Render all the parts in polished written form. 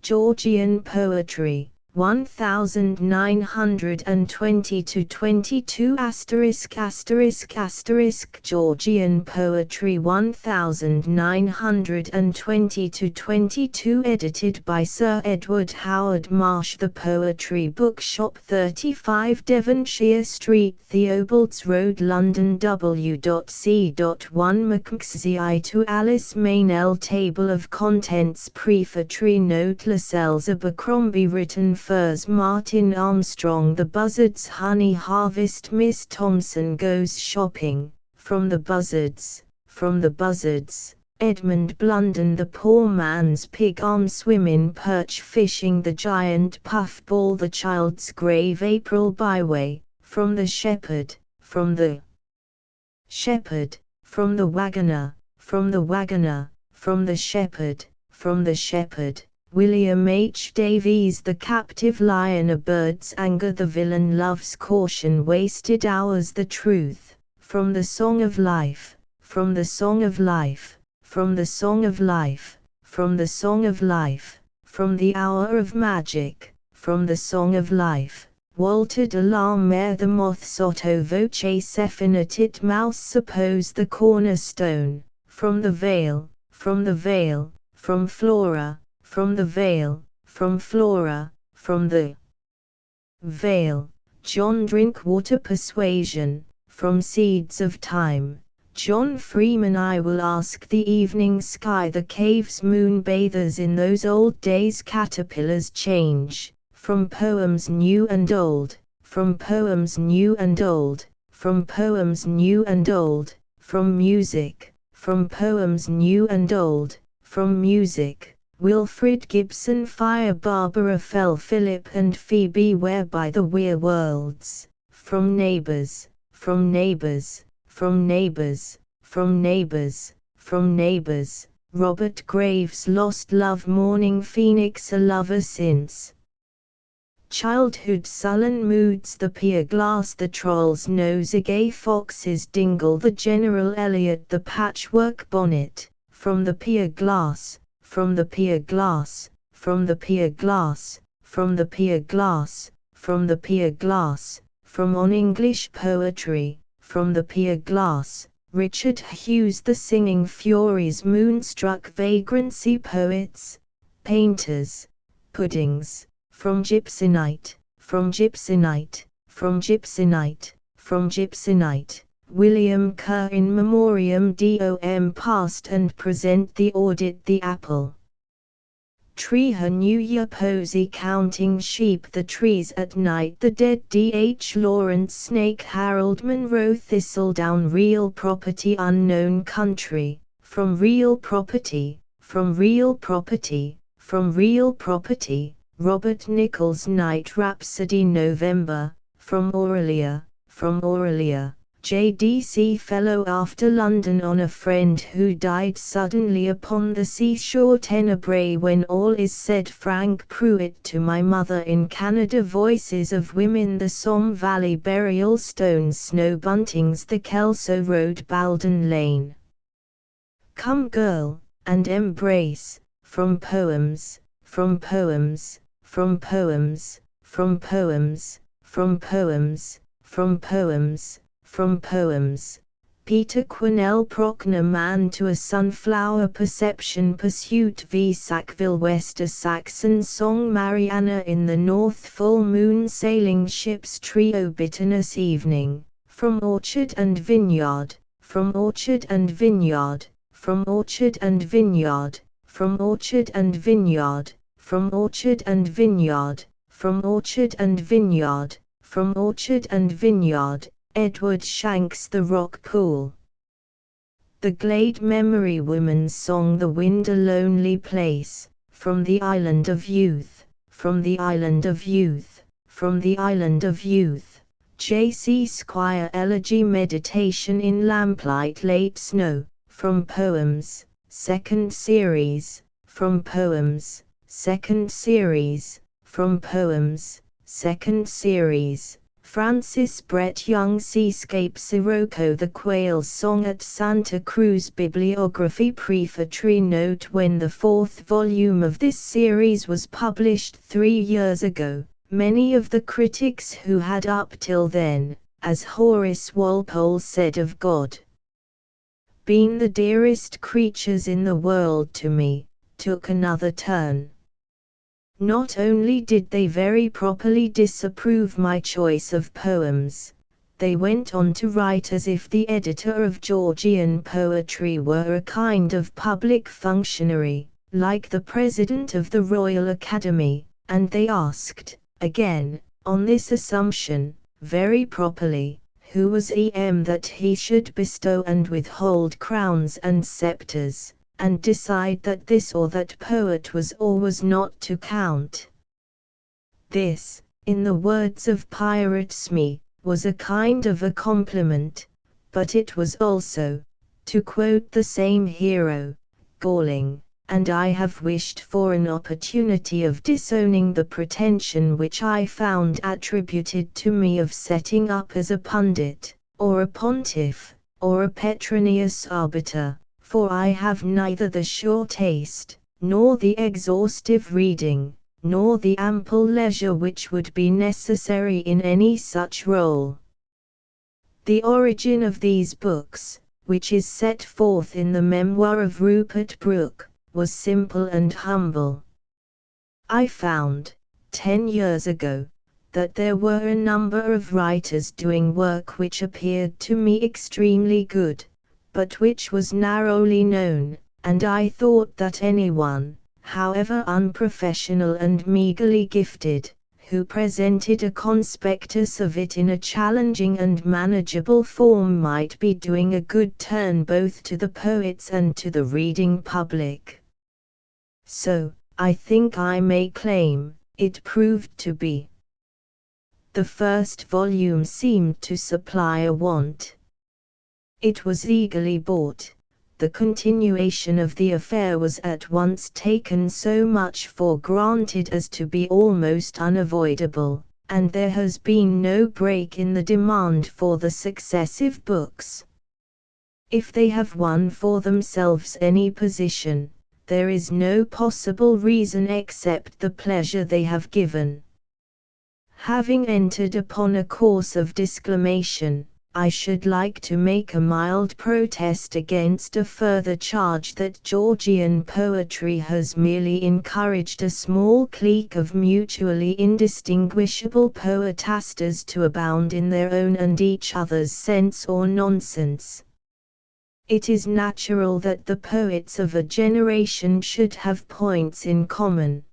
Georgian poetry, 1920–22 ***** Georgian poetry 1920–22 edited by Sir Edward Howard Marsh. The Poetry Bookshop, 35 Devonshire Street, Theobalds Road, London. W.C.1 McXi to Alice Meynell. Table of Contents. Prefatory note: Lascelles Abercrombie. Written Furs. Martin Armstrong. The Buzzards. Honey Harvest. Miss Thompson Goes Shopping. From the Buzzards. From the Buzzards. Edmund Blunden. The Poor Man's Pig. Arm Swim in Perch Fishing. The Giant Puffball. The Child's Grave. April Byway. From the Shepherd. From the Shepherd. From the Wagoner. From the Wagoner. From the Shepherd. From the Shepherd. William H. Davies. The Captive Lion. A Bird's Anger. The Villain Loves Caution. Wasted Hours. The Truth. From the Song of Life. From the Song of Life. From the Song of Life. From the Song of Life. From the Hour of Magic. From the Song of Life. Walter de la Mare. The Moth. Sotto Voce. Sephina Titmouse. Suppose. The Cornerstone. From the Veil. From the Veil. From Flora. From the Veil. From Flora. From the Veil. John Drinkwater. Persuasion. From Seeds of Time. John Freeman. I will ask the evening sky. The cave's moon. Bathers in those old days. Caterpillars change. From Poems New and Old. From Poems New and Old. From Poems New and Old. From Music. From Poems New and Old. From Music. Wilfred Gibson. Fire. Barbara Fell. Philip and Phoebe. Whereby the Weir Worlds. From Neighbors. From Neighbors. From Neighbors. From Neighbors. From Neighbors. Robert Graves. Lost Love. Morning Phoenix. A Lover Since Childhood. Sullen Moods. The Pier Glass. The Troll's Nose. A Gay Fox's Dingle. The General Elliot. The Patchwork Bonnet. From the Pier Glass. From the Pier Glass. From the Pier Glass. From the Pier Glass. From the Pier Glass. From On English Poetry. From the Pier Glass. Richard Hughes. The Singing Furies. Moonstruck. Vagrancy. Poets. Painters. Puddings. From Gypsy Night. From Gypsy Night. From Gypsy Night. From Gypsy Night. William Kerr. In Memoriam. Dom. Past and Present. The Audit. The Apple Tree. Her New Year Posy. Counting Sheep. The Trees at Night. The Dead. D.H. Lawrence. Snake. Harold Monroe. Thistledown. Real Property. Unknown Country. From Real Property. From Real Property. From Real Property. Robert Nichols. Night Rhapsody. November. From Aurelia. From Aurelia. J.D.C. Fellow. After London. On a Friend Who Died Suddenly Upon the Seashore. Tenebrae. When All Is Said. Frank Pruitt. To My Mother in Canada. Voices of Women. The Somme Valley. Burial Stones. Snow Buntings. The Kelso Road. Baldon Lane. Come Girl, and Embrace. From Poems. From Poems. From Poems. From Poems. From Poems. From Poems. From Poems. Peter Quinnell. Prockner. Man to a Sunflower. Perception. Pursuit. V. Sackville. West. A Saxon Song. Mariana in the North. Full Moon. Sailing Ships. Trio. Bitterness. Evening. From Orchard and Vineyard. From Orchard and Vineyard. From Orchard and Vineyard. From Orchard and Vineyard. From Orchard and Vineyard. From Orchard and Vineyard. From Orchard and Vineyard. Edward Shanks. The Rock Pool. The Glade. Memory. Woman's Song. The Wind. A Lonely Place. From the Island of Youth. From the Island of Youth. From the Island of Youth. J.C. Squire. Elegy. Meditation in Lamplight. Late Snow. From Poems. Second Series. From Poems. Second Series. From Poems. Second Series. Francis Brett Young Seascape Sirocco The Quail's Song at Santa Cruz Bibliography Prefatory note: when the fourth volume of this series was published 3 years ago, many of the critics who had up till then, as Horace Walpole said of God, been the dearest creatures in the world to me, took another turn. Not only did they very properly disapprove my choice of poems, they went on to write as if the editor of Georgian poetry were a kind of public functionary, like the president of the Royal Academy, and they asked, again, on this assumption, very properly, who was em that he should bestow and withhold crowns and scepters, and decide that this or that poet was or was not to count. This, in the words of Pirate Smee, was a kind of a compliment, but it was also, to quote the same hero, galling, and I have wished for an opportunity of disowning the pretension which I found attributed to me of setting up as a pundit, or a pontiff, or a Petronius arbiter, for I have neither the sure taste, nor the exhaustive reading, nor the ample leisure which would be necessary in any such role. The origin of these books, which is set forth in the memoir of Rupert Brooke, was simple and humble. I found, 10 years ago, that there were a number of writers doing work which appeared to me extremely good, but which was narrowly known, and I thought that anyone, however unprofessional and meagerly gifted, who presented a conspectus of it in a challenging and manageable form might be doing a good turn both to the poets and to the reading public. So, I think I may claim, it proved to be. The first volume seemed to supply a want. It was eagerly bought. The continuation of the affair was at once taken so much for granted as to be almost unavoidable, and there has been no break in the demand for the successive books. If they have won for themselves any position, there is no possible reason except the pleasure they have given. Having entered upon a course of disclamation, I should like to make a mild protest against a further charge that Georgian poetry has merely encouraged a small clique of mutually indistinguishable poetasters to abound in their own and each other's sense or nonsense. It is natural that the poets of a generation should have points in common,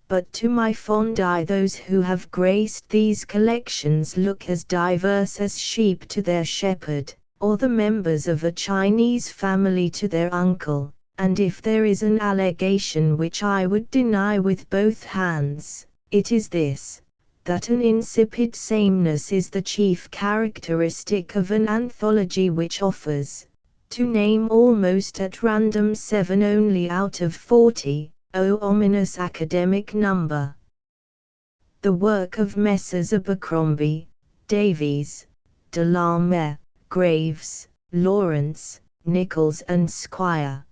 but to my fond eye those who have graced these collections look as diverse as sheep to their shepherd, or the members of a Chinese family to their uncle, and if there is an allegation which I would deny with both hands, it is this, that an insipid sameness is the chief characteristic of an anthology which offers, to name almost at random 7 only out of 40, O ominous academic number. The work of Messrs. Abercrombie, Davies, Delarme, Graves, Lawrence, Nichols and Squire.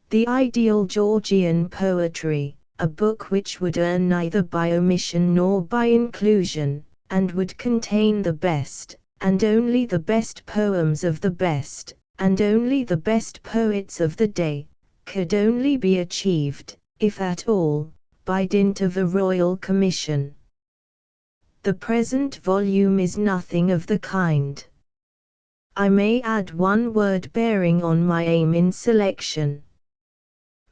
The Ideal Georgian Poetry, a book which would earn neither by omission nor by inclusion, and would contain the best, and only the best poems of the best, and only the best poets of the day, could only be achieved, if at all, by dint of a royal commission. The present volume is nothing of the kind. I may add one word bearing on my aim in selection.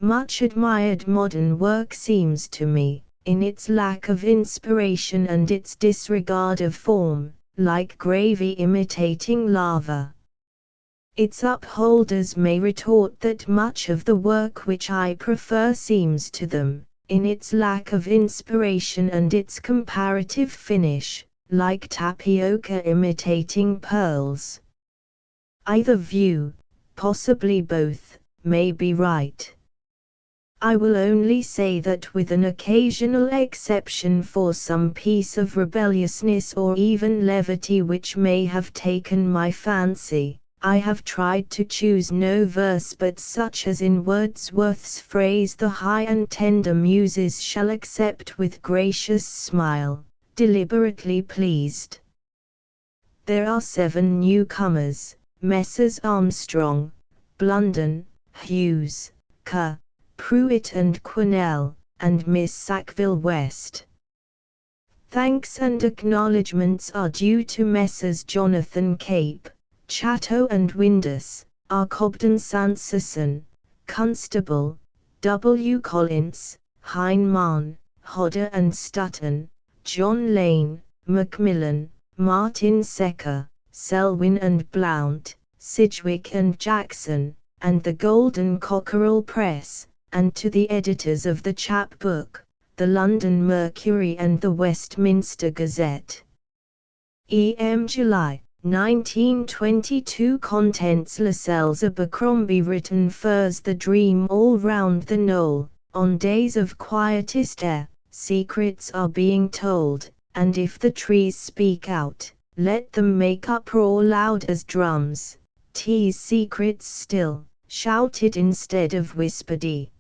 Much admired modern work seems to me, in its lack of inspiration and its disregard of form, like gravy imitating lava. Its upholders may retort that much of the work which I prefer seems to them, in its lack of inspiration and its comparative finish, like tapioca imitating pearls. Either view, possibly both, may be right. I will only say that with an occasional exception for some piece of rebelliousness or even levity which may have taken my fancy, I have tried to choose no verse but such as in Wordsworth's phrase the high and tender muses shall accept with gracious smile, deliberately pleased. There are 7 newcomers, Messrs. Armstrong, Blunden, Hughes, Kerr, Pruitt and Quinnell, and Miss Sackville West. Thanks and acknowledgments are due to Messrs. Jonathan Cape, Chatto and Windus, R. Cobden Sanderson, Constable, W. Collins, Heinemann, Hodder and Stutton, John Lane, Macmillan, Martin Secker, Selwyn and Blount, Sidgwick and Jackson, and the Golden Cockerel Press, and to the editors of the Chapbook, the London Mercury and the Westminster Gazette. E.M. July, 1922. Contents: Lascelles Abercrombie written furs the dream all round the knoll, on days of quietest air, secrets are being told, and if the trees speak out, let them make uproar loud as drums, tease secrets still, shouted instead of whispered.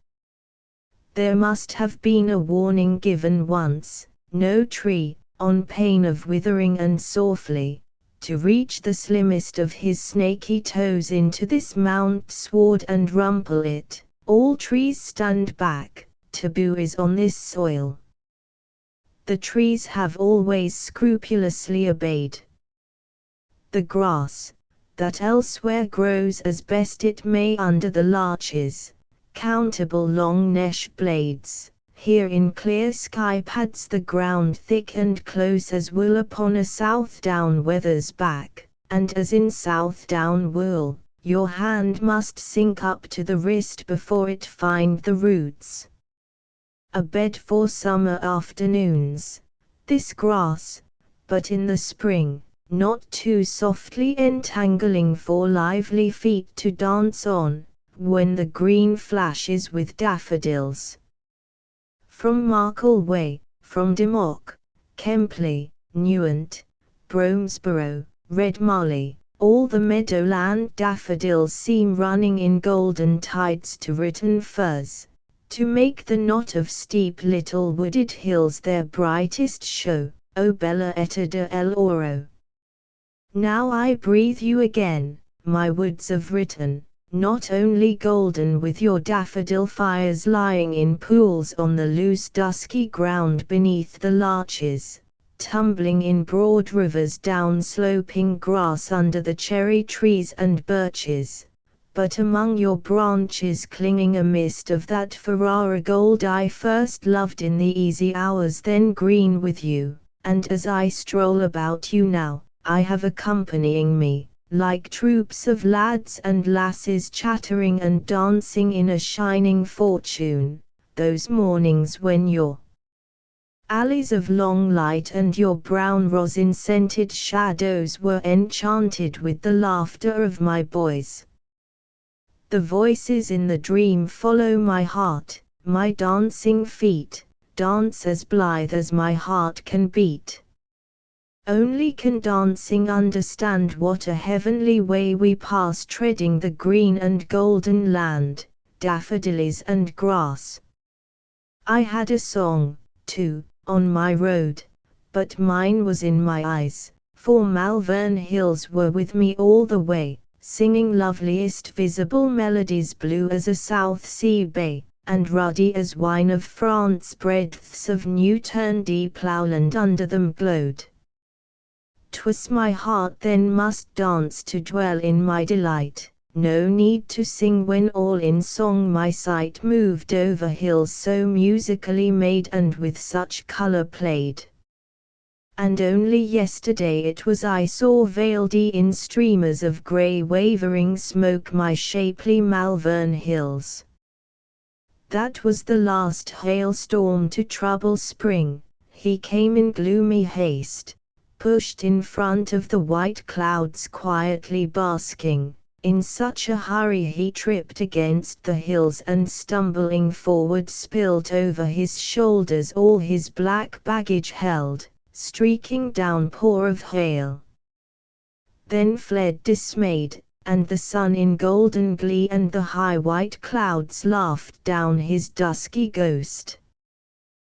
There must have been a warning given once, no tree, on pain of withering and softly, to reach the slimmest of his snaky toes into this mount sward and rumple it, all trees stand back, taboo is on this soil. The trees have always scrupulously obeyed. The grass, that elsewhere grows as best it may under the larches, countable long nesh blades, here in clear sky pads the ground thick and close as wool upon a Southdown wether's back, and as in Southdown wool, your hand must sink up to the wrist before it find the roots. A bed for summer afternoons, this grass, but in the spring, not too softly entangling for lively feet to dance on, when the green flashes with daffodils. From Markle Way, from Demock, Kempley, Newent, Bromesborough, Redmarley, all the meadowland daffodils seem running in golden tides to Writton Firs, to make the knot of steep little wooded hills their brightest show, O bella eta de el oro. Now I breathe you again, my woods of Writton, not only golden with your daffodil fires lying in pools on the loose dusky ground beneath the larches, tumbling in broad rivers down sloping grass under the cherry trees and birches, but among your branches clinging a mist of that Ferrara gold I first loved in the easy hours then green with you, and as I stroll about you now, I have accompanying me, like troops of lads and lasses chattering and dancing in a shining fortune, those mornings when your alleys of long light and your brown rosin-scented shadows were enchanted with the laughter of my boys. The voices in the dream follow my heart, my dancing feet, dance as blithe as my heart can beat. Only can dancing understand what a heavenly way we pass treading the green and golden land, daffodils and grass. I had a song, too, on my road, but mine was in my eyes, for Malvern Hills were with me all the way, singing loveliest visible melodies blue as a South Sea bay, and ruddy as wine of France breadths of new-turned ploughland under them glowed. 'Twas my heart then must dance to dwell in my delight, no need to sing when all in song my sight moved over hills so musically made and with such colour played. And only yesterday it was I saw veiled in streamers of grey wavering smoke my shapely Malvern Hills. That was the last hailstorm to trouble spring, he came in gloomy haste, pushed in front of the white clouds quietly basking, In such a hurry he tripped against the hills and stumbling forward spilt over his shoulders all his black baggage held, streaking downpour of hail. Then fled dismayed, and the sun in golden glee and the high white clouds laughed down his dusky ghost.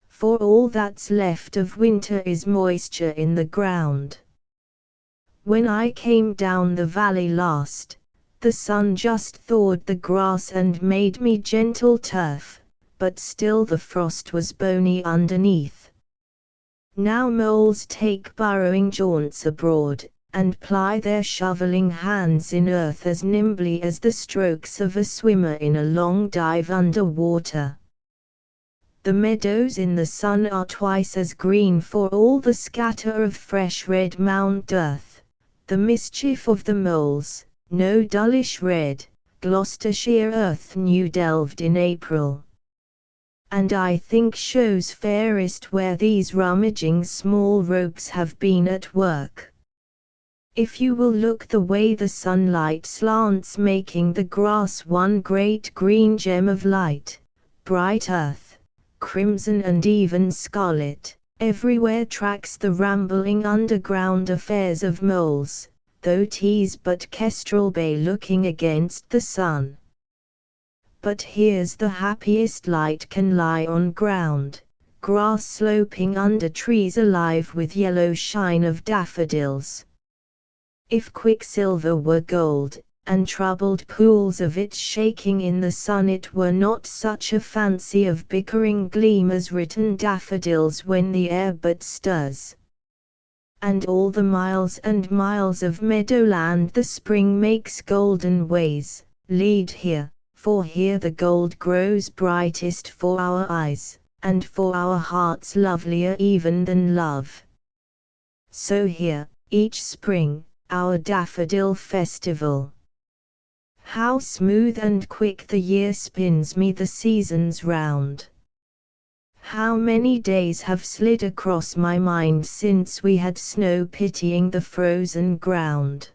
For all that's left of winter is moisture in the ground. When I came down the valley last, the sun just thawed the grass and made me gentle turf, but still the frost was bony underneath. Now moles take burrowing jaunts abroad, and ply their shoveling hands in earth as nimbly as the strokes of a swimmer in a long dive under water. The meadows in the sun are twice as green for all the scatter of fresh red mound earth. The mischief of the moles, no dullish red, Gloucestershire earth new delved in April. And I think shows fairest where these rummaging small rogues have been at work. If you will look the way the sunlight slants making the grass one great green gem of light, bright earth, crimson and even scarlet, everywhere tracks the rambling underground affairs of moles, though 'tis but Kestrel Bay looking against the sun. But here's the happiest light can lie on ground, grass sloping under trees alive with yellow shine of daffodils. If quicksilver were gold, and troubled pools of it shaking in the sun, it were not such a fancy of bickering gleam as written daffodils when the air but stirs. And all the miles and miles of meadowland the spring makes golden ways, lead here, for here the gold grows brightest for our eyes, and for our hearts lovelier even than love. So here, each spring, our daffodil festival. How smooth and quick the year spins me the seasons round. How many days have slid across my mind since we had snow pitying the frozen ground.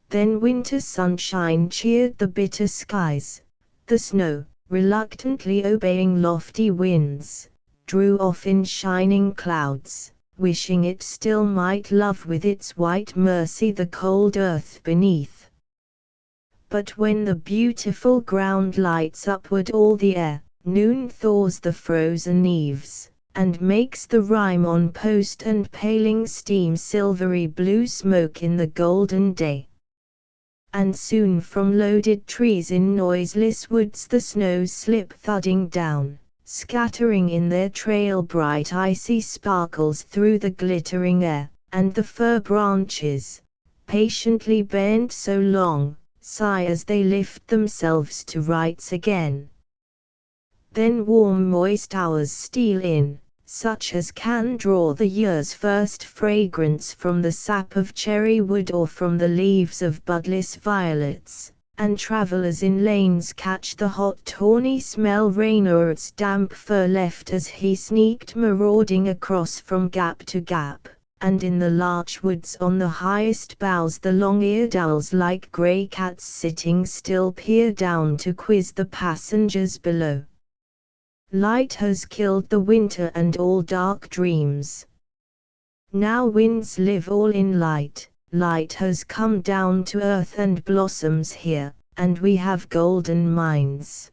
Then winter sunshine cheered the bitter skies, the snow, reluctantly obeying lofty winds, drew off in shining clouds, wishing it still might love with its white mercy the cold earth beneath. But when the beautiful ground lights upward all the air, noon thaws the frozen eaves, and makes the rime on post and paling steam silvery blue smoke in the golden day. And soon from loaded trees in noiseless woods the snows slip thudding down, scattering in their trail bright icy sparkles through the glittering air, and the fir branches, patiently bent so long, sigh as they lift themselves to rights again. Then warm moist hours steal in, such as can draw the year's first fragrance from the sap of cherry wood or from the leaves of budless violets, and travellers in lanes catch the hot tawny smell Raynor's damp fur left as he sneaked marauding across from gap to gap, and in the larch woods on the highest boughs the long-eared owls like grey cats sitting still peer down to quiz the passengers below. Light has killed the winter and all dark dreams. Now winds live all in light. Light has come down to earth and blossoms here, and we have golden minds.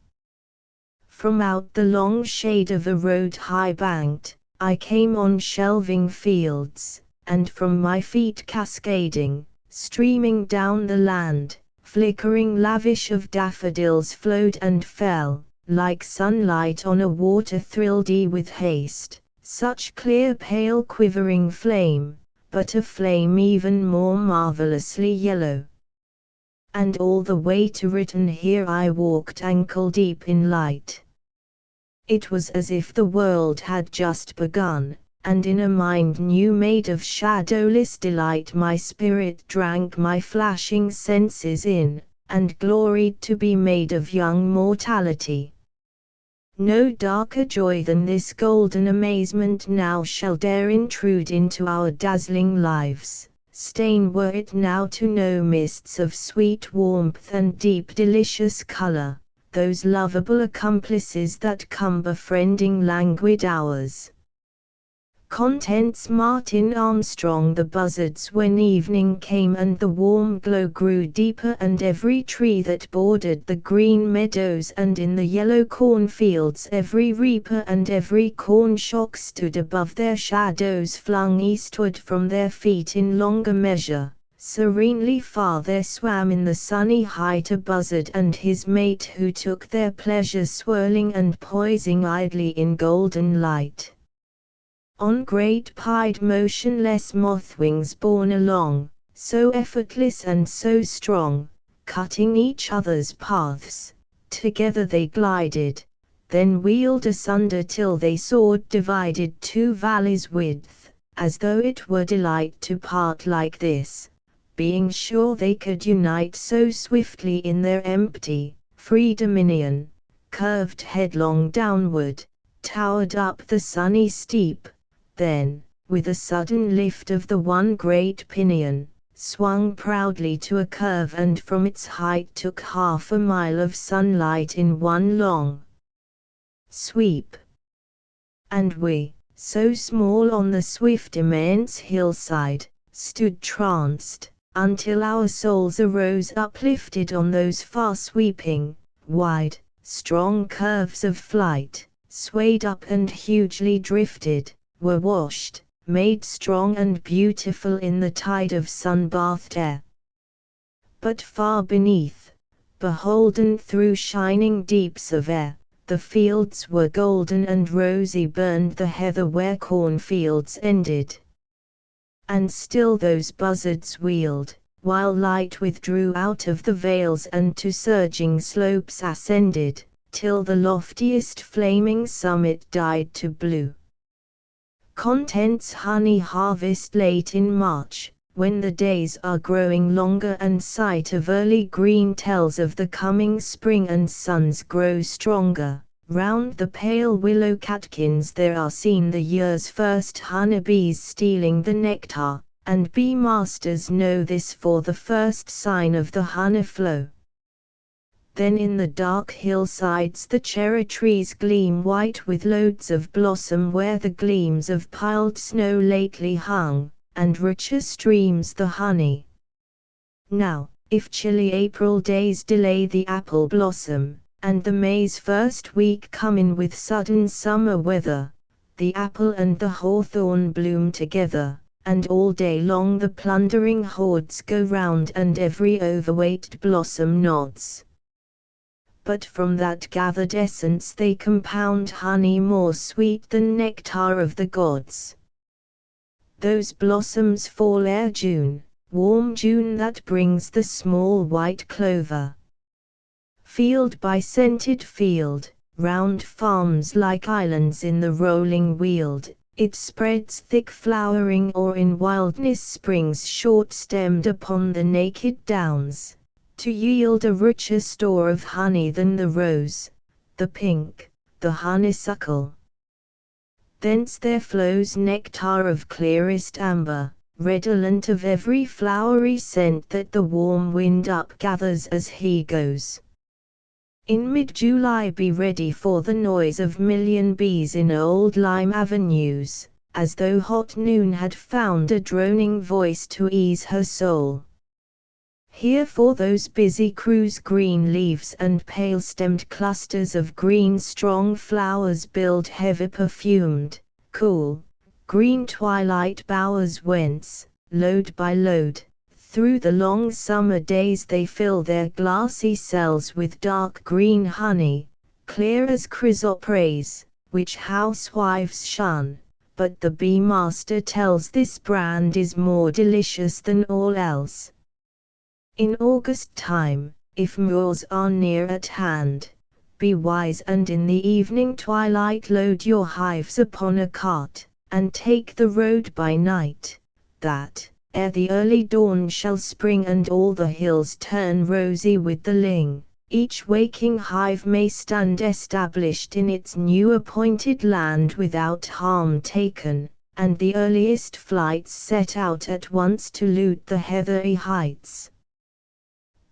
From out the long shade of a road high banked, I came on shelving fields, and from my feet cascading, streaming down the land, flickering lavish of daffodils flowed and fell, like sunlight on a water thrilledy with haste, such clear pale quivering flame, but a flame even more marvelously yellow. And all the way to Written here I walked ankle deep in light. It was as if the world had just begun, and in a mind new made of shadowless delight my spirit drank my flashing senses in, and gloried to be made of young mortality. No darker joy than this golden amazement now shall dare intrude into our dazzling lives, stain were it now to know mists of sweet warmth and deep delicious color, those lovable accomplices that come befriending languid hours. Contents Martin Armstrong the buzzards when evening came and the warm glow grew deeper, and every tree that bordered the green meadows and in the yellow cornfields, every reaper and every corn shock stood above their shadows flung eastward from their feet in longer measure. Serenely far there swam in the sunny height a buzzard and his mate, who took their pleasure swirling and poising idly in golden light. On great pied motionless moth-wings borne along, so effortless and so strong, cutting each other's paths, together they glided, then wheeled asunder till they soared divided 2 valleys' width, as though it were delight to part like this, being sure they could unite so swiftly in their empty, free dominion, curved headlong downward, towered up the sunny steep, then, with a sudden lift of the one great pinion, swung proudly to a curve and from its height took half a mile of sunlight in one long sweep. And we, so small on the swift immense hillside, stood tranced, until our souls arose uplifted on those far-sweeping, wide, strong curves of flight, swayed up and hugely drifted, were washed, made strong and beautiful in the tide of sun-bathed air. But far beneath, beholden through shining deeps of air, the fields were golden and rosy burned the heather where cornfields ended. And still those buzzards wheeled, while light withdrew out of the vales and to surging slopes ascended, till the loftiest flaming summit died to blue. Contents Honey harvest late in March, when the days are growing longer and sight of early green tells of the coming spring and suns grow stronger. Round the pale willow catkins there are seen the year's first honeybees stealing the nectar, and bee-masters know this for the first sign of the honey flow. Then in the dark hillsides the cherry trees gleam white with loads of blossom where the gleams of piled snow lately hung, and richer streams the honey. Now, if chilly April days delay the apple blossom, and the May's first week come in with sudden summer weather, the apple and the hawthorn bloom together, and all day long the plundering hordes go round and every overweight blossom nods. But from that gathered essence they compound honey more sweet than nectar of the gods. Those blossoms fall ere June, warm June that brings the small white clover. Field by scented field, round farms like islands in the rolling weald, it spreads thick flowering or in wildness springs short-stemmed upon the naked downs, to yield a richer store of honey than the rose, the pink, the honeysuckle. Thence there flows nectar of clearest amber, redolent of every flowery scent that the warm wind upgathers as he goes. In mid-July be ready for the noise of million bees in old lime avenues, as though hot noon had found a droning voice to ease her soul. Here for those busy crews green leaves and pale-stemmed clusters of green strong flowers build heavy perfumed, cool, green twilight bowers whence, load by load, through the long summer days they fill their glassy cells with dark green honey, clear as chrysoprase, which housewives shun, but the bee-master tells this brand is more delicious than all else. In August time, if moors are near at hand, be wise and in the evening twilight load your hives upon a cart, and take the road by night, that, ere the early dawn shall spring and all the hills turn rosy with the ling, each waking hive may stand established in its new appointed land without harm taken, and the earliest flights set out at once to loot the heathery heights.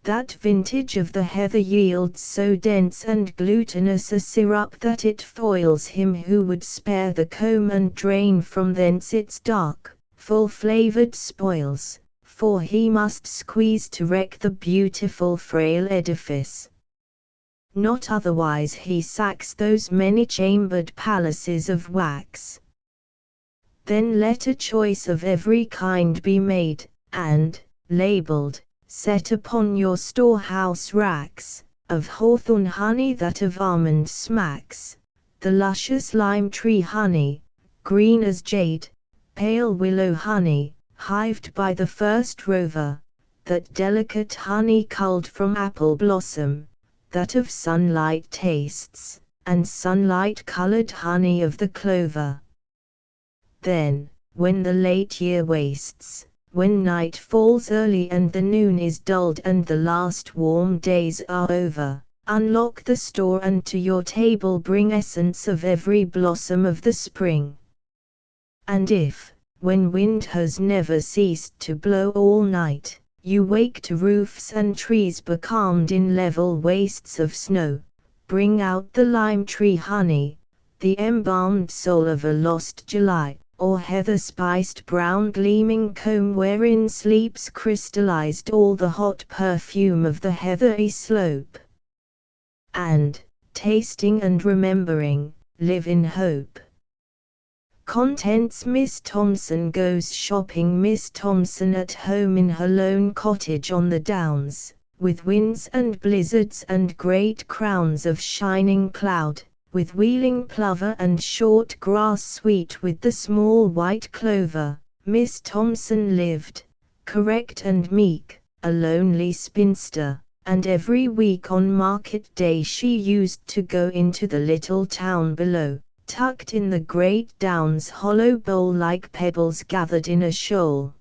That vintage of the heather yields so dense and glutinous a syrup that it foils him who would spare the comb and drain from thence its dark, full-flavored spoils, for he must squeeze to wreck the beautiful frail edifice. Not otherwise he sacks those many-chambered palaces of wax. Then let a choice of every kind be made, and, labelled, set upon your storehouse racks, of hawthorn honey that of almond smacks, the luscious lime tree honey, green as jade, pale willow honey, hived by the first rover, that delicate honey culled from apple blossom, that of sunlight tastes, and sunlight-coloured honey of the clover. Then, when the late year wastes, when night falls early and the noon is dulled and the last warm days are over, unlock the store and to your table bring essence of every blossom of the spring. And if, when wind has never ceased to blow all night, you wake to roofs and trees becalmed in level wastes of snow, bring out the lime tree honey, the embalmed soul of a lost July, or heather-spiced brown gleaming comb wherein sleeps crystallized all the hot perfume of the heathery slope. And, tasting and remembering, live in hope. Contents. Miss Thompson goes shopping. Miss Thompson at home in her lone cottage on the downs, with winds and blizzards and great crowns of shining cloud, with wheeling plover and short grass sweet with the small white clover, Miss Thompson lived, correct and meek, a lonely spinster, and every week on market day she used to go into the little town below, tucked in the great downs hollow bowl like pebbles gathered in a shoal.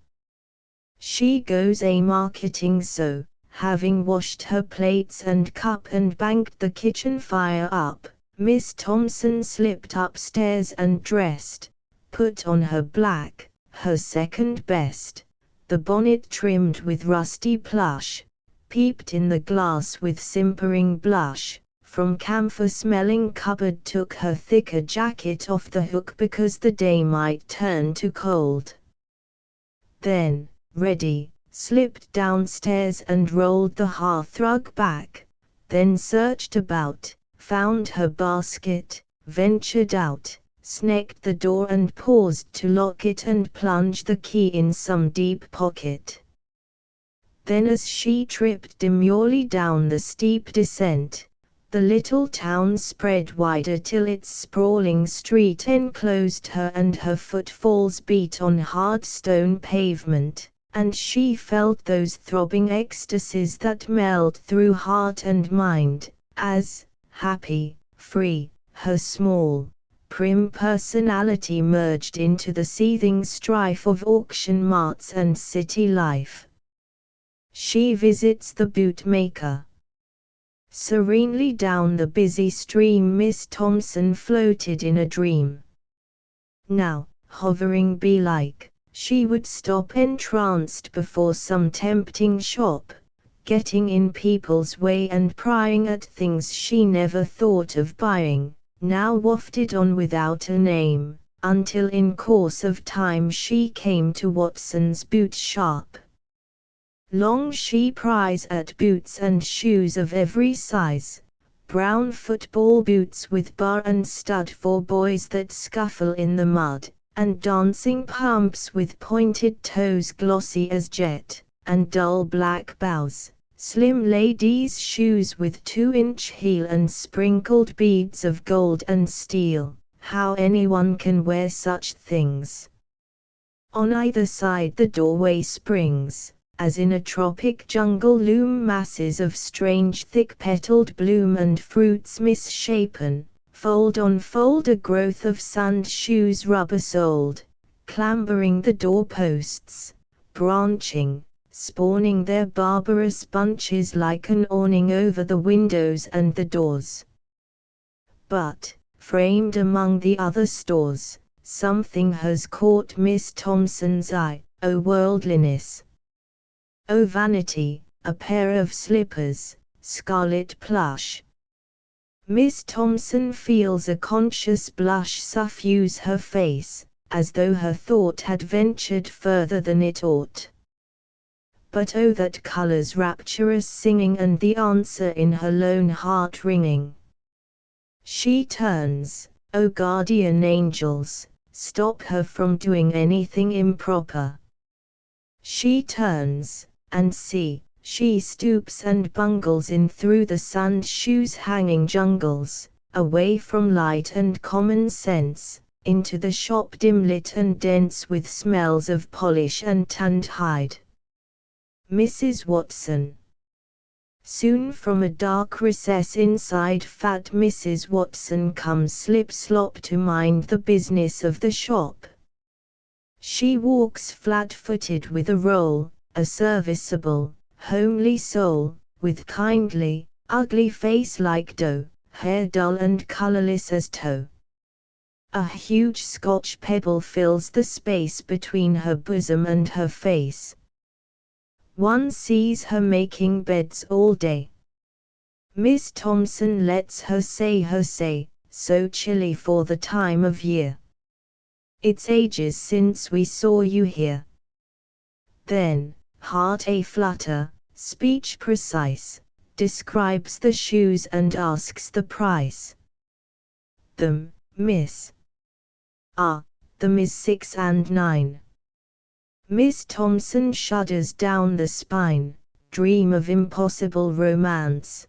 She goes a-marketing so, having washed her plates and cup and banked the kitchen fire up, Miss Thompson slipped upstairs and dressed, put on her black, her second best, the bonnet trimmed with rusty plush, peeped in the glass with simpering blush, from camphor-smelling cupboard took her thicker jacket off the hook because the day might turn to cold. Then, ready, slipped downstairs and rolled the hearthrug back, then searched about, found her basket, ventured out, sneaked the door and paused to lock it and plunge the key in some deep pocket. Then as she tripped demurely down the steep descent, the little town spread wider till its sprawling street enclosed her and her footfalls beat on hard stone pavement, and she felt those throbbing ecstasies that melt through heart and mind, as, happy, free, her small, prim personality merged into the seething strife of auction marts and city life. She visits the bootmaker. Serenely down the busy stream Miss Thompson floated in a dream. Now, hovering bee-like, she would stop entranced before some tempting shop, getting in people's way and prying at things she never thought of buying, now wafted on without a name, until in course of time she came to Watson's boot shop. Long she pries at boots and shoes of every size, brown football boots with bar and stud for boys that scuffle in the mud, and dancing pumps with pointed toes glossy as jet, and dull black bows, slim ladies' shoes with 2-inch heel and sprinkled beads of gold and steel. How anyone can wear such things? On either side the doorway springs, as in a tropic jungle loom masses of strange thick-petaled bloom and fruits misshapen, fold on fold a growth of sand shoes rubber-soled, clambering the doorposts, branching, spawning their barbarous bunches like an awning over the windows and the doors. But, framed among the other stores, something has caught Miss Thompson's eye. Oh worldliness! Oh vanity! A pair of slippers, scarlet plush. Miss Thompson feels a conscious blush suffuse her face, as though her thought had ventured further than it ought. But oh that color's rapturous singing and the answer in her lone heart ringing. She turns, oh guardian angels, stop her from doing anything improper. She turns, and see, she stoops and bungles in through the sand shoes hanging jungles, away from light and common sense, into the shop dim lit and dense with smells of polish and tanned hide. Mrs. Watson. Soon from a dark recess inside fat Mrs. Watson comes slip-slop to mind the business of the shop. She walks flat-footed with a roll, a serviceable, homely soul, with kindly, ugly face like dough, hair dull and colorless as tow. A huge Scotch pebble fills the space between her bosom and her face. One sees her making beds all day. Miss Thompson lets her say, so chilly for the time of year. It's ages since we saw you here. Then, heart a flutter, speech precise, describes the shoes and asks the price. Them, miss. Ah, them is 6 and 9. Miss Thompson shudders down the spine, dream of impossible romance.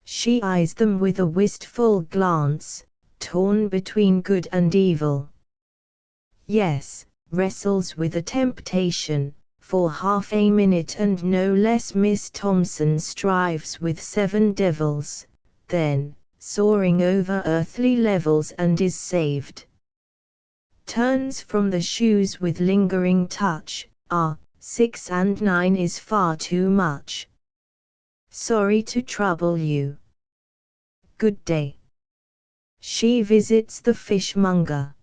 She eyes them with a wistful glance, torn between good and evil. Yes, wrestles with a temptation, for half a minute and no less Miss Thompson strives with 7 devils, then, soaring over earthly levels and is saved. Turns from the shoes with lingering touch, 6 and 9 is far too much. Sorry to trouble you. Good day. She visits the fishmonger.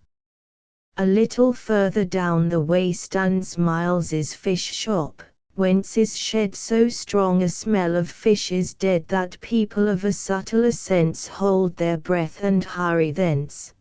A little further down the way stands Miles's fish shop, whence is shed so strong a smell of fishes dead that people of a subtler sense hold their breath and hurry thence.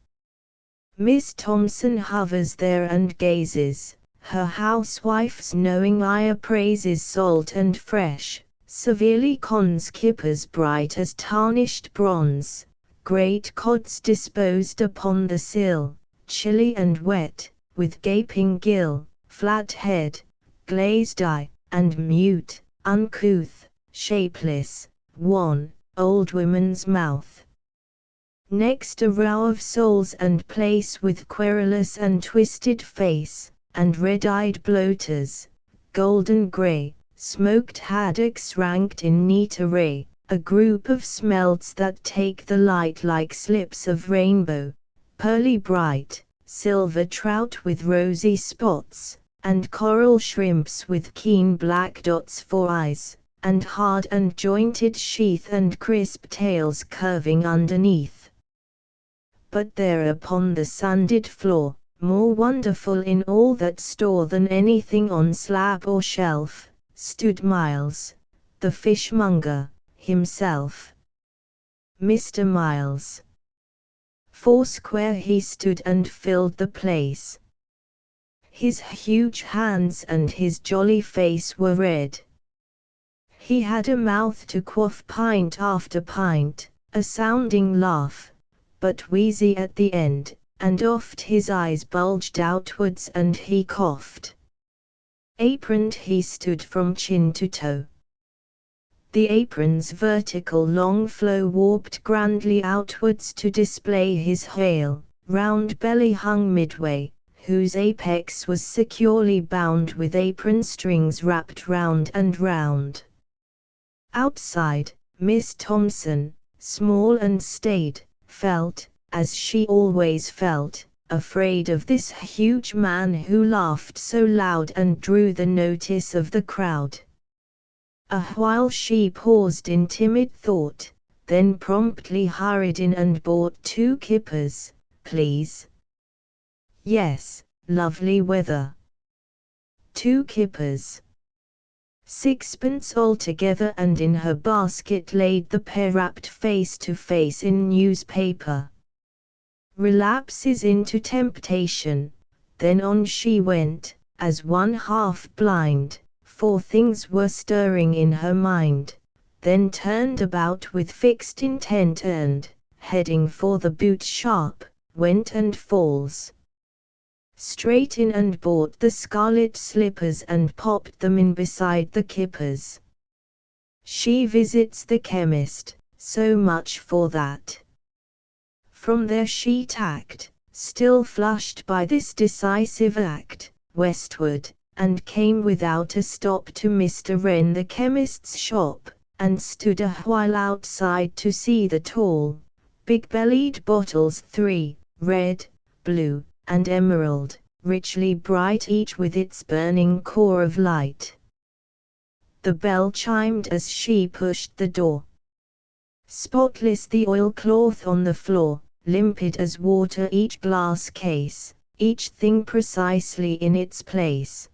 Miss Thompson hovers there and gazes, her housewife's knowing eye appraises salt and fresh, severely cons kippers bright as tarnished bronze, great cods disposed upon the sill, chilly and wet, with gaping gill, flat head, glazed eye, and mute, uncouth, shapeless, wan, old woman's mouth. Next a row of souls and place with querulous and twisted face, and red-eyed bloaters, golden grey, smoked haddocks ranked in neat array, a group of smelts that take the light like slips of rainbow, pearly bright, silver trout with rosy spots, and coral shrimps with keen black dots for eyes, and hard and jointed sheath and crisp tails curving underneath. But there upon the sanded floor, more wonderful in all that store than anything on slab or shelf, stood Miles, the fishmonger, himself. Mr. Miles. Foursquare he stood and filled the place. His huge hands and his jolly face were red. He had a mouth to quaff pint after pint, a sounding laugh, but wheezy at the end, and oft his eyes bulged outwards and he coughed. Aproned he stood from chin to toe. The apron's vertical long flow warped grandly outwards to display his hale, round belly hung midway, whose apex was securely bound with apron strings wrapped round and round. Outside, Miss Thompson, small and staid, felt, as she always felt, afraid of this huge man who laughed so loud and drew the notice of the crowd. Awhile she paused in timid thought, then promptly hurried in and bought 2 kippers, please. Yes, lovely weather. 2 kippers. 6pence altogether, and in her basket laid the pair wrapped face to face in newspaper. Relapses into temptation, then on she went, as one half blind, for things were stirring in her mind, then turned about with fixed intent and, heading for the boot shop, went and falls straight in and bought the scarlet slippers and popped them in beside the kippers. She visits the chemist, so much for that. From there she tacked, still flushed by this decisive act, westward, and came without a stop to Mr. Wren the chemist's shop, and stood a while outside to see the tall, big-bellied bottles 3, red, blue, and emerald, richly bright each with its burning core of light. The bell chimed as she pushed the door. Spotless the oilcloth on the floor, limpid as water each glass case, each thing precisely in its place.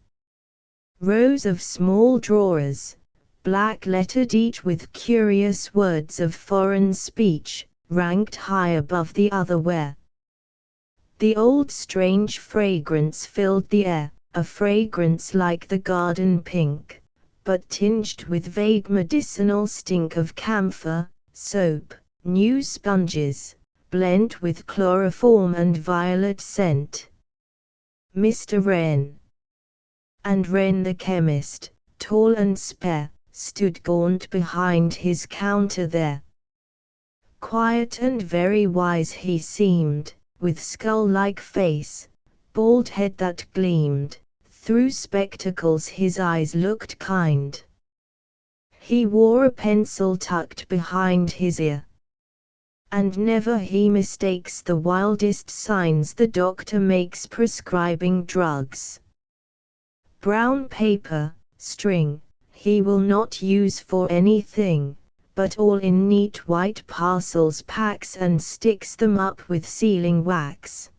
Rows of small drawers, black-lettered each with curious words of foreign speech, ranked high above the other where the old strange fragrance filled the air, a fragrance like the garden pink, but tinged with vague medicinal stink of camphor, soap, new sponges, blent with chloroform and violet scent. Mr. Wren and Wren the chemist, tall and spare, stood gaunt behind his counter there. Quiet and very wise he seemed, with skull-like face, bald head that gleamed, through spectacles his eyes looked kind. He wore a pencil tucked behind his ear, and never he mistakes the wildest signs the doctor makes prescribing drugs. Brown paper, string, he will not use for anything, but all in neat white parcels packs and sticks them up with sealing wax.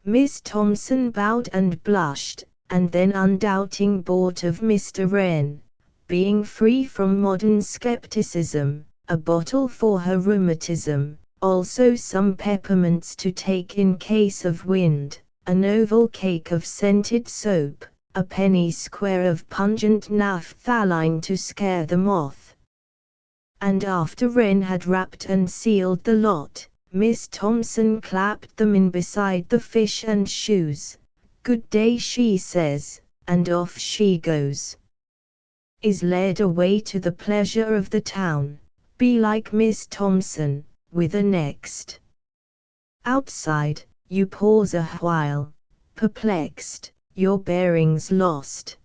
Miss Thompson bowed and blushed, and then undoubting bought of Mr. Wren, being free from modern skepticism, a bottle for her rheumatism, also some peppermints to take in case of wind, an oval cake of scented soap, a penny square of pungent naphthalene to scare the moth. And after Wren had wrapped and sealed the lot, Miss Thompson clapped them in beside the fish and shoes. Good day, she says, and off she goes. Is led away to the pleasure of the town, be like Miss Thompson, with a next. Outside, you pause a while, perplexed, your bearings lost.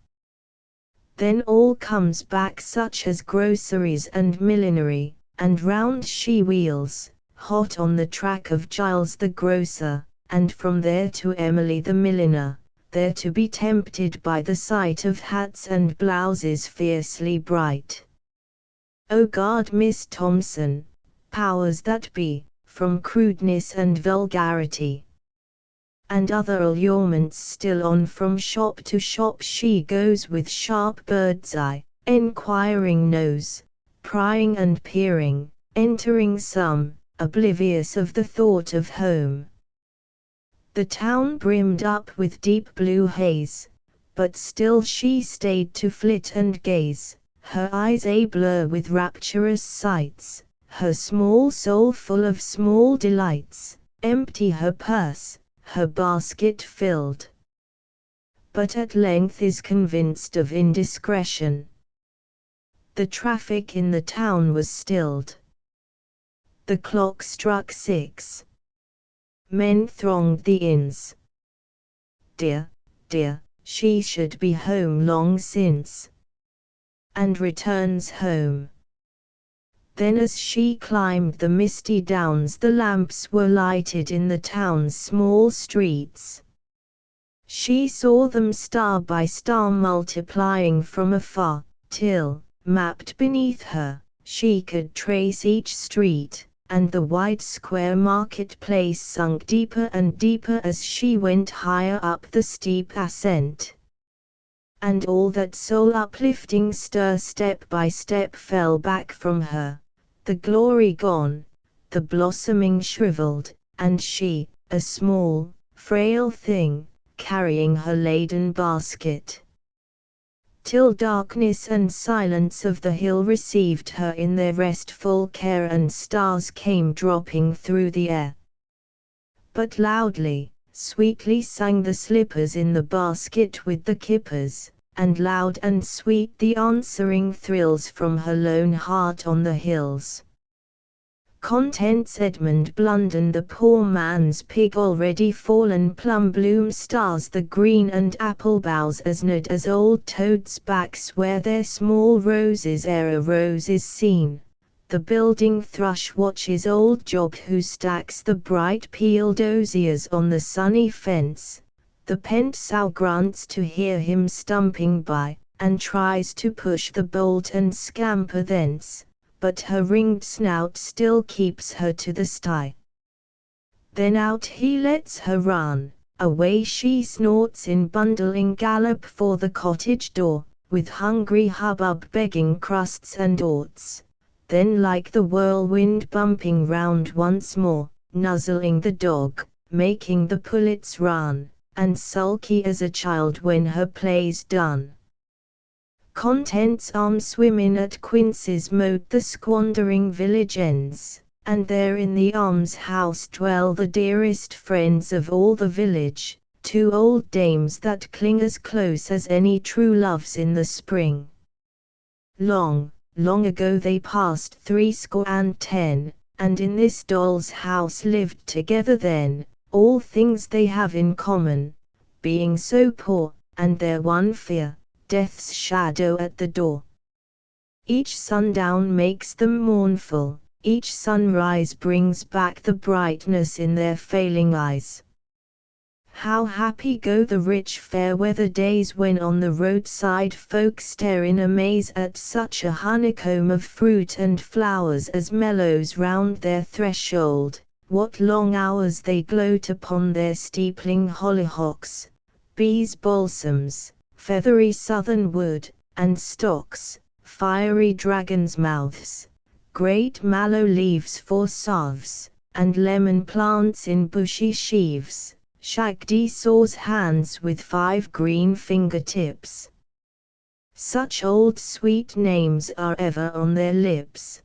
Then all comes back such as groceries and millinery, and round she wheels, hot on the track of Giles the grocer, and from there to Emily the milliner, there to be tempted by the sight of hats and blouses fiercely bright. O guard Miss Thompson, powers that be, from crudeness and vulgarity. And other allurements still on from shop to shop she goes with sharp bird's eye, enquiring nose, prying and peering, entering some, oblivious of the thought of home. The town brimmed up with deep blue haze, but still she stayed to flit and gaze, her eyes a blur with rapturous sights, her small soul full of small delights, empty her purse, her basket filled. But at length is convinced of indiscretion. The traffic in the town was stilled. The clock struck 6. Men thronged the inns. Dear, dear, she should be home long since. And returns home. Then as she climbed the misty downs the lamps were lighted in the town's small streets. She saw them star by star multiplying from afar, till, mapped beneath her, she could trace each street, and the wide square marketplace sunk deeper and deeper as she went higher up the steep ascent. And all that soul-uplifting stir step by step fell back from her, the glory gone, the blossoming shriveled, and she, a small, frail thing, carrying her laden basket. Till darkness and silence of the hill received her in their restful care, and stars came dropping through the air. But loudly, sweetly sang the slippers in the basket with the kippers, and loud and sweet the answering thrills from her lone heart on the hills. Contents Edmund Blunden, the poor man's pig already fallen, plum bloom stars the green and apple boughs as nod as old toads' backs where their small roses ere a rose is seen. The building thrush watches old Job who stacks the bright peeled osiers on the sunny fence. The pent sow grunts to hear him stumping by, and tries to push the bolt and scamper thence, but her ringed snout still keeps her to the sty. Then out he lets her run, away she snorts in bundling gallop for the cottage door, with hungry hubbub begging crusts and orts. Then like the whirlwind bumping round once more, nuzzling the dog, making the pullets run, and sulky as a child when her play's done. Contents Almswomen at Quince's moat the squandering village ends, and there in the almshouse dwell the dearest friends of all the village, two old dames that cling as close as any true loves in the spring. Long, long ago they passed 70, and in this doll's house lived together then, all things they have in common, being so poor, and their one fear, death's shadow at the door. Each sundown makes them mournful, each sunrise brings back the brightness in their failing eyes. How happy go the rich fair weather days when on the roadside folk stare in amaze at such a honeycomb of fruit and flowers as mellows round their threshold. What long hours they gloat upon their steepling hollyhocks, bees' balsams, feathery southern wood, and stocks, fiery dragons' mouths, great mallow leaves for salves, and lemon plants in bushy sheaves, shaggy saw's hands with 5 green finger-tips. Such old sweet names are ever on their lips.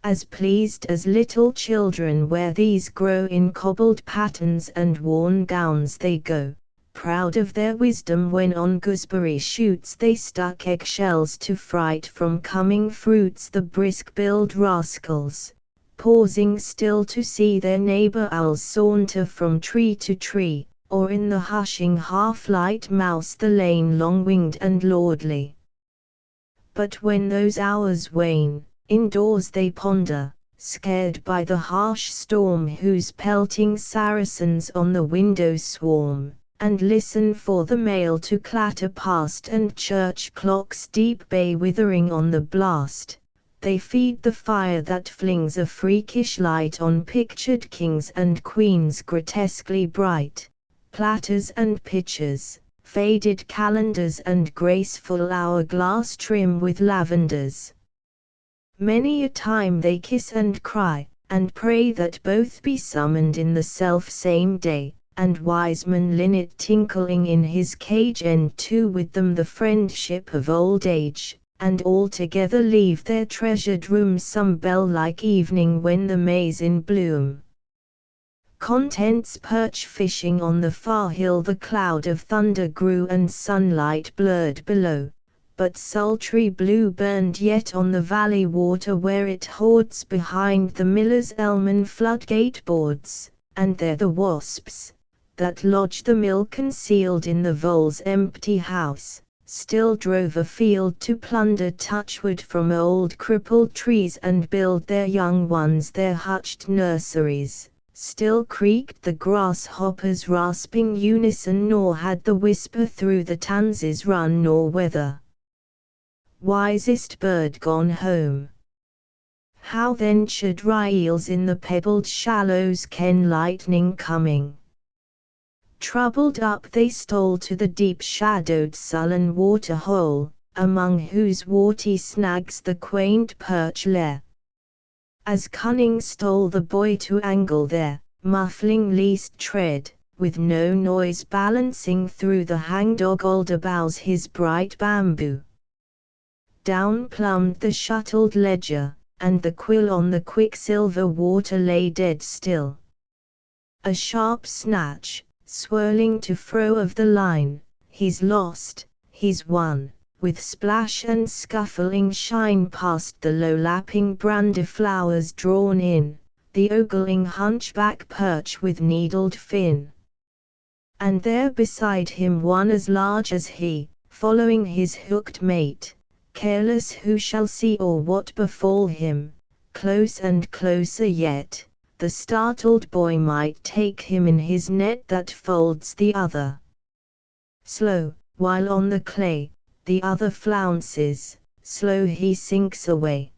As pleased as little children where these grow in cobbled pattens and worn gowns they go, proud of their wisdom when on gooseberry shoots they stuck eggshells to fright from coming fruits the brisk-billed rascals, pausing still to see their neighbor owls saunter from tree to tree, or in the hushing half-light mouse the lane long-winged and lordly. But when those hours wane, indoors they ponder, scared by the harsh storm whose pelting Saracens on the windows swarm, and listen for the mail to clatter past and church clocks deep bay withering on the blast. They feed the fire that flings a freakish light on pictured kings and queens grotesquely bright, platters and pitchers, faded calendars and graceful hourglass trim with lavenders. Many a time they kiss and cry, and pray that both be summoned in the self-same day, and Wiseman linnet tinkling in his cage end too with them the friendship of old age, and all together leave their treasured room some bell-like evening when the May's in bloom. Contents perch fishing on the far hill the cloud of thunder grew and sunlight blurred below, but sultry blue burned yet on the valley water where it hoards behind the miller's elm and floodgate boards, and there the wasps, that lodge the mill concealed in the vole's empty house, still drove afield to plunder touchwood from old crippled trees and build their young ones their hutched nurseries, still creaked the grasshopper's rasping unison nor had the whisper through the tanses run nor whether wisest bird gone home. How then should eels in the pebbled shallows ken lightning coming? Troubled up they stole to the deep-shadowed sullen water-hole, among whose warty snags the quaint perch lay. As cunning stole the boy to angle there, muffling least tread, with no noise balancing through the hangdog alder boughs his bright bamboo. Down plumbed the shuttled ledger, and the quill on the quicksilver water lay dead still. A sharp snatch, swirling to fro of the line, he's lost, he's won, with splash and scuffling shine past the low-lapping brandy flowers drawn in, the ogling hunchback perch with needled fin. And there beside him one as large as he, following his hooked mate, careless who shall see or what befall him, close and closer yet. The startled boy might take him in his net that folds the other. Slow, while on the clay, the other flounces, slow he sinks away.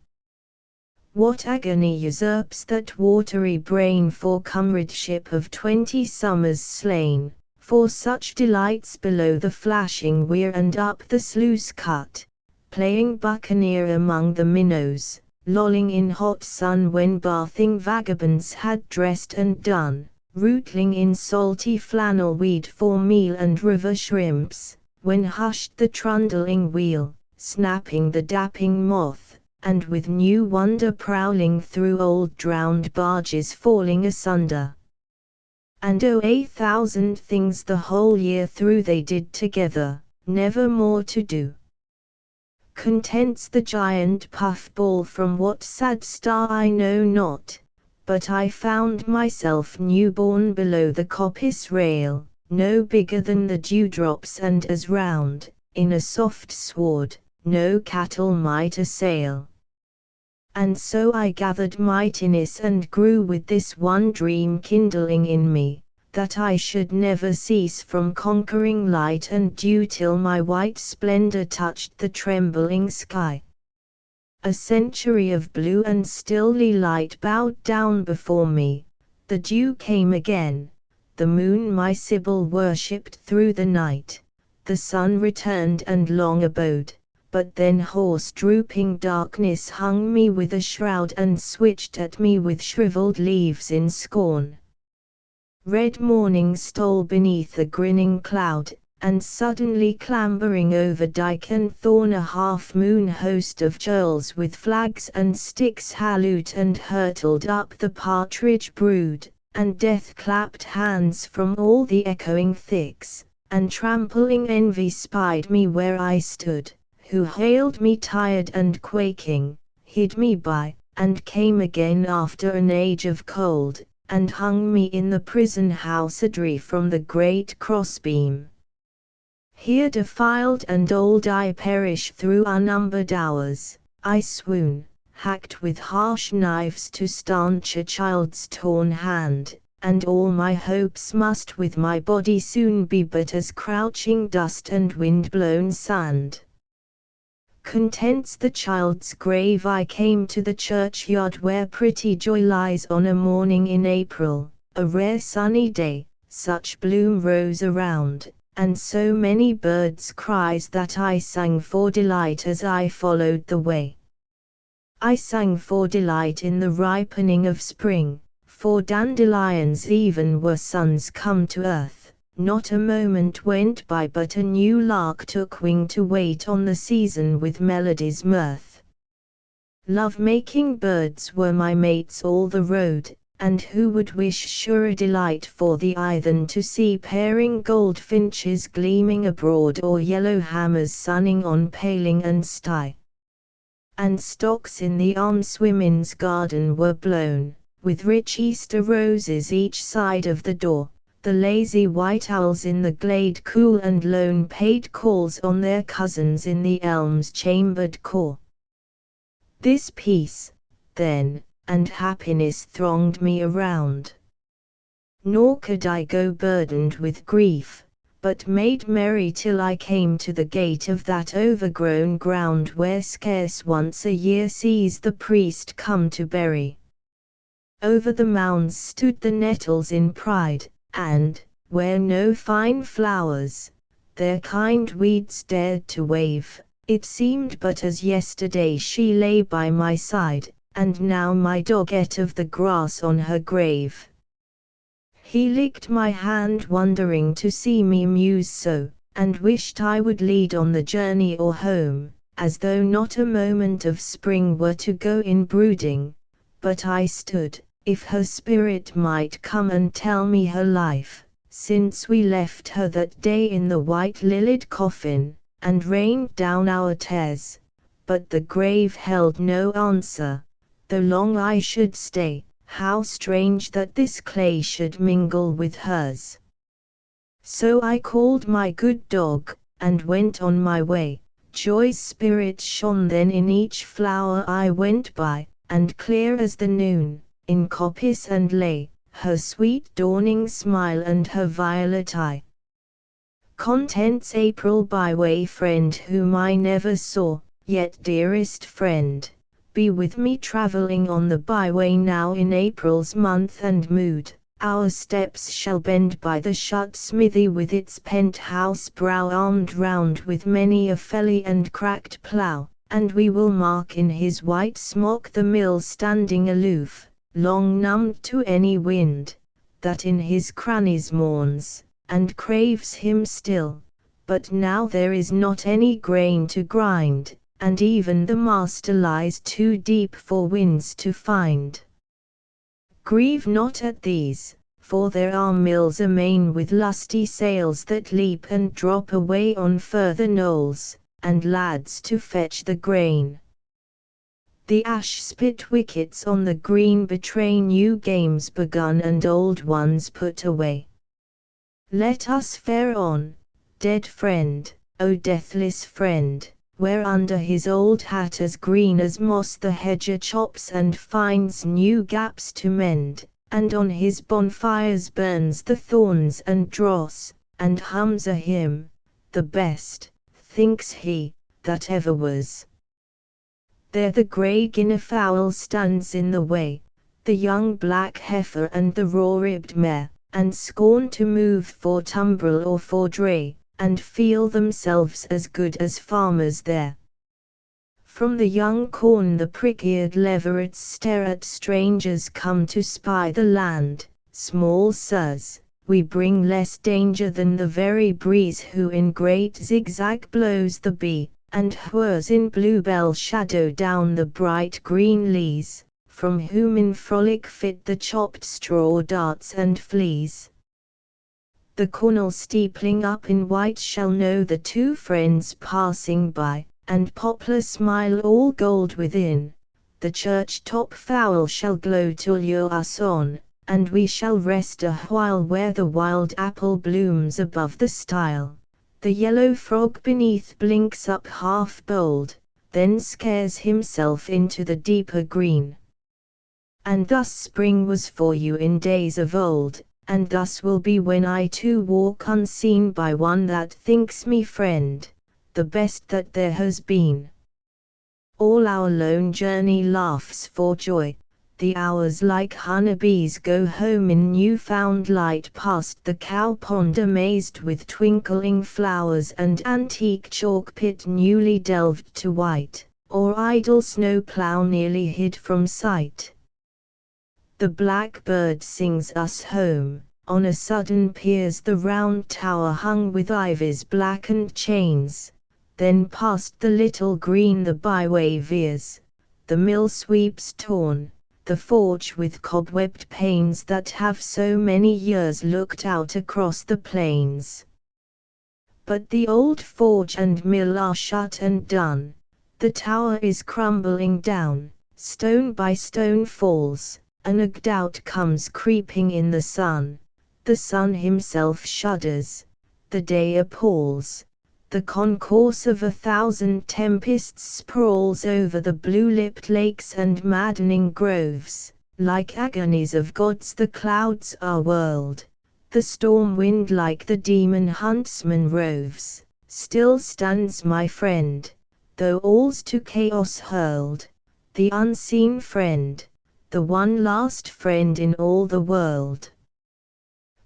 What agony usurps that watery brain for comradeship of 20 summers slain, for such delights below the flashing weir and up the sluice cut, playing buccaneer among the minnows, lolling in hot sun when bathing vagabonds had dressed and done, rootling in salty flannel weed for meal and river shrimps, when hushed the trundling wheel, snapping the dapping moth, and with new wonder prowling through old drowned barges falling asunder. And oh, 1,000 things the whole year through they did together, never more to do. Contents the giant puffball from what sad star I know not, but I found myself newborn below the coppice rail, no bigger than the dewdrops and as round, in a soft sward, no cattle might assail. And so I gathered mightiness and grew with this one dream kindling in me, that I should never cease from conquering light and dew till my white splendor touched the trembling sky. A century of blue and stilly light bowed down before me, the dew came again, the moon my Sibyl worshipped through the night, the sun returned and long abode, but then hoarse drooping darkness hung me with a shroud and switched at me with shriveled leaves in scorn. Red morning stole beneath a grinning cloud, and suddenly clambering over dike and thorn a half-moon host of churls with flags and sticks hallooed and hurtled up the partridge brood, and death clapped hands from all the echoing thicks, and trampling envy spied me where I stood, who hailed me tired and quaking, hid me by, and came again after an age of cold, and hung me in the prison housedry from the great crossbeam. Here defiled and old I perish through unnumbered hours, I swoon, hacked with harsh knives to stanch a child's torn hand, and all my hopes must with my body soon be but as crouching dust and wind-blown sand. Contents the child's grave I came to the churchyard where pretty Joy lies on a morning in April, a rare sunny day, such bloom rose around, and so many birds' cries that I sang for delight as I followed the way. I sang for delight in the ripening of spring, for dandelions even were suns come to earth. Not a moment went by but a new lark took wing to wait on the season with melody's mirth. Love-making birds were my mates all the road, and who would wish surer delight for the eye than to see pairing goldfinches gleaming abroad or yellow hammers sunning on paling and sty? And stocks in the almswomen's garden were blown, with rich Easter roses each side of the door. The lazy white owls in the glade cool and lone paid calls on their cousins in the elm's chambered core. This peace, then, and happiness thronged me around. Nor could I go burdened with grief, but made merry till I came to the gate of that overgrown ground where scarce once a year sees the priest come to bury. Over the mounds stood the nettles in pride, and, where no fine flowers, their kind weeds dared to wave, it seemed but as yesterday she lay by my side, and now my dog ate of the grass on her grave. He licked my hand wondering to see me muse so, and wished I would lead on the journey or home, as though not a moment of spring were to go in brooding, but I stood, if her spirit might come and tell me her life, since we left her that day in the white-lilied coffin, and rained down our tears, but the grave held no answer, though long I should stay, how strange that this clay should mingle with hers. So I called my good dog, and went on my way, joy's spirit shone then in each flower I went by, and clear as the noon, in coppice and lay, her sweet dawning smile and her violet eye. Content's April byway friend whom I never saw, yet dearest friend, be with me travelling on the byway now in April's month and mood. Our steps shall bend by the shut smithy with its penthouse brow armed round with many a felly and cracked plough, and we will mark in his white smock the mill standing aloof, long numbed to any wind, that in his crannies mourns, and craves him still, but now there is not any grain to grind, and even the master lies too deep for winds to find. Grieve not at these, for there are mills amain with lusty sails that leap and drop away on further knolls, and lads to fetch the grain. The ash-spit wickets on the green betray new games begun and old ones put away. Let us fare on, dead friend, O deathless friend, where under his old hat as green as moss the hedger chops and finds new gaps to mend, and on his bonfires burns the thorns and dross, and hums a hymn, the best, thinks he, that ever was. There the grey guineafowl stands in the way, the young black heifer and the raw-ribbed mare, and scorn to move for tumbrel or for dray, and feel themselves as good as farmers there. From the young corn the prick-eared leverets stare at strangers come to spy the land. Small sirs, we bring less danger than the very breeze who in great zigzag blows the bee, and whirs in bluebell shadow down the bright green leas, from whom in frolic fit the chopped straw darts and flees. The cornel steepling up in white shall know the two friends passing by, and poplar smile all gold within. The church-top fowl shall glow to lure us on, and we shall rest a while where the wild apple blooms above the stile. The yellow frog beneath blinks up half bold, then scares himself into the deeper green. And thus spring was for you in days of old, and thus will be when I too walk unseen by one that thinks me friend, the best that there has been. All our lone journey laughs for joy, the hours like honeybees go home in new-found light past the cow pond amazed with twinkling flowers and antique chalk pit newly delved to white, or idle snow plough nearly hid from sight. The blackbird sings us home, on a sudden peers the round tower hung with ivy's blackened chains, then past the little green the byway veers, the mill sweeps torn, the forge with cobwebbed panes that have so many years looked out across the plains. But the old forge and mill are shut and done, the tower is crumbling down, stone by stone falls, an doubt comes creeping in the sun himself shudders, the day appalls, the concourse of 1,000 tempests sprawls over the blue-lipped lakes and maddening groves, like agonies of gods the clouds are whirled, The storm wind like the demon huntsman roves. Still stands my friend, though all's to chaos hurled. The unseen friend, the one last friend in all the world.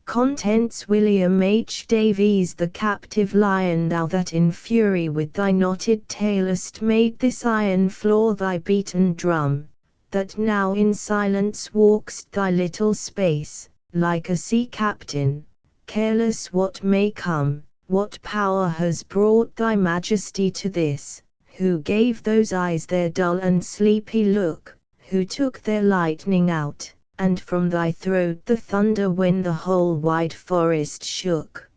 Contents William H. Davies. The captive lion, thou that in fury with thy knotted tail hast made this iron floor thy beaten drum, that now in silence walk'st thy little space, like a sea captain, careless what may come, what power has brought thy majesty to this, who gave those eyes their dull and sleepy look, who took their lightning out, and from thy throat the thunder when the whole wide forest shook.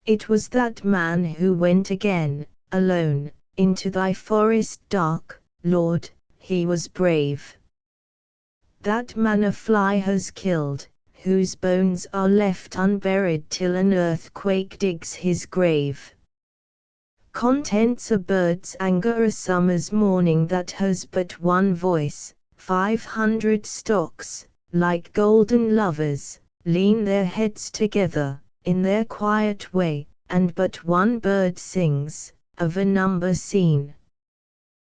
It was that man who went again, alone, into thy forest dark, Lord, he was brave. That man a fly has killed, whose bones are left unburied till an earthquake digs his grave. Contents a bird's anger, a summer's morning that has but one voice. 500 stocks, like golden lovers, lean their heads together, in their quiet way, and but one bird sings, of a number seen.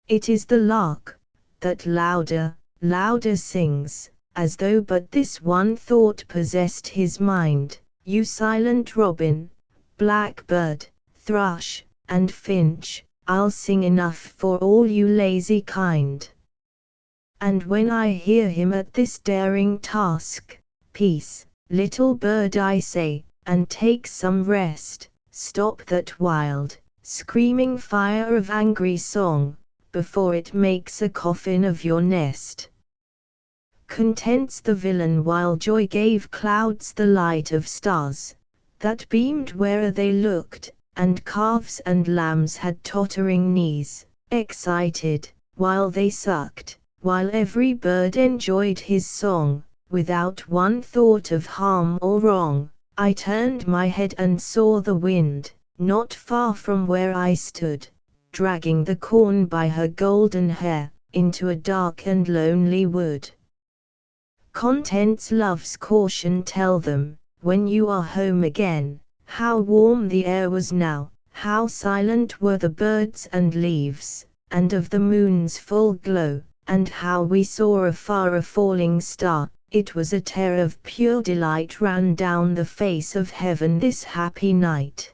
It is the lark, that louder, louder sings, as though but this one thought possessed his mind. You silent robin, blackbird, thrush, and finch, I'll sing enough for all you lazy kind. And when I hear him at this daring task, peace, little bird, I say, and take some rest. Stop that wild, screaming fire of angry song, before it makes a coffin of your nest. Contents the villain, while joy gave clouds the light of stars, that beamed where they looked, and calves and lambs had tottering knees, excited, while they sucked, while every bird enjoyed his song, without one thought of harm or wrong. I turned my head and saw the wind, not far from where I stood, dragging the corn by her golden hair, into a dark and lonely wood. Contents love's caution, tell them, when you are home again, how warm the air was now, how silent were the birds and leaves, and of the moon's full glow, and how we saw afar a falling star. It was a tear of pure delight ran down the face of heaven this happy night.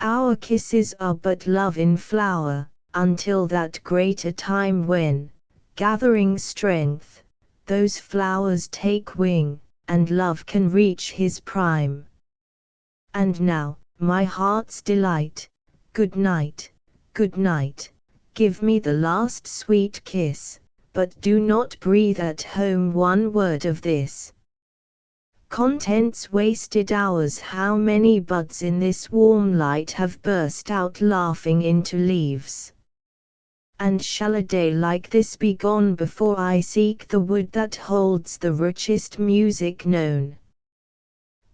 Our kisses are but love in flower, until that greater time when, gathering strength, those flowers take wing, and love can reach his prime. And now, my heart's delight, good night, good night. Give me the last sweet kiss, but do not breathe at home one word of this. Contents wasted hours, how many buds in this warm light have burst out laughing into leaves. And shall a day like this be gone before I seek the wood that holds the richest music known?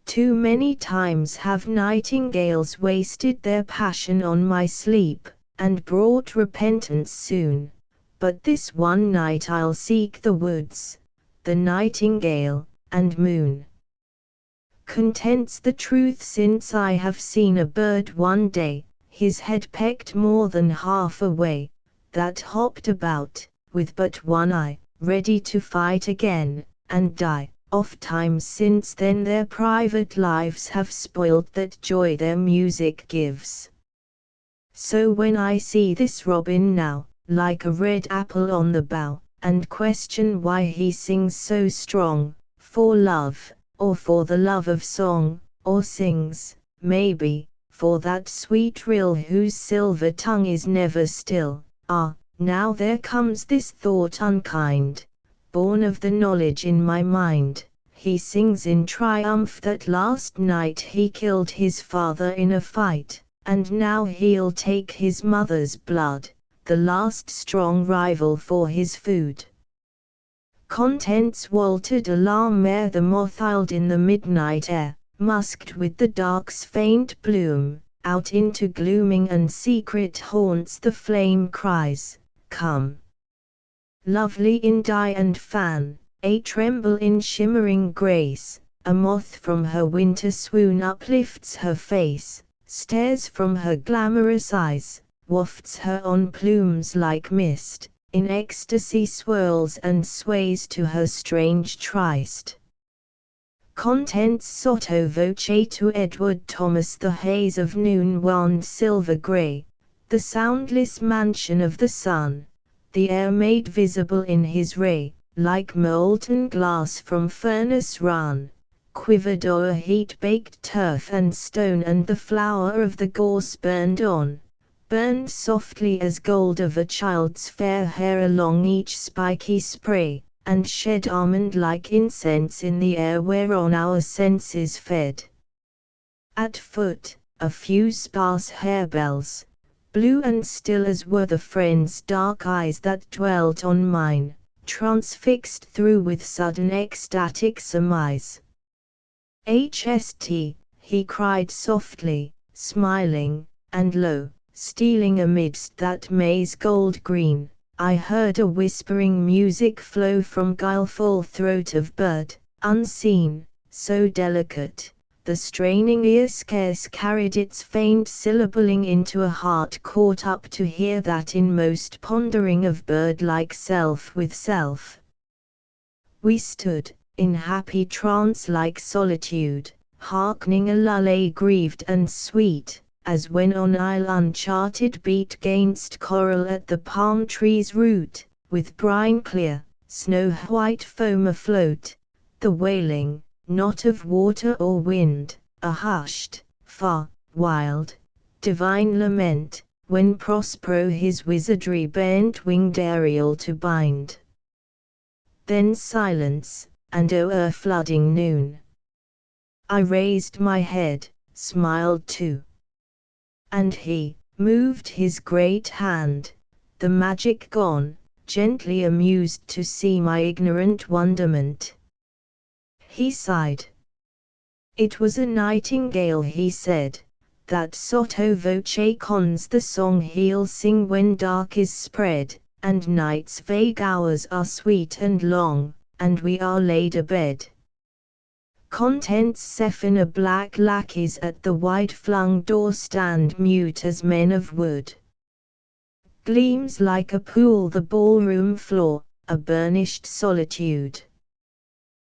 Too many times have nightingales wasted their passion on my sleep, and brought repentance soon, but this one night I'll seek the woods, the nightingale, and moon. Contents the truth, since I have seen a bird one day, his head pecked more than half away, that hopped about, with but one eye, ready to fight again, and die. Oft times since then their private lives have spoiled that joy their music gives. So when I see this robin now, like a red apple on the bough, and question why he sings so strong, for love, or for the love of song, or sings, maybe, for that sweet rill whose silver tongue is never still. Ah, now there comes this thought unkind, born of the knowledge in my mind. He sings in triumph that last night he killed his father in a fight, and now he'll take his mother's blood, the last strong rival for his food. Contents Walter de la Mare, the moth iled in the midnight air, musked with the dark's faint bloom, out into glooming and secret haunts the flame cries, come. Lovely in dye and fan, a tremble in shimmering grace, A moth from her winter swoon uplifts her face, stares from her glamorous eyes, wafts her on plumes like mist, in ecstasy swirls and sways to her strange tryst. Contents sotto voce to Edward Thomas. The haze of noon wound silver grey, the soundless mansion of the sun, the air made visible in his ray, like molten glass from furnace run, quivered o'er heat-baked turf and stone, and the flower of the gorse burned on, burned softly as gold of a child's fair hair along each spiky spray, and shed almond-like incense in the air whereon our senses fed. At foot, a few sparse harebells, blue and still as were the friend's dark eyes that dwelt on mine, transfixed through with sudden ecstatic surmise. "HST," he cried softly, smiling, and lo, stealing amidst that maze gold green, I heard a whispering music flow from guileful throat of bird, unseen, so delicate, the straining ear scarce carried its faint syllabling into a heart caught up to hear that inmost pondering of bird-like self with self. We stood, in happy trance-like solitude, hearkening a lullaby grieved and sweet, as when on isle uncharted beat gainst coral at the palm tree's root, with brine clear, snow-white foam afloat, the wailing, not of water or wind, a hushed, far, wild, divine lament, when Prospero his wizardry bent winged Ariel to bind. Then silence, and o'er flooding noon. I raised my head, smiled too. And he moved his great hand, the magic gone, gently amused to see my ignorant wonderment. He sighed. It was a nightingale, he said, that sotto voce cons the song he'll sing when dark is spread, and night's vague hours are sweet and long, and we are laid abed. Contents Zephyrina black lackeys at the wide-flung door stand mute as men of wood. Gleams like a pool the ballroom floor, a burnished solitude.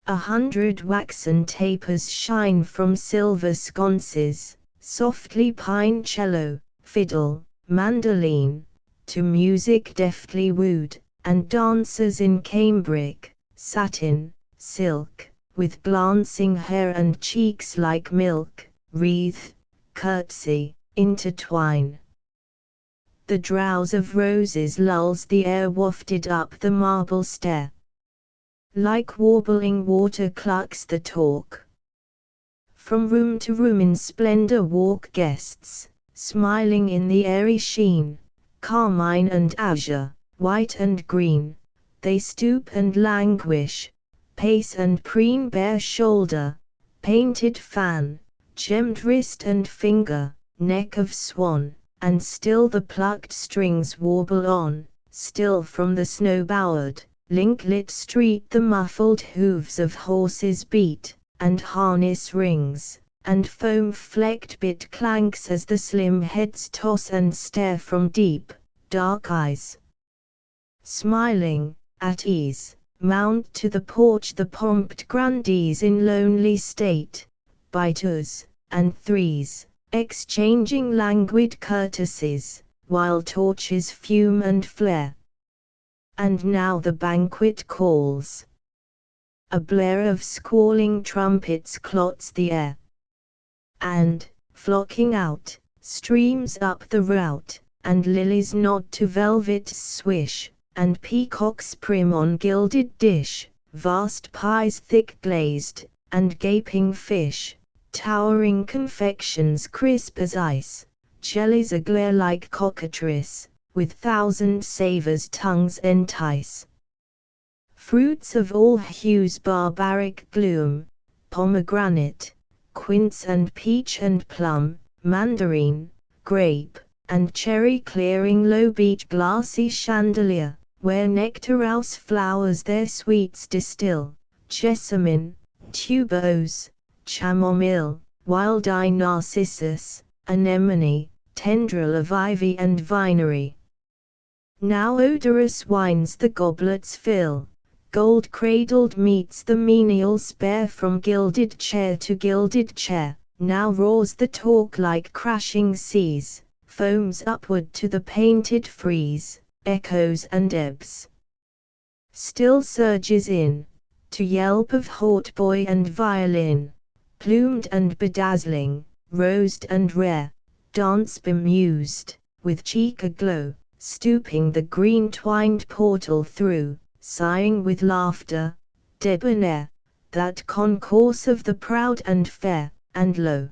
100 waxen tapers shine from silver sconces, softly pine cello, fiddle, mandolin, to music deftly wooed, and dancers in cambric, satin, silk, with glancing hair and cheeks like milk, wreathe, curtsy, intertwine. The drowse of roses lulls the air wafted up the marble stair. Like warbling water clucks the talk. From room to room in splendor walk guests, smiling in the airy sheen, carmine and azure, white and green, they stoop and languish, pace and preen bare shoulder, painted fan, gemmed wrist and finger, neck of swan, and still the plucked strings warble on, still from the snow-bowered, link-lit street the muffled hooves of horses beat, and harness rings, and foam-flecked bit clanks as the slim heads toss and stare from deep, dark eyes. Smiling, at ease, mount to the porch the pomped grandees in lonely state, by twos and threes, exchanging languid courtesies, while torches fume and flare. And now the banquet calls. A blare of squalling trumpets clots the air. And, flocking out, streams up the rout, and lilies nod to velvet's swish, and peacocks prim on gilded dish, vast pies thick glazed, and gaping fish, towering confections crisp as ice, jellies aglare like cockatrice, with thousand savors tongues entice. Fruits of all hues barbaric gloom, pomegranate, quince and peach and plum, mandarin, grape, and cherry clearing low beech glassy chandelier, where nectarous flowers their sweets distill, jessamine, tuberose, chamomile, wild-eye narcissus, anemone, tendril of ivy and vinery. Now odorous wines the goblets fill, gold-cradled meets the menial spare from gilded chair to gilded chair. Now roars the talk like crashing seas, foams upward to the painted frieze, echoes and ebbs. Still surges in, to yelp of hautboy and violin, plumed and bedazzling, rosed and rare, dance bemused, with cheek aglow, stooping the green-twined portal through, sighing with laughter, debonair, that concourse of the proud and fair, and lo!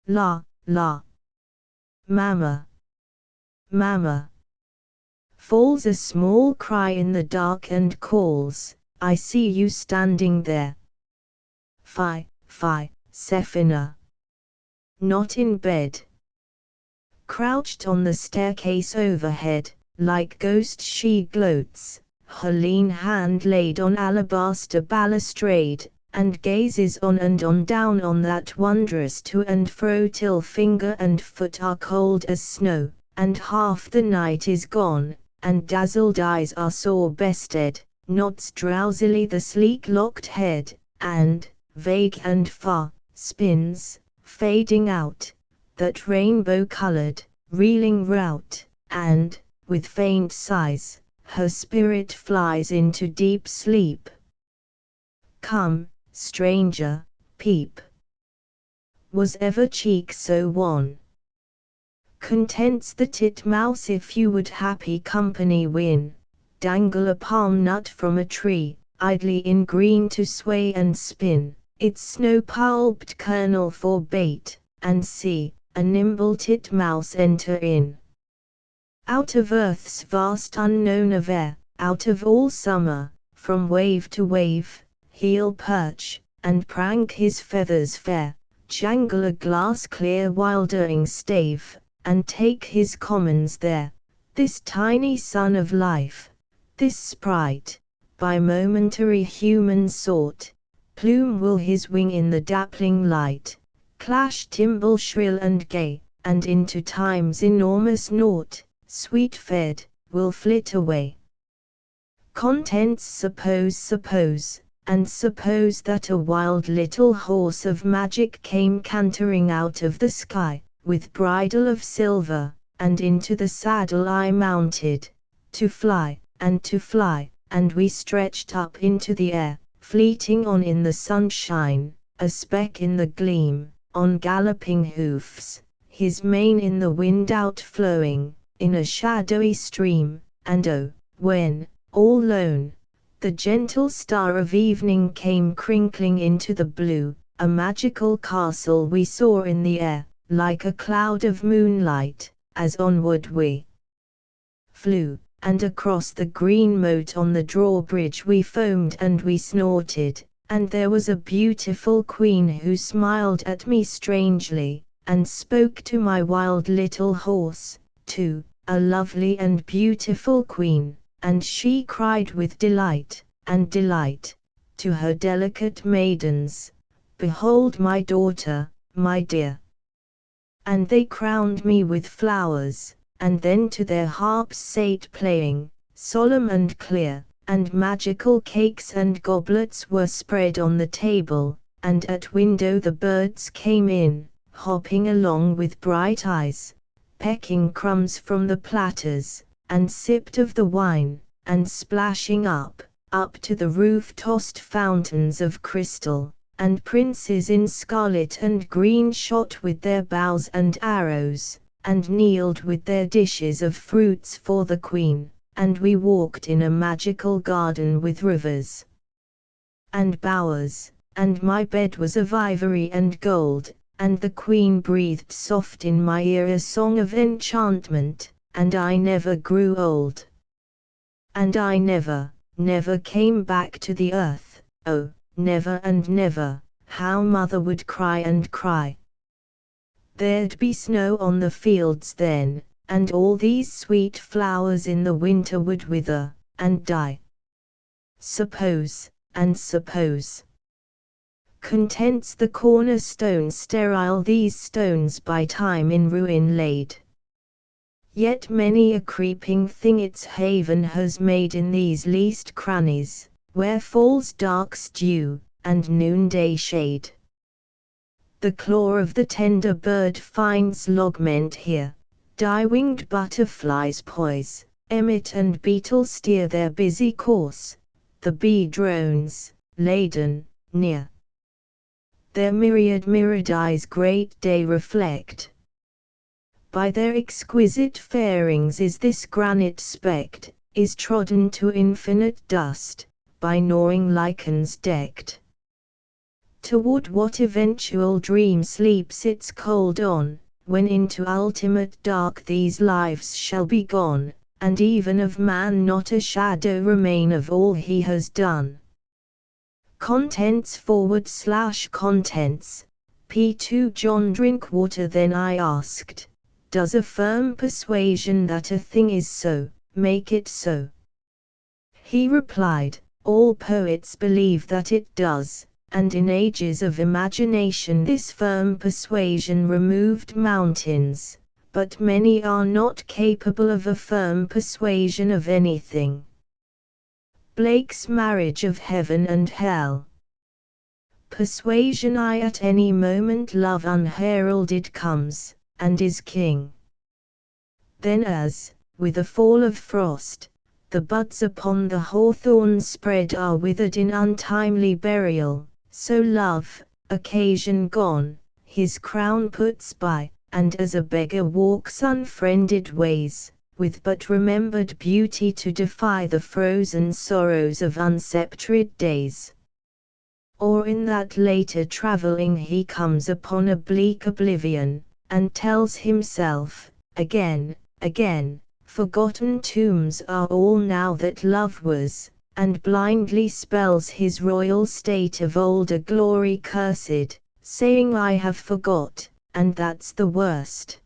La, la! Mama! Mama! Falls a small cry in the dark and calls, I see you standing there. Fie, fie, Sephina! Not in bed. Crouched on the staircase overhead, like ghost she gloats, her lean hand laid on alabaster balustrade, and gazes on and on down on that wondrous to and fro till finger and foot are cold as snow, and half the night is gone, and dazzled eyes are sore bested, nods drowsily the sleek locked head, and, vague and far, spins, fading out, that rainbow-colored, reeling rout, and, with faint sighs, her spirit flies into deep sleep. Come, stranger, peep. Was ever cheek so wan? Contents the titmouse if you would happy company win, dangle a palm nut from a tree, idly in green to sway and spin, its snow-pulped kernel for bait, and see, a nimble titmouse enter in. Out of earth's vast unknown of air, out of all summer, from wave to wave, he'll perch, and prank his feathers fair, jangle a glass-clear wildering stave, and take his commons there. This tiny son of life, this sprite, by momentary human sort, plume will his wing in the dappling light, clash timbrel shrill and gay, and into time's enormous nought, sweet-fed, will flit away. Contents suppose, and suppose that a wild little horse of magic came cantering out of the sky, with bridle of silver, and into the saddle I mounted, to fly, and we stretched up into the air, fleeting on in the sunshine, a speck in the gleam, on galloping hoofs, his mane in the wind outflowing, in a shadowy stream, and oh, when, all lone, the gentle star of evening came crinkling into the blue, a magical castle we saw in the air, like a cloud of moonlight, as onward we flew, and across the green moat on the drawbridge we foamed and we snorted, and there was a beautiful queen who smiled at me strangely, and spoke to my wild little horse, too, a lovely and beautiful queen, and she cried with delight, to her delicate maidens, "Behold my daughter, my dear." And they crowned me with flowers, and then to their harps sate playing, solemn and clear, and magical cakes and goblets were spread on the table, and at window the birds came in, hopping along with bright eyes, pecking crumbs from the platters, and sipped of the wine, and splashing up to the roof-tossed fountains of crystal, and princes in scarlet and green shot with their bows and arrows, and kneeled with their dishes of fruits for the queen, and we walked in a magical garden with rivers and bowers, and my bed was of ivory and gold, and the queen breathed soft in my ear a song of enchantment, and I never grew old. And I never came back to the earth, oh, never and never, how mother would cry and cry. There'd be snow on the fields then, and all these sweet flowers in the winter would wither, and die. Suppose, and suppose. Contents the cornerstone sterile, these stones by time in ruin laid. Yet many a creeping thing its haven has made in these least crannies, where falls dark stew, and noonday shade. The claw of the tender bird finds lodgment here, dye-winged butterflies poise, emmet and beetle steer their busy course, the bee drones, laden, near. Their myriad eyes great day reflect. By their exquisite fairings is this granite specked, is trodden to infinite dust, by gnawing lichens decked. Toward what eventual dream sleeps its cold on, when into ultimate dark these lives shall be gone, and even of man not a shadow remain of all he has done. Contents / contents, P2 John drink water. Then I asked, does a firm persuasion that a thing is so, make it so? He replied, all poets believe that it does, and in ages of imagination this firm persuasion removed mountains, but many are not capable of a firm persuasion of anything. Blake's Marriage of Heaven and Hell. Persuasion I at any moment love unheralded comes, and is king. Then as, with a fall of frost, the buds upon the hawthorn spread are withered in untimely burial, so love, occasion gone, his crown puts by, and as a beggar walks unfriended ways, with but remembered beauty to defy the frozen sorrows of unsceptred days. Or in that later travelling he comes upon a bleak oblivion, and tells himself, again, forgotten tombs are all now that love was, and blindly spells his royal state of older glory cursed, saying I have forgot, and that's the worst.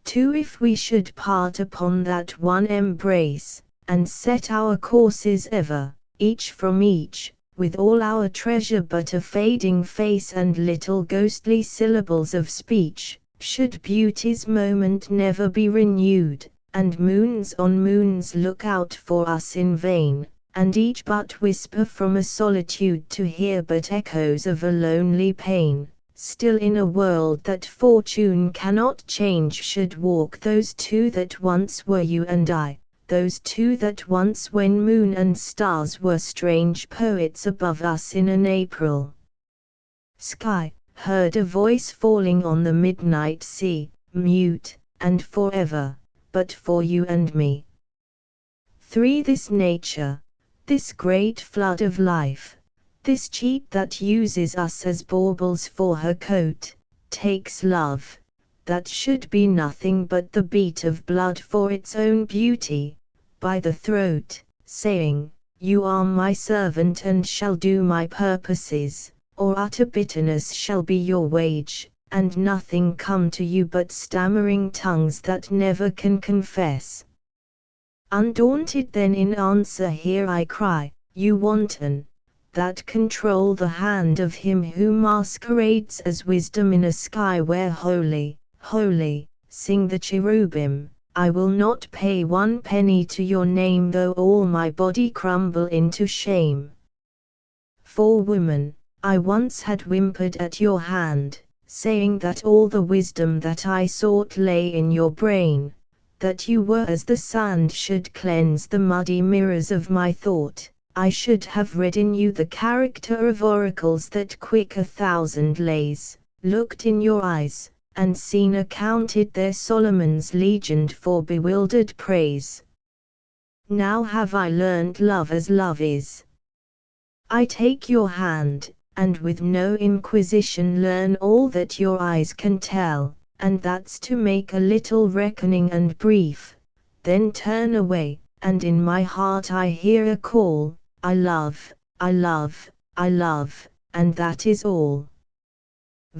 2 If we should part upon that one embrace, and set our courses ever, each from each, with all our treasure but a fading face and little ghostly syllables of speech, should beauty's moment never be renewed, and moons on moons look out for us in vain, and each but whisper from a solitude to hear but echoes of a lonely pain, still in a world that fortune cannot change should walk those two that once were you and I, those two that once when moon and stars were strange poets above us in an April sky, heard a voice falling on the midnight sea, mute, and forever, but for you and me. 3 This nature, this great flood of life, this cheat that uses us as baubles for her coat, takes love, that should be nothing but the beat of blood for its own beauty, by the throat, saying, you are my servant and shall do my purposes, or utter bitterness shall be your wage, and nothing come to you but stammering tongues that never can confess. Undaunted then in answer here I cry, you wanton, that control the hand of him who masquerades as wisdom in a sky where holy, holy, sing the cherubim, I will not pay 1 penny to your name though all my body crumble into shame. For woman, I once had whimpered at your hand, saying that all the wisdom that I sought lay in your brain, that you were as the sand should cleanse the muddy mirrors of my thought, I should have read in you the character of oracles that quick 1,000 lays, looked in your eyes, and seen accounted their Solomon's legend for bewildered praise. Now have I learned love as love is. I take your hand, and with no inquisition learn all that your eyes can tell, and that's to make a little reckoning and brief, then turn away, and in my heart I hear a call, I love, I love, I love, and that is all.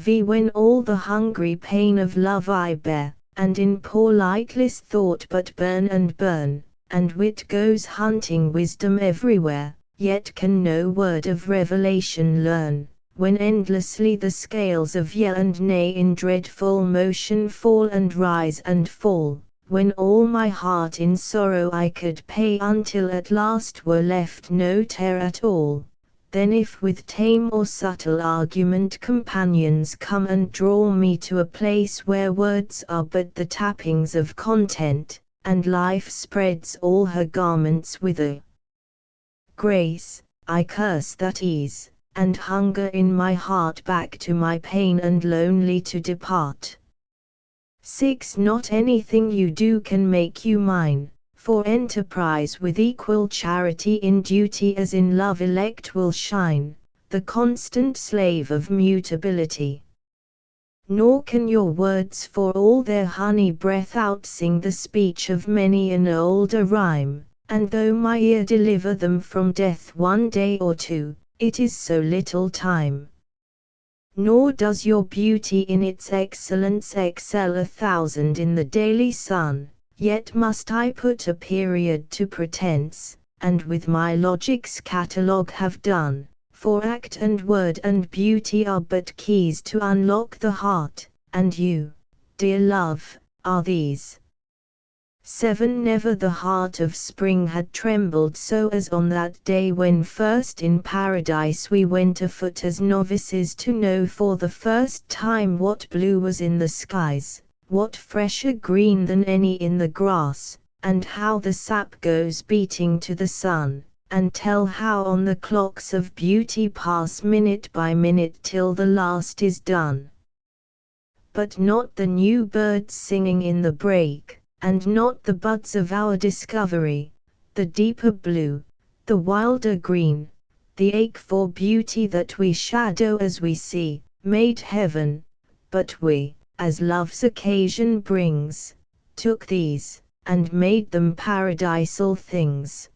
When all the hungry pain of love I bear, and in poor lightless thought but burn, and wit goes hunting wisdom everywhere, yet can no word of revelation learn, when endlessly the scales of yea and nay in dreadful motion fall and rise and fall, when all my heart in sorrow I could pay until at last were left no tear at all, then if with tame or subtle argument companions come and draw me to a place where words are but the tappings of content, and life spreads all her garments with a grace, I curse that ease, and hunger in my heart back to my pain and lonely to depart. 6. Not anything you do can make you mine, for enterprise with equal charity in duty as in love elect will shine, the constant slave of mutability. Nor can your words for all their honey breath outsing the speech of many an older rhyme, and though my ear deliver them from death one day or two, it is so little time. Nor does your beauty in its excellence excel 1,000 in the daily sun, yet must I put a period to pretense, and with my logic's catalogue have done, for act and word and beauty are but keys to unlock the heart, and you, dear love, are these. 7. Never the heart of spring had trembled so as on that day when first in paradise we went afoot as novices to know for the first time what blue was in the skies, what fresher green than any in the grass, and how the sap goes beating to the sun, and tell how on the clocks of beauty pass minute by minute till the last is done. But not the new birds singing in the brake, and not the buds of our discovery, the deeper blue, the wilder green, the ache for beauty that we shadow as we see, made heaven, but we, as love's occasion brings, took these, and made them paradisal things.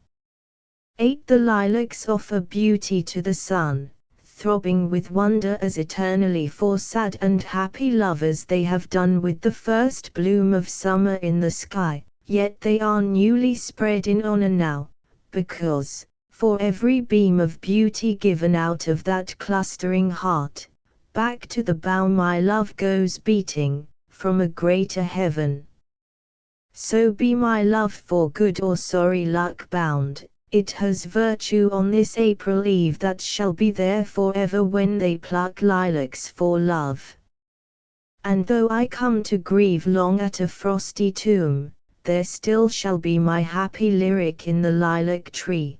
8. The lilacs offer beauty to the sun, throbbing with wonder as eternally for sad and happy lovers they have done with the first bloom of summer in the sky, yet they are newly spread in honor now, because, for every beam of beauty given out of that clustering heart, back to the bough my love goes beating, from a greater heaven. So be my love for good or sorry luck bound, it has virtue on this April eve that shall be there forever when they pluck lilacs for love. And though I come to grieve long at a frosty tomb, there still shall be my happy lyric in the lilac tree.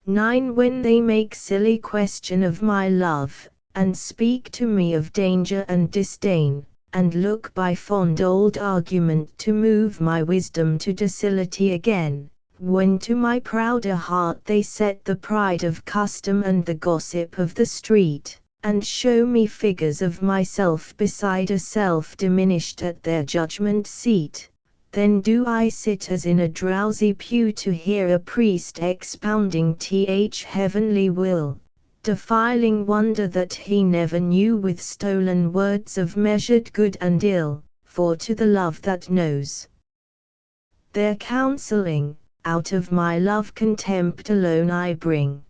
9. When they make silly question of my love, and speak to me of danger and disdain, and look by fond old argument to move my wisdom to docility again, when to my prouder heart they set the pride of custom and the gossip of the street, and show me figures of myself beside a self diminished at their judgment seat, then do I sit as in a drowsy pew to hear a priest expounding heavenly will, defiling wonder that he never knew with stolen words of measured good and ill, for to the love that knows their counseling, out of my love contempt alone I bring.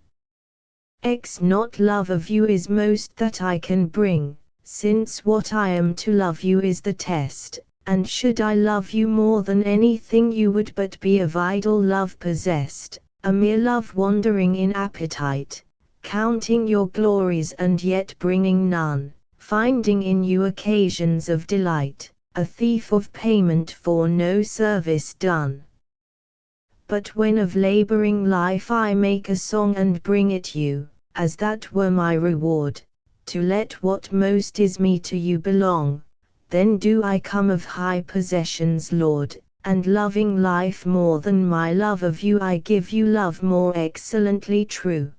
Not love of you is most that I can bring, since what I am to love you is the test, and should I love you more than anything you would but be of idle love possessed, a mere love wandering in appetite, counting your glories and yet bringing none, finding in you occasions of delight, a thief of payment for no service done. But when of laboring life I make a song and bring it you, as that were my reward, to let what most is me to you belong, then do I come of high possessions lord, and loving life more than my love of you I give you love more excellently true.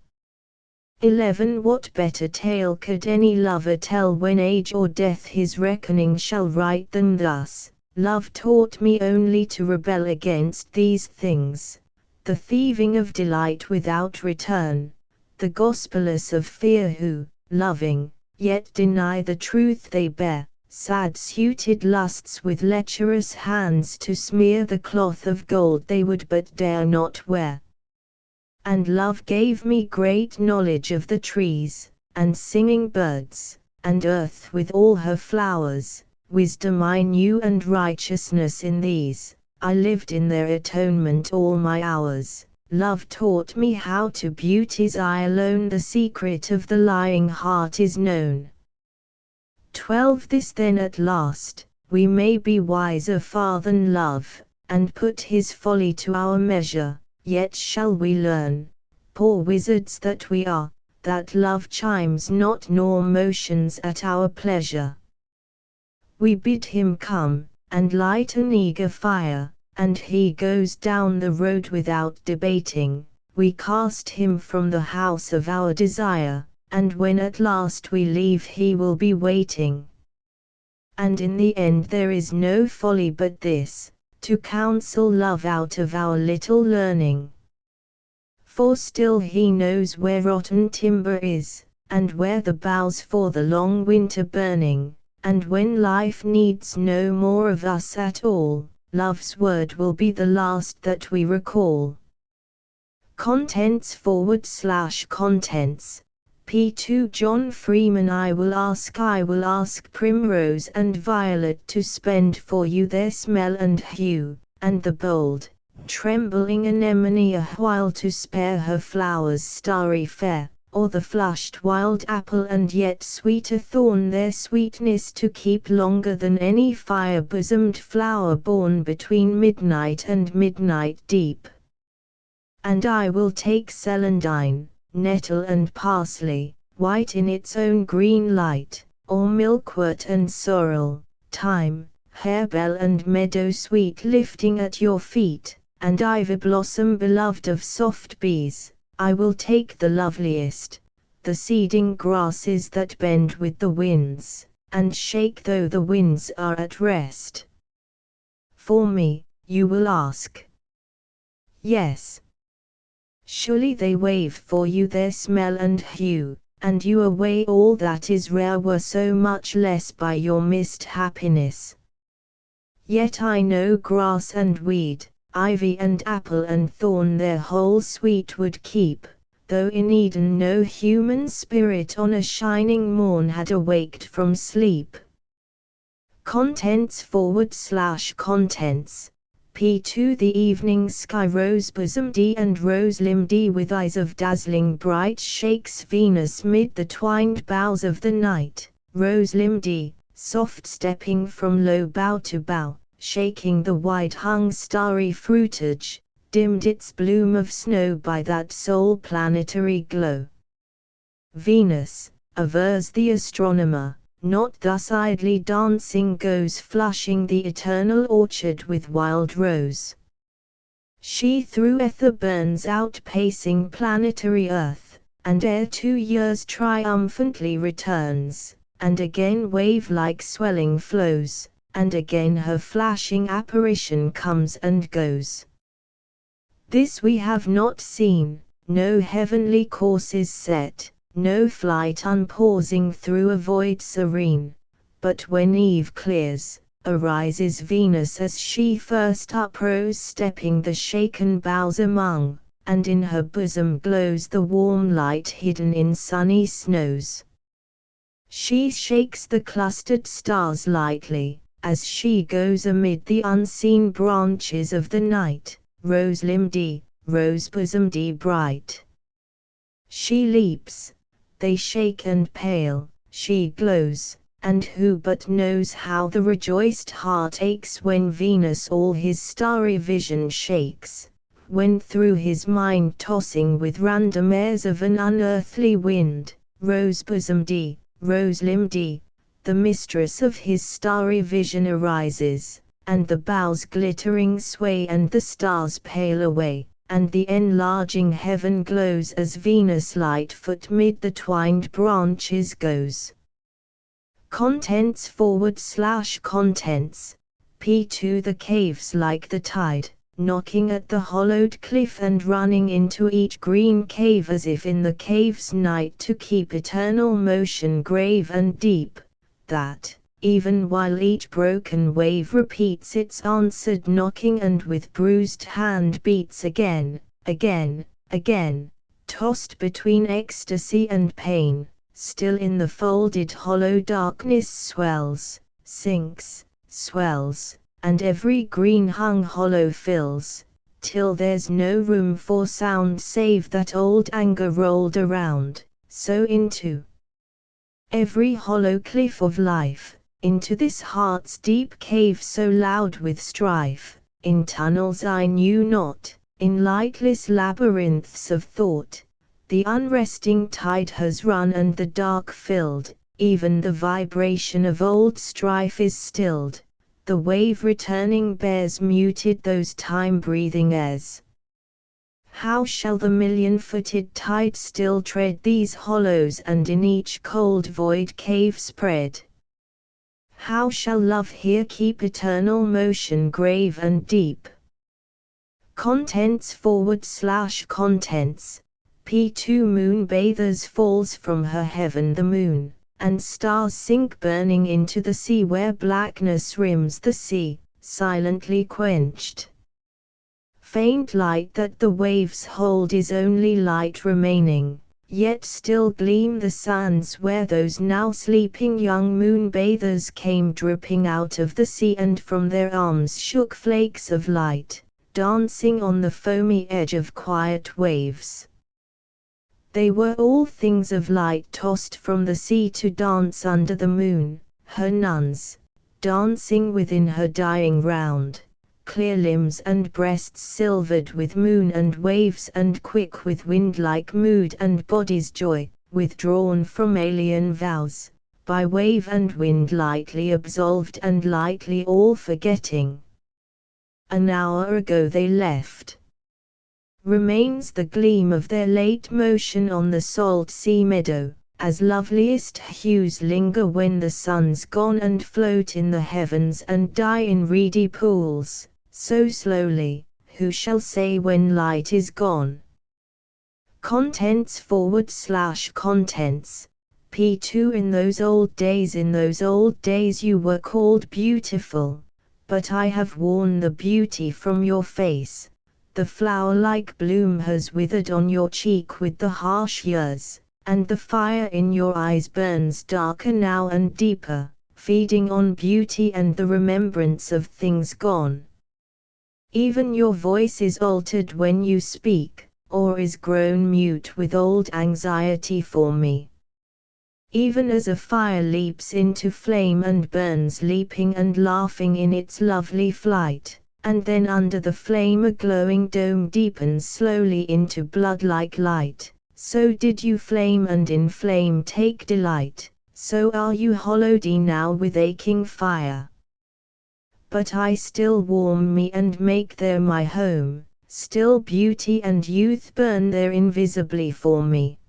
11. What better tale could any lover tell when age or death his reckoning shall write than thus? Love taught me only to rebel against these things, the thieving of delight without return, the gospelers of fear who, loving, yet deny the truth they bear, sad-suited lusts with lecherous hands to smear the cloth of gold they would but dare not wear. And love gave me great knowledge of the trees, and singing birds, and earth with all her flowers. Wisdom I knew and righteousness in these, I lived in their atonement all my hours. Love taught me how to beauty's eye alone the secret of the lying heart is known. 12 This then at last, we may be wiser far than love, and put his folly to our measure, yet shall we learn, poor wizards that we are, that love chimes not nor motions at our pleasure. We bid him come, and light an eager fire, and he goes down the road without debating. We cast him from the house of our desire, and when at last we leave he will be waiting. And in the end there is no folly but this, to counsel love out of our little learning. For still he knows where rotten timber is, and where the boughs for the long winter burning. And when life needs no more of us at all, love's word will be the last that we recall. Contents/Contents P2 John Freeman I will ask primrose and violet to spend for you their smell and hue, and the bold, trembling anemone a while to spare her flowers starry fair, or the flushed wild apple and yet sweeter thorn their sweetness to keep longer than any fire-bosomed flower born between midnight and midnight deep. And I will take celandine, nettle and parsley, white in its own green light, or milkwort and sorrel, thyme, harebell and meadowsweet lifting at your feet, and ivy blossom beloved of soft bees. I will take the loveliest, the seeding grasses that bend with the winds, and shake though the winds are at rest. For me, you will ask. Yes. Surely they wave for you their smell and hue, and you away all that is rare were so much less by your missed happiness. Yet I know grass and weed, ivy and apple and thorn their whole sweet would keep, though in Eden no human spirit on a shining morn had awaked from sleep. Contents/Contents P2 The evening sky rose-bosomed and rose-limbed with eyes of dazzling bright shakes Venus mid the twined boughs of the night, rose-limbed, soft-stepping from low bough to bough, shaking the wide-hung starry fruitage, dimmed its bloom of snow by that sole planetary glow. Venus, avers the astronomer, not thus idly dancing goes flushing the eternal orchard with wild rose. She through ether burns out pacing planetary earth, and ere 2 years triumphantly returns, and again wave-like swelling flows, and again her flashing apparition comes and goes. This we have not seen, no heavenly courses set, no flight unpausing through a void serene, but when eve clears, arises Venus as she first uprose stepping the shaken boughs among, and in her bosom glows the warm light hidden in sunny snows. She shakes the clustered stars lightly, as she goes amid the unseen branches of the night, rose-limbed, rose-bosomed bright. She leaps, they shake and pale, she glows, and who but knows how the rejoiced heart aches when Venus all his starry vision shakes, when through his mind tossing with random airs of an unearthly wind, rose-bosomed, rose-limbed, the mistress of his starry vision arises, and the boughs glittering sway and the stars pale away, and the enlarging heaven glows as Venus lightfoot mid the twined branches goes. Contents/Contents P2 The caves like the tide, knocking at the hollowed cliff and running into each green cave as if in the cave's night to keep eternal motion grave and deep, that, even while each broken wave repeats its answered knocking and with bruised hand beats again, again, again, tossed between ecstasy and pain, still in the folded hollow darkness swells, sinks, swells, and every green hung hollow fills, till there's no room for sound save that old anger rolled around, so into every hollow cliff of life, into this heart's deep cave so loud with strife, in tunnels I knew not, in lightless labyrinths of thought, the unresting tide has run and the dark filled, even the vibration of old strife is stilled, the wave returning bears muted those time-breathing airs. How shall the million-footed tide still tread these hollows and in each cold void cave spread? How shall love here keep eternal motion grave and deep? Contents/contents P2 Moon bathers falls from her heaven the moon, and stars sink burning into the sea where blackness rims the sea, silently quenched. Faint light that the waves hold is only light remaining, yet still gleam the sands where those now sleeping young moon bathers came dripping out of the sea and from their arms shook flakes of light, dancing on the foamy edge of quiet waves. They were all things of light tossed from the sea to dance under the moon, her nuns, dancing within her dying round, clear limbs and breasts silvered with moon and waves and quick with wind-like mood and bodies joy, withdrawn from alien vows, by wave and wind lightly absolved and lightly all forgetting. An hour ago they left. Remains the gleam of their late motion on the salt sea meadow, as loveliest hues linger when the sun's gone and float in the heavens and die in reedy pools, so slowly, who shall say when light is gone? Contents/contents P2 In those old days you were called beautiful, but I have worn the beauty from your face. The flower-like bloom has withered on your cheek with the harsh years, and the fire in your eyes burns darker now and deeper, feeding on beauty and the remembrance of things gone. Even your voice is altered when you speak, or is grown mute with old anxiety for me. Even as a fire leaps into flame and burns leaping and laughing in its lovely flight, and then under the flame a glowing dome deepens slowly into blood-like light, so did you flame and in flame take delight, so are you hollowed now with aching fire. But I still warm me and make there my home, still beauty and youth burn there invisibly for me.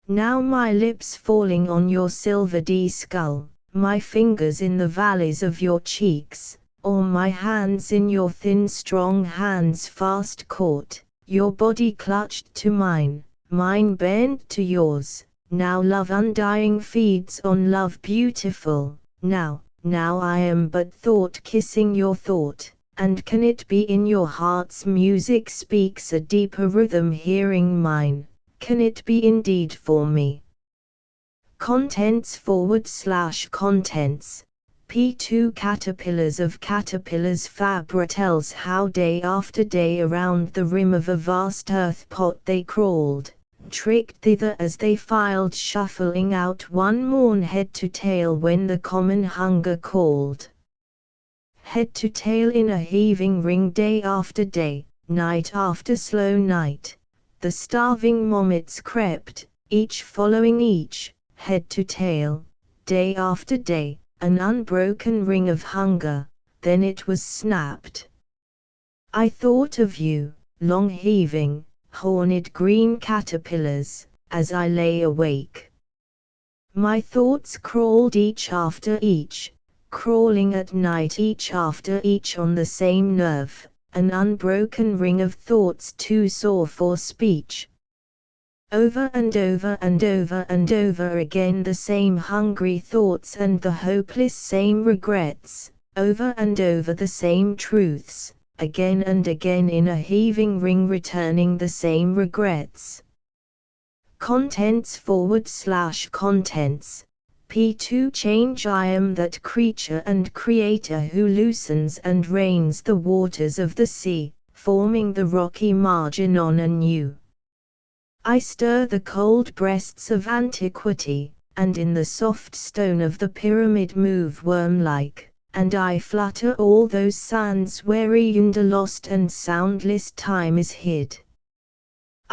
Now my lips falling on your silvery skull, my fingers in the valleys of your cheeks, or my hands in your thin strong hands fast caught, your body clutched to mine, mine bent to yours, now love undying feeds on love beautiful, now I am but thought kissing your thought, and can it be in your heart's music speaks a deeper rhythm hearing mine, can it be indeed for me? Contents/contents P2 Caterpillars of caterpillars Fabra tells how day after day around the rim of a vast earth pot they crawled, tricked thither as they filed shuffling out one morn head to tail when the common hunger called. Head to tail in a heaving ring day after day, night after slow night, the starving momets crept, each following each, head to tail, day after day, an unbroken ring of hunger, then it was snapped. I thought of you, long heaving, horned green caterpillars, as I lay awake. My thoughts crawled each after each, crawling at night each after each on the same nerve, an unbroken ring of thoughts too sore for speech. Over and over and over and over again the same hungry thoughts and the hopeless same regrets, over and over the same truths, again and again in a heaving ring returning the same regrets. Contents P2 Change I am that creature and creator who loosens and rains the waters of the sea, forming the rocky margin on anew. I stir the cold breasts of antiquity, and in the soft stone of the pyramid move worm-like, and I flutter all those sands where yonder lost and soundless time is hid.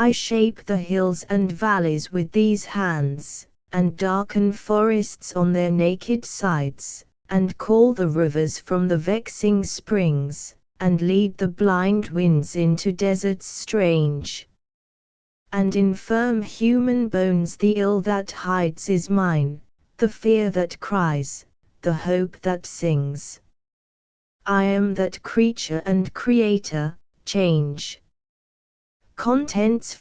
I shape the hills and valleys with these hands, and darken forests on their naked sides, and call the rivers from the vexing springs, and lead the blind winds into deserts strange. And in firm human bones the ill that hides is mine, the fear that cries, the hope that sings. I am that creature and creator, change. Contents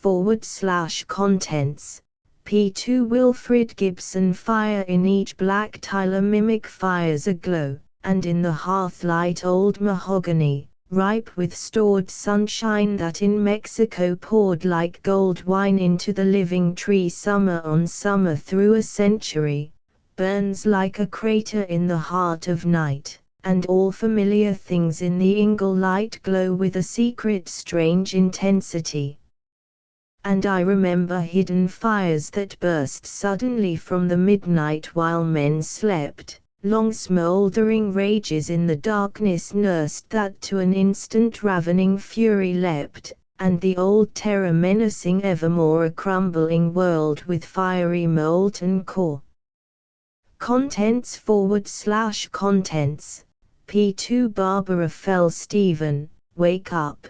P2 Wilfred Gibson Fire in each black tile mimic fires aglow, and in the hearth light old mahogany, ripe with stored sunshine that in Mexico poured like gold wine into the living tree summer on summer through a century, burns like a crater in the heart of night, and all familiar things in the ingle light glow with a secret strange intensity. And I remember hidden fires that burst suddenly from the midnight while men slept, long smouldering rages in the darkness nursed that to an instant ravening fury leapt, and the old terror menacing evermore a crumbling world with fiery molten core. Contents P2 Barbara fell Stephen, wake up.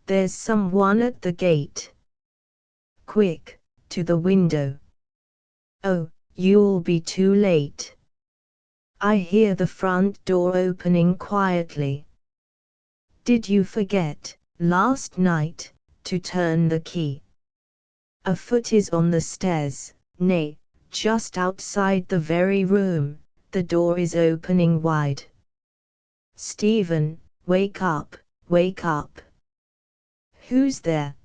There's someone at the gate. Quick, to the window. Oh, you'll be too late. I hear the front door opening quietly. Did you forget, last night, to turn the key? A foot is on the stairs, nay, just outside the very room, the door is opening wide. Stephen, wake up, wake up. Who's there?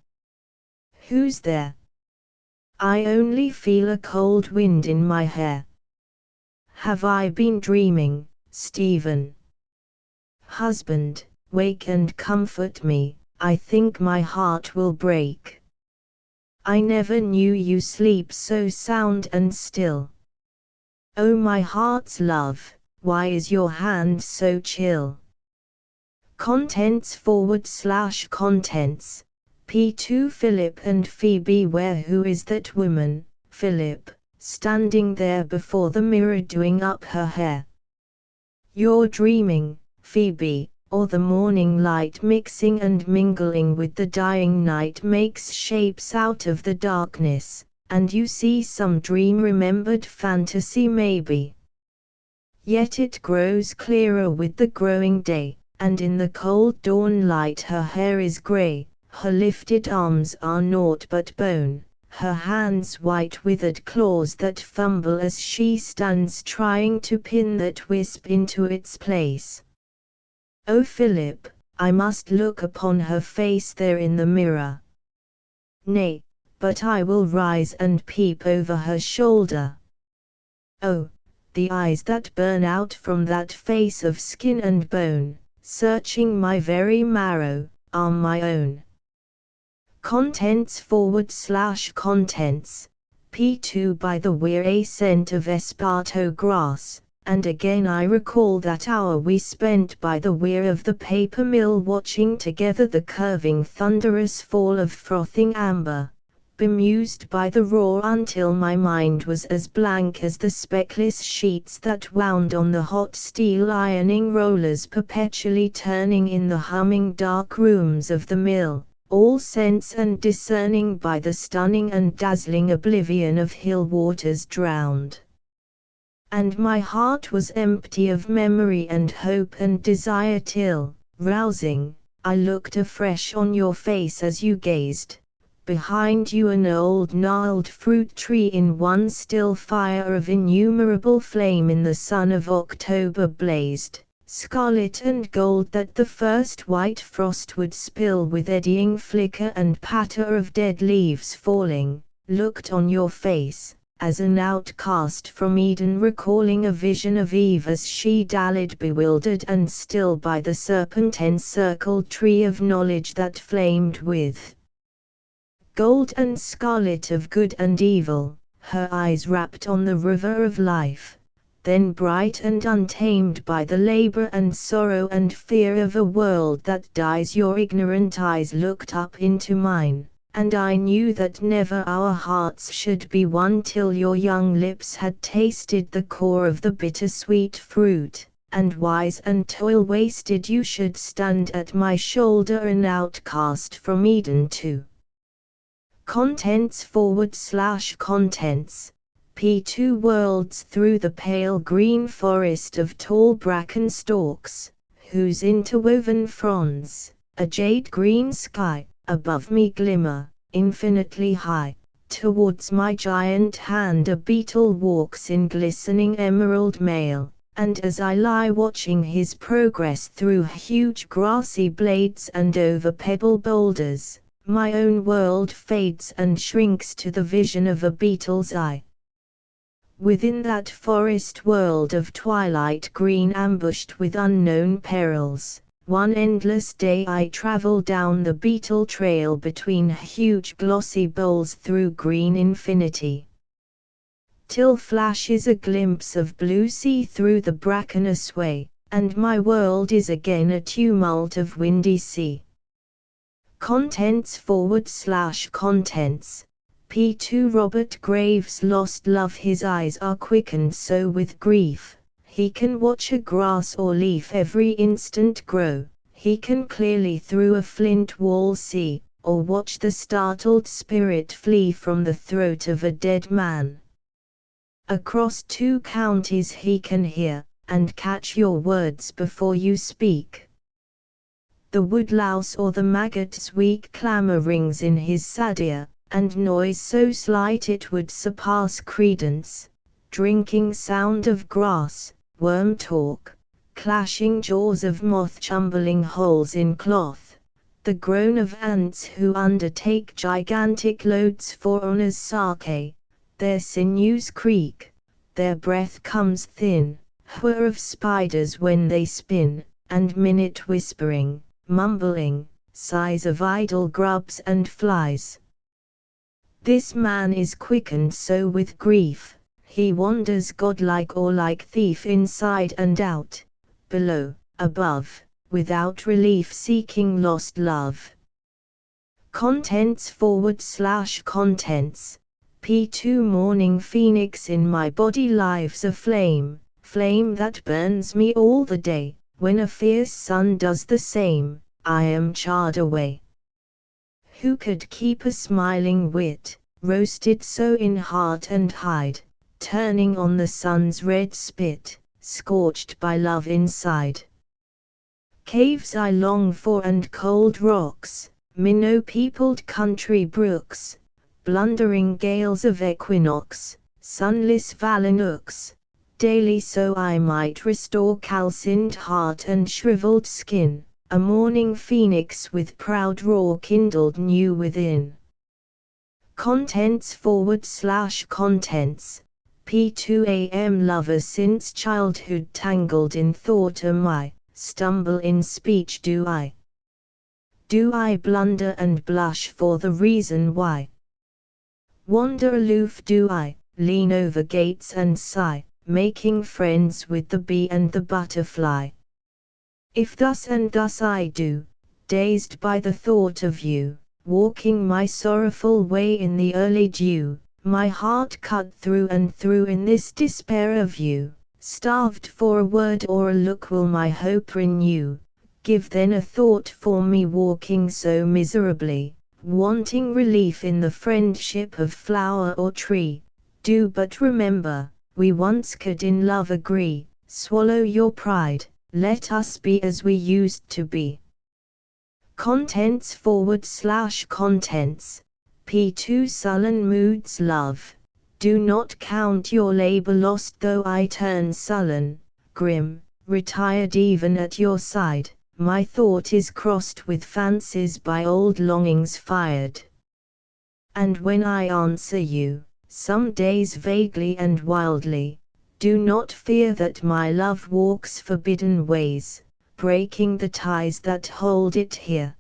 Who's there? I only feel a cold wind in my hair. Have I been dreaming, Stephen? Husband, wake and comfort me, I think my heart will break. I never knew you sleep so sound and still. Oh my heart's love, why is your hand so chill? Contents P2 Philip and Phoebe where who is that woman, Philip, standing there before the mirror doing up her hair? You're dreaming, Phoebe, or the morning light mixing and mingling with the dying night makes shapes out of the darkness, and you see some dream-remembered fantasy maybe. Yet it grows clearer with the growing day, and in the cold dawn light her hair is grey, her lifted arms are naught but bone, her hands white withered claws that fumble as she stands trying to pin that wisp into its place. Oh Philip, I must look upon her face there in the mirror. Nay, but I will rise and peep over her shoulder. Oh, the eyes that burn out from that face of skin and bone, searching my very marrow, are my own. Contents P2 By the weary scent of esparto grass, and again I recall that hour we spent by the weir of the paper mill watching together the curving thunderous fall of frothing amber, bemused by the roar until my mind was as blank as the speckless sheets that wound on the hot steel ironing rollers perpetually turning in the humming dark rooms of the mill, all sense and discerning by the stunning and dazzling oblivion of hill waters drowned. And my heart was empty of memory and hope and desire till, rousing, I looked afresh on your face as you gazed. Behind you an old gnarled fruit tree in one still fire of innumerable flame in the sun of October blazed, scarlet and gold that the first white frost would spill with eddying flicker and patter of dead leaves falling, looked on your face, as an outcast from Eden, recalling a vision of Eve as she dallied bewildered and still by the serpent-encircled tree of knowledge that flamed with gold and scarlet of good and evil, her eyes rapt on the river of life, then bright and untamed by the labor and sorrow and fear of a world that dies. Your ignorant eyes looked up into mine, and I knew that never our hearts should be one till your young lips had tasted the core of the bittersweet fruit, and wise and toil-wasted you should stand at my shoulder, an outcast from Eden too. Contents P2 Worlds through the pale green forest of tall bracken stalks, whose interwoven fronds, a jade green sky, above me glimmer, infinitely high. Towards my giant hand a beetle walks in glistening emerald mail, and as I lie watching his progress through huge grassy blades and over pebble boulders, my own world fades and shrinks to the vision of a beetle's eye. Within that forest world of twilight green ambushed with unknown perils, one endless day I travel down the beetle trail between huge glossy boles through green infinity, till flashes a glimpse of blue sea through the bracken asway, and my world is again a tumult of windy sea. Contents P2 Robert Graves lost love. His eyes are quickened so with grief, he can watch a grass or leaf every instant grow, he can clearly through a flint wall see, or watch the startled spirit flee from the throat of a dead man. Across 2 counties he can hear, and catch your words before you speak. The woodlouse or the maggot's weak clamor rings in his sad ear, and noise so slight it would surpass credence, drinking sound of grass, worm talk, clashing jaws of moth chumbling holes in cloth, the groan of ants who undertake gigantic loads for honor's sake, their sinews creak, their breath comes thin, whir of spiders when they spin, and minute whispering, mumbling, sighs of idle grubs and flies. This man is quickened so with grief, he wanders godlike or like thief inside and out, below, above, without relief seeking lost love. Contents P2 Morning phoenix in my body lives a flame, flame that burns me all the day, when a fierce sun does the same, I am charred away. Who could keep a smiling wit, roasted so in heart and hide, turning on the sun's red spit, scorched by love inside? Caves I long for and cold rocks, minnow-peopled country brooks, blundering gales of equinox, sunless valley nooks, daily so I might restore calcined heart and shriveled skin, a morning phoenix with proud roar kindled new within. Contents P2 AM lover since childhood tangled in thought am I, stumble in speech do I blunder and blush for the reason why? Wander aloof do I, lean over gates and sigh, making friends with the bee and the butterfly? If thus and thus I do, dazed by the thought of you, walking my sorrowful way in the early dew, my heart cut through and through in this despair of you, starved for a word or a look will my hope renew, give then a thought for me walking so miserably, wanting relief in the friendship of flower or tree, do but remember, we once could in love agree, swallow your pride, let us be as we used to be. Contents P2 Sullen moods love, do not count your labor lost though I turn sullen, grim, retired even at your side, my thought is crossed with fancies by old longings fired. And when I answer you, some days vaguely and wildly, do not fear that my love walks forbidden ways, breaking the ties that hold it here.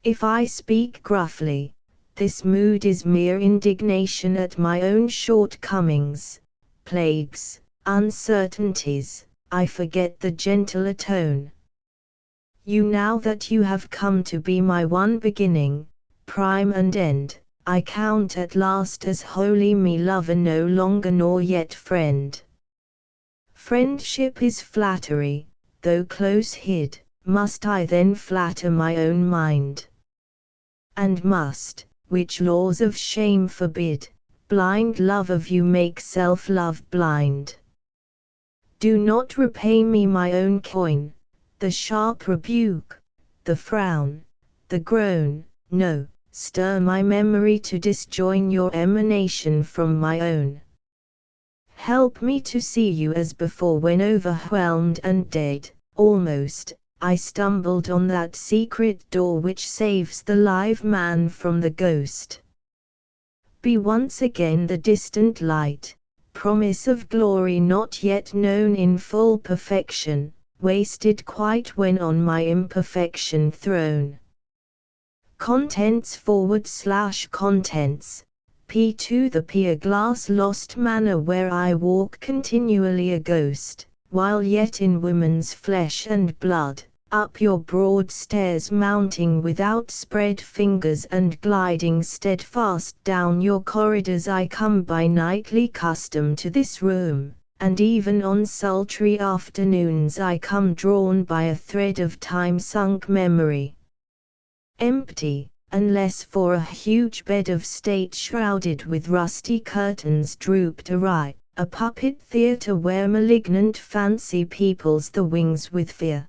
If I speak gruffly, this mood is mere indignation at my own shortcomings, plagues, uncertainties. I forget the gentler tone. You, now that you have come to be my one beginning, prime and end, I count at last as wholly me lover no longer nor yet friend. Friendship is flattery, though close hid, must I then flatter my own mind? And must, which laws of shame forbid, blind love of you make self-love blind. Do not repay me my own coin, the sharp rebuke, the frown, the groan, no, stir my memory to disjoin your emanation from my own. Help me to see you as before when overwhelmed and dead, almost, I stumbled on that secret door which saves the live man from the ghost. Be once again the distant light, promise of glory not yet known in full perfection, wasted quite when on my imperfection thrown. Contents P to the pier glass lost manor where I walk continually a ghost, while yet in woman's flesh and blood, up your broad stairs mounting with outspread fingers and gliding steadfast down your corridors I come by nightly custom to this room, and even on sultry afternoons I come drawn by a thread of time-sunk memory. Empty, unless for a huge bed of state shrouded with rusty curtains drooped awry, a puppet theatre where malignant fancy peoples the wings with fear.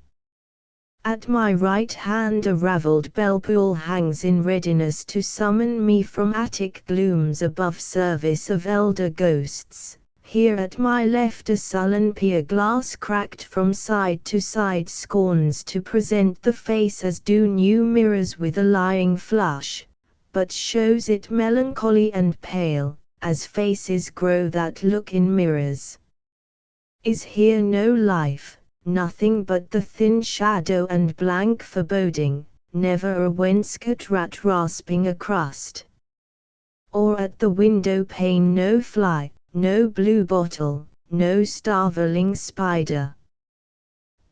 At my right hand a ravelled bell-pull hangs in readiness to summon me from attic glooms above service of elder ghosts. Here at my left a sullen pier glass cracked from side to side scorns to present the face as do new mirrors with a lying flush, but shows it melancholy and pale, as faces grow that look in mirrors. Is here no life? Nothing but the thin shadow and blank foreboding, never a wainscot rat rasping a crust. Or at the window pane no fly, no blue bottle, no starveling spider.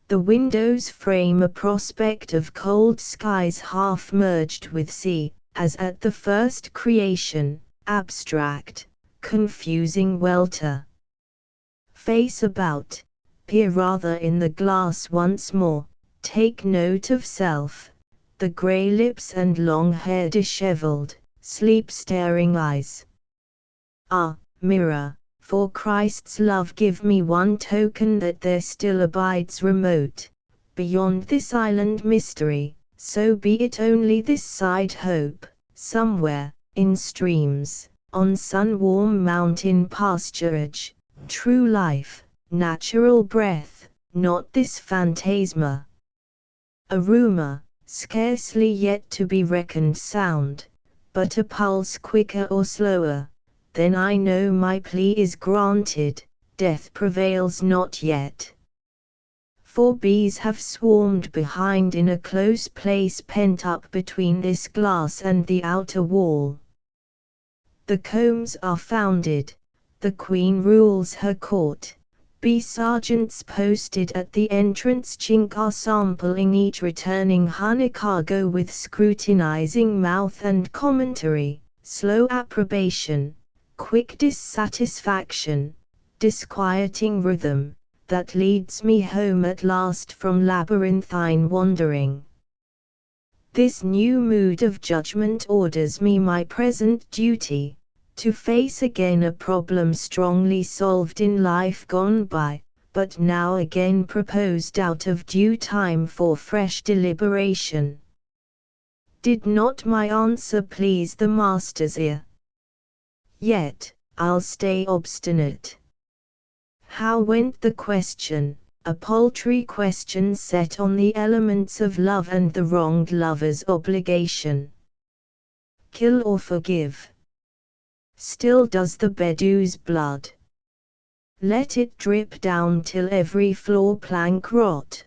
The windows frame a prospect of cold skies half merged with sea, as at the first creation, abstract, confusing welter. Face about. Peer rather in the glass once more, take note of self, the grey lips and long hair dishevelled, sleep-staring eyes. Ah, mirror, for Christ's love give me one token that there still abides remote, beyond this island mystery, so be it only this side hope, somewhere, in streams, on sun-warm mountain pasturage, true life. Natural breath, not this phantasma. A rumour, scarcely yet to be reckoned sound, but a pulse quicker or slower, then I know my plea is granted, death prevails not yet. For bees have swarmed behind in a close place pent up between this glass and the outer wall. The combs are founded, the queen rules her court. Bee sergeants posted at the entrance chink are sampling each returning honey cargo with scrutinizing mouth and commentary, slow approbation, quick dissatisfaction, disquieting rhythm, that leads me home at last from labyrinthine wandering. This new mood of judgment orders me my present duty, to face again a problem strongly solved in life gone by, but now again proposed out of due time for fresh deliberation. Did not my answer please the master's ear? Yet, I'll stay obstinate. How went the question, a paltry question set on the elements of love and the wronged lover's obligation? kill or forgive. Still does the bed ooze blood. Let it drip down till every floor plank rot.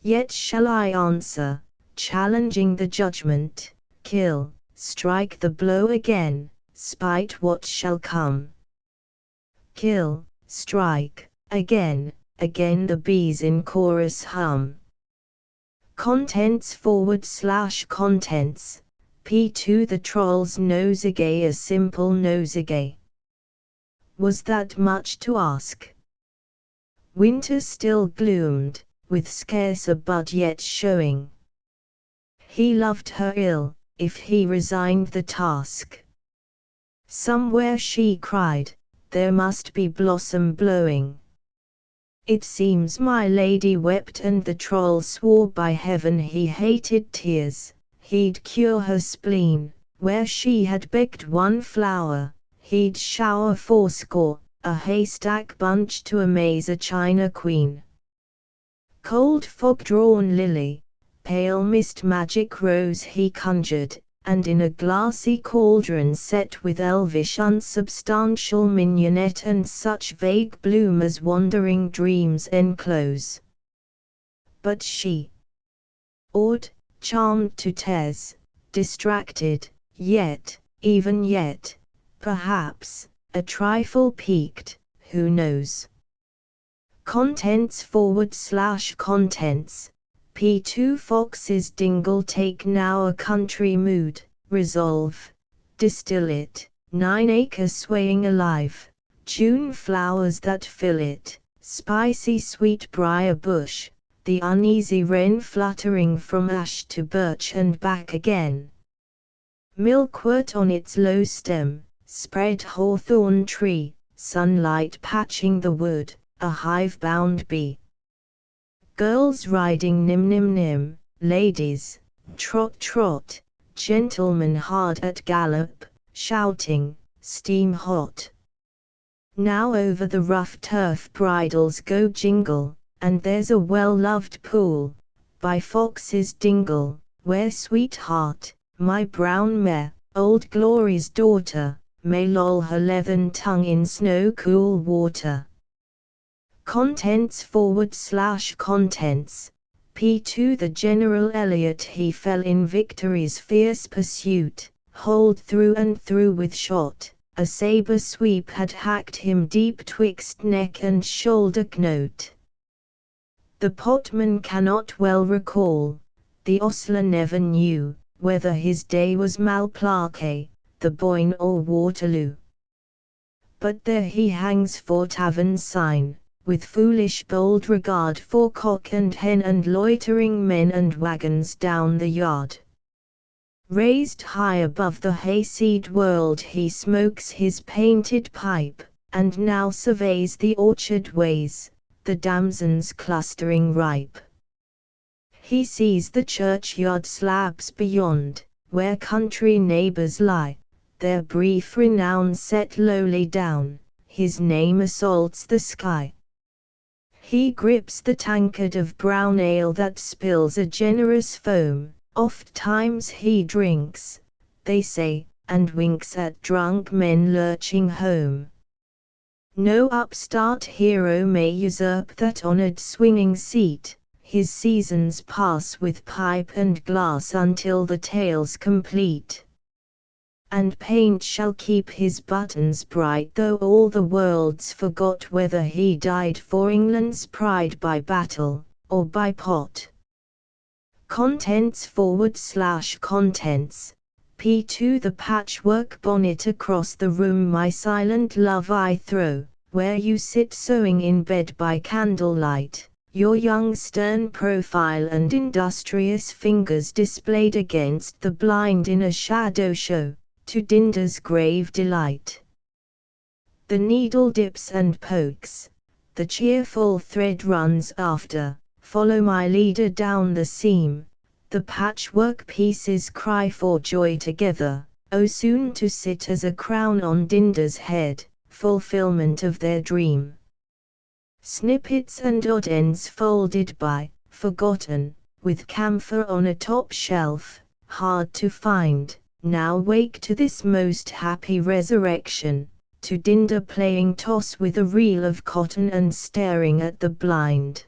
Yet shall I answer, challenging the judgment, kill, strike the blow again, spite what shall come. Kill, strike, again, again the bees in chorus hum. Contents / contents, P2 the troll's nosegay, a simple nosegay. Was that much to ask? Winter still gloomed, with scarce a bud yet showing. He loved her ill, if he resigned the task. Somewhere she cried, there must be blossom blowing. It seems my lady wept, and the troll swore by heaven he hated tears. He'd cure her spleen, where she had begged one flower, he'd shower fourscore, a haystack bunch to amaze a China queen. Cold fog-drawn lily, pale mist magic rose he conjured, and in a glassy cauldron set with elvish unsubstantial mignonette and such vague bloom as wandering dreams enclose. But she, awed, charmed to tears, distracted, yet, even yet, perhaps, a trifle piqued, who knows? Contents / contents, P2 Fox's dingle take now a country mood, resolve, distill it, 9 acre swaying alive, June flowers that fill it, spicy sweet briar bush, the uneasy wren fluttering from ash to birch and back again. Milkwort on its low stem, spread hawthorn tree, sunlight patching the wood, a hive-bound bee. Girls riding nim nim nim, ladies, trot trot, gentlemen hard at gallop, shouting, steam hot. Now over the rough turf bridles go jingle, and there's a well-loved pool, by Fox's dingle, where sweetheart, my brown mare, old Glory's daughter, may loll her leathern tongue in snow-cool water. Contents / contents, P2 the General Elliot he fell in victory's fierce pursuit, holed through and through with shot, a sabre sweep had hacked him deep twixt neck and shoulder knote. The potman cannot well recall, the ostler never knew, whether his day was Malplaquet, the Boyne or Waterloo. But there he hangs for tavern sign, with foolish bold regard for cock and hen and loitering men and wagons down the yard. Raised high above the hayseed world he smokes his painted pipe, and now surveys the orchard ways, the damsons clustering ripe. He sees the churchyard slabs beyond, where country neighbours lie, their brief renown set lowly down, his name assaults the sky. He grips the tankard of brown ale that spills a generous foam, oft times he drinks, they say, and winks at drunk men lurching home. No upstart hero may usurp that honoured swinging seat, his seasons pass with pipe and glass until the tale's complete. And paint shall keep his buttons bright though all the world's forgot whether he died for England's pride by battle, or by pot. Contents / contents, P2 the patchwork bonnet across the room my silent love I throw, where you sit sewing in bed by candlelight, your young stern profile and industrious fingers displayed against the blind in a shadow show, to Dinder's grave delight. The needle dips and pokes, the cheerful thread runs after, follow my leader down the seam, the patchwork pieces cry for joy together, oh soon to sit as a crown on Dinder's head, fulfillment of their dream. Snippets and odd ends folded by, forgotten, with camphor on a top shelf, hard to find, now wake to this most happy resurrection, to Dinda playing toss with a reel of cotton and staring at the blind.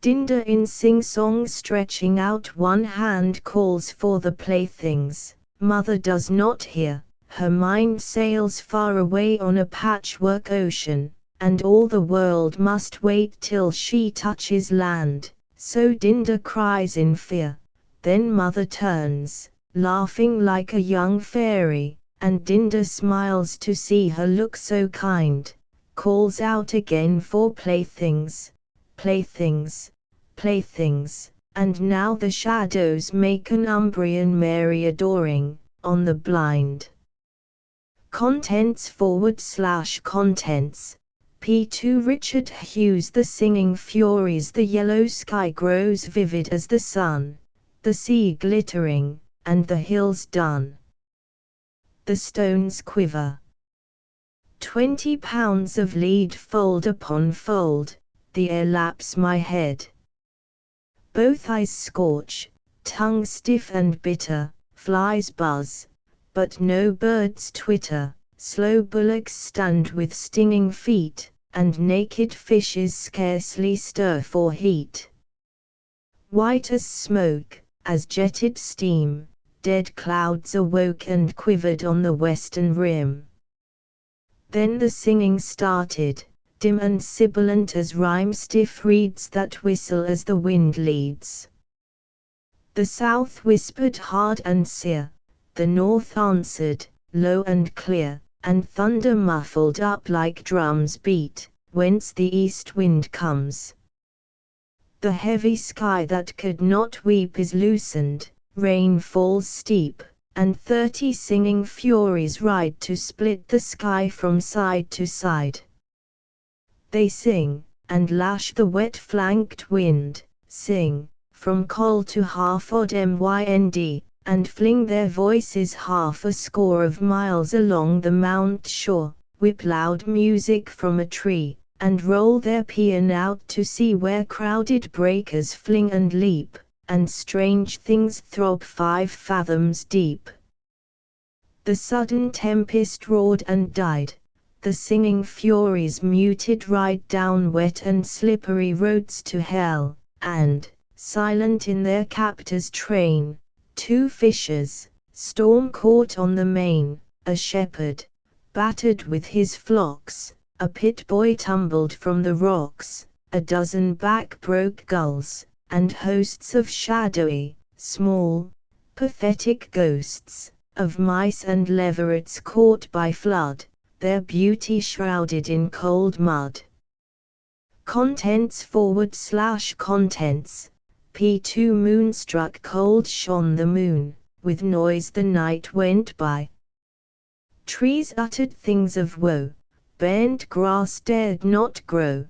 Dinda in sing-song stretching out one hand calls for the playthings, mother does not hear, her mind sails far away on a patchwork ocean, and all the world must wait till she touches land, so Dinda cries in fear, then mother turns, laughing like a young fairy, and Dinda smiles to see her look so kind, calls out again for playthings, playthings, playthings, and now the shadows make an Umbrian Mary adoring, on the blind. Contents/contents, P2 Richard Hughes. The singing furies. The yellow sky grows vivid as the sun, the sea glittering, and the hills dun. The stones quiver. 20 pounds of lead fold upon fold, the air laps my head. Both eyes scorch, tongue stiff and bitter, flies buzz, but no birds twitter, slow bullocks stand with stinging feet, and naked fishes scarcely stir for heat. White as smoke, as jetted steam, dead clouds awoke and quivered on the western rim. Then the singing started, dim and sibilant as rhyme-stiff reeds that whistle as the wind leads. The south whispered hard and sere, the north answered, low and clear, and thunder muffled up like drums beat, whence the east wind comes. The heavy sky that could not weep is loosened, rain falls steep, and 30 singing furies ride to split the sky from side to side. They sing, and lash the wet-flanked wind, sing, from Col to Harford Mynd, and fling their voices half a score of miles along the mount shore, whip loud music from a tree, and roll their paean out to sea where crowded breakers fling and leap, and strange things throb 5 fathoms deep. The sudden tempest roared and died, the singing furies muted ride down wet and slippery roads to hell, and, silent in their captor's train, 2 fishers, storm caught on the main, a shepherd, battered with his flocks, a pit boy tumbled from the rocks, a dozen back-broke gulls, and hosts of shadowy, small, pathetic ghosts, of mice and leverets caught by flood, their beauty shrouded in cold mud. Contents/contents, P2 Moonstruck cold shone the moon, with noise the night went by. Trees uttered things of woe, bent grass dared not grow,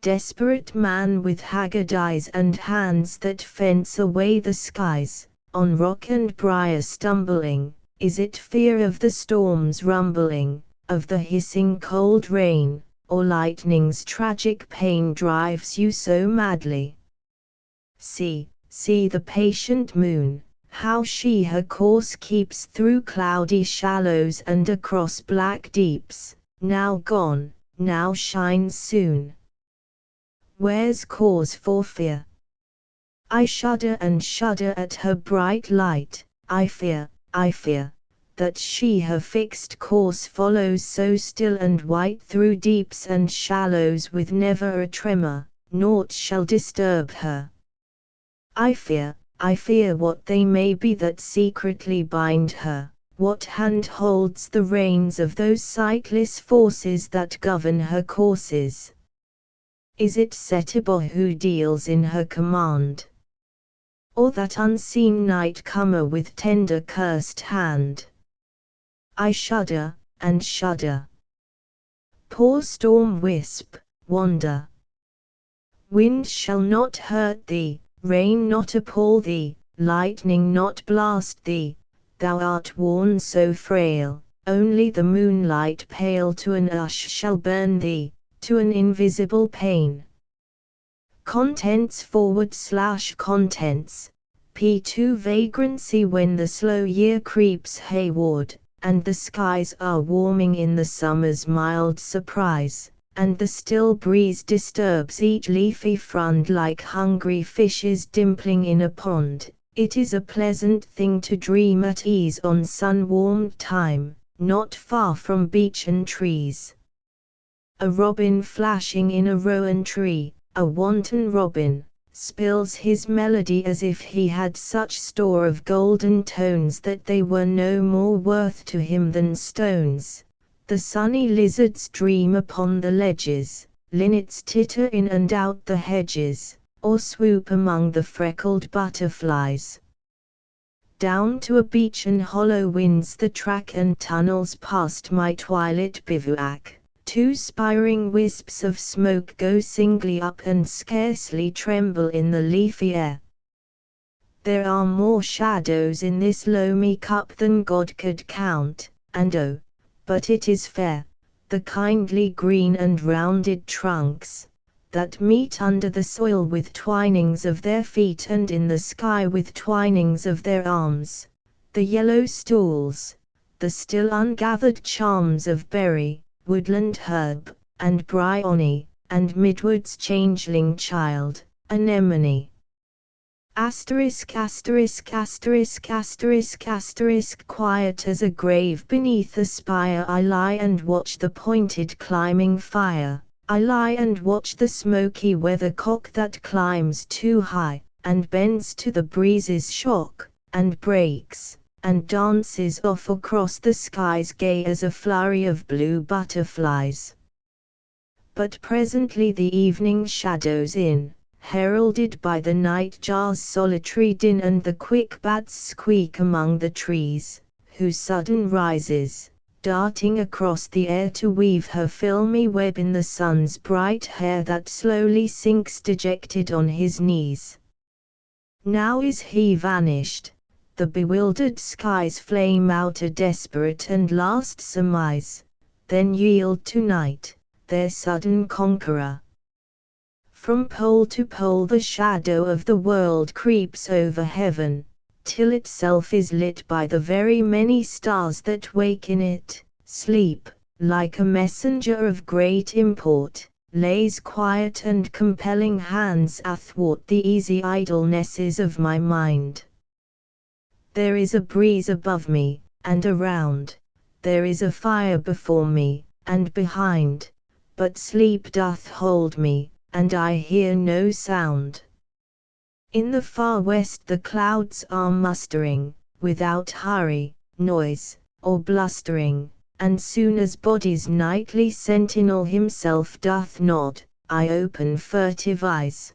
desperate man with haggard eyes and hands that fence away the skies, on rock and briar stumbling, is it fear of the storm's rumbling, of the hissing cold rain, or lightning's tragic pain drives you so madly? See the patient moon, how she her course keeps through cloudy shallows and across black deeps, now gone, now shines soon. Where's cause for fear? I shudder and shudder at her bright light, I fear, that she her fixed course follows so still and white through deeps and shallows with never a tremor, naught shall disturb her. I fear what they may be that secretly bind her, what hand holds the reins of those sightless forces that govern her courses. Is it Setebo who deals in her command? Or that unseen night-comer with tender cursed hand? I shudder, and shudder. Poor storm wisp, wander. Wind shall not hurt thee, rain not appall thee, lightning not blast thee, thou art worn so frail, only the moonlight pale to an ash shall burn thee, to an invisible pain. Contents/contents, P2 Vagrancy when the slow year creeps hayward, and the skies are warming in the summer's mild surprise, and the still breeze disturbs each leafy frond like hungry fishes dimpling in a pond. It is a pleasant thing to dream at ease on sun-warmed time, not far from beech and trees. A robin flashing in a rowan tree, a wanton robin, spills his melody as if he had such store of golden tones that they were no more worth to him than stones. The sunny lizards dream upon the ledges, linnets titter in and out the hedges, or swoop among the freckled butterflies. Down to a beach and hollow winds the track and tunnels past my twilit bivouac. Two spiring wisps of smoke go singly up and scarcely tremble in the leafy air. There are more shadows in this loamy cup than God could count, and oh, but it is fair, the kindly green and rounded trunks, that meet under the soil with twinings of their feet and in the sky with twinings of their arms, the yellow stools, the still ungathered charms of berry, woodland herb, and bryony, and midwood's changeling child, anemone. Asterisk asterisk asterisk asterisk asterisk quiet as a grave beneath a spire I lie and watch the pointed climbing fire. I lie and watch the smoky weathercock that climbs too high, and bends to the breeze's shock, and breaks, and dances off across the skies gay as a flurry of blue butterflies. But presently the evening shadows in, heralded by the nightjar's solitary din and the quick bat's squeak among the trees, whose sudden rises, darting across the air to weave her filmy web in the sun's bright hair that slowly sinks dejected on his knees. Now is he vanished. The bewildered skies flame out a desperate and last surmise, then yield to night, their sudden conqueror. From pole to pole the shadow of the world creeps over heaven, till itself is lit by the very many stars that wake in it. Sleep, like a messenger of great import, lays quiet and compelling hands athwart the easy idlenesses of my mind. There is a breeze above me, and around, there is a fire before me, and behind, but sleep doth hold me, and I hear no sound. In the far west the clouds are mustering, without hurry, noise, or blustering, and soon as body's nightly sentinel himself doth nod, I open furtive eyes.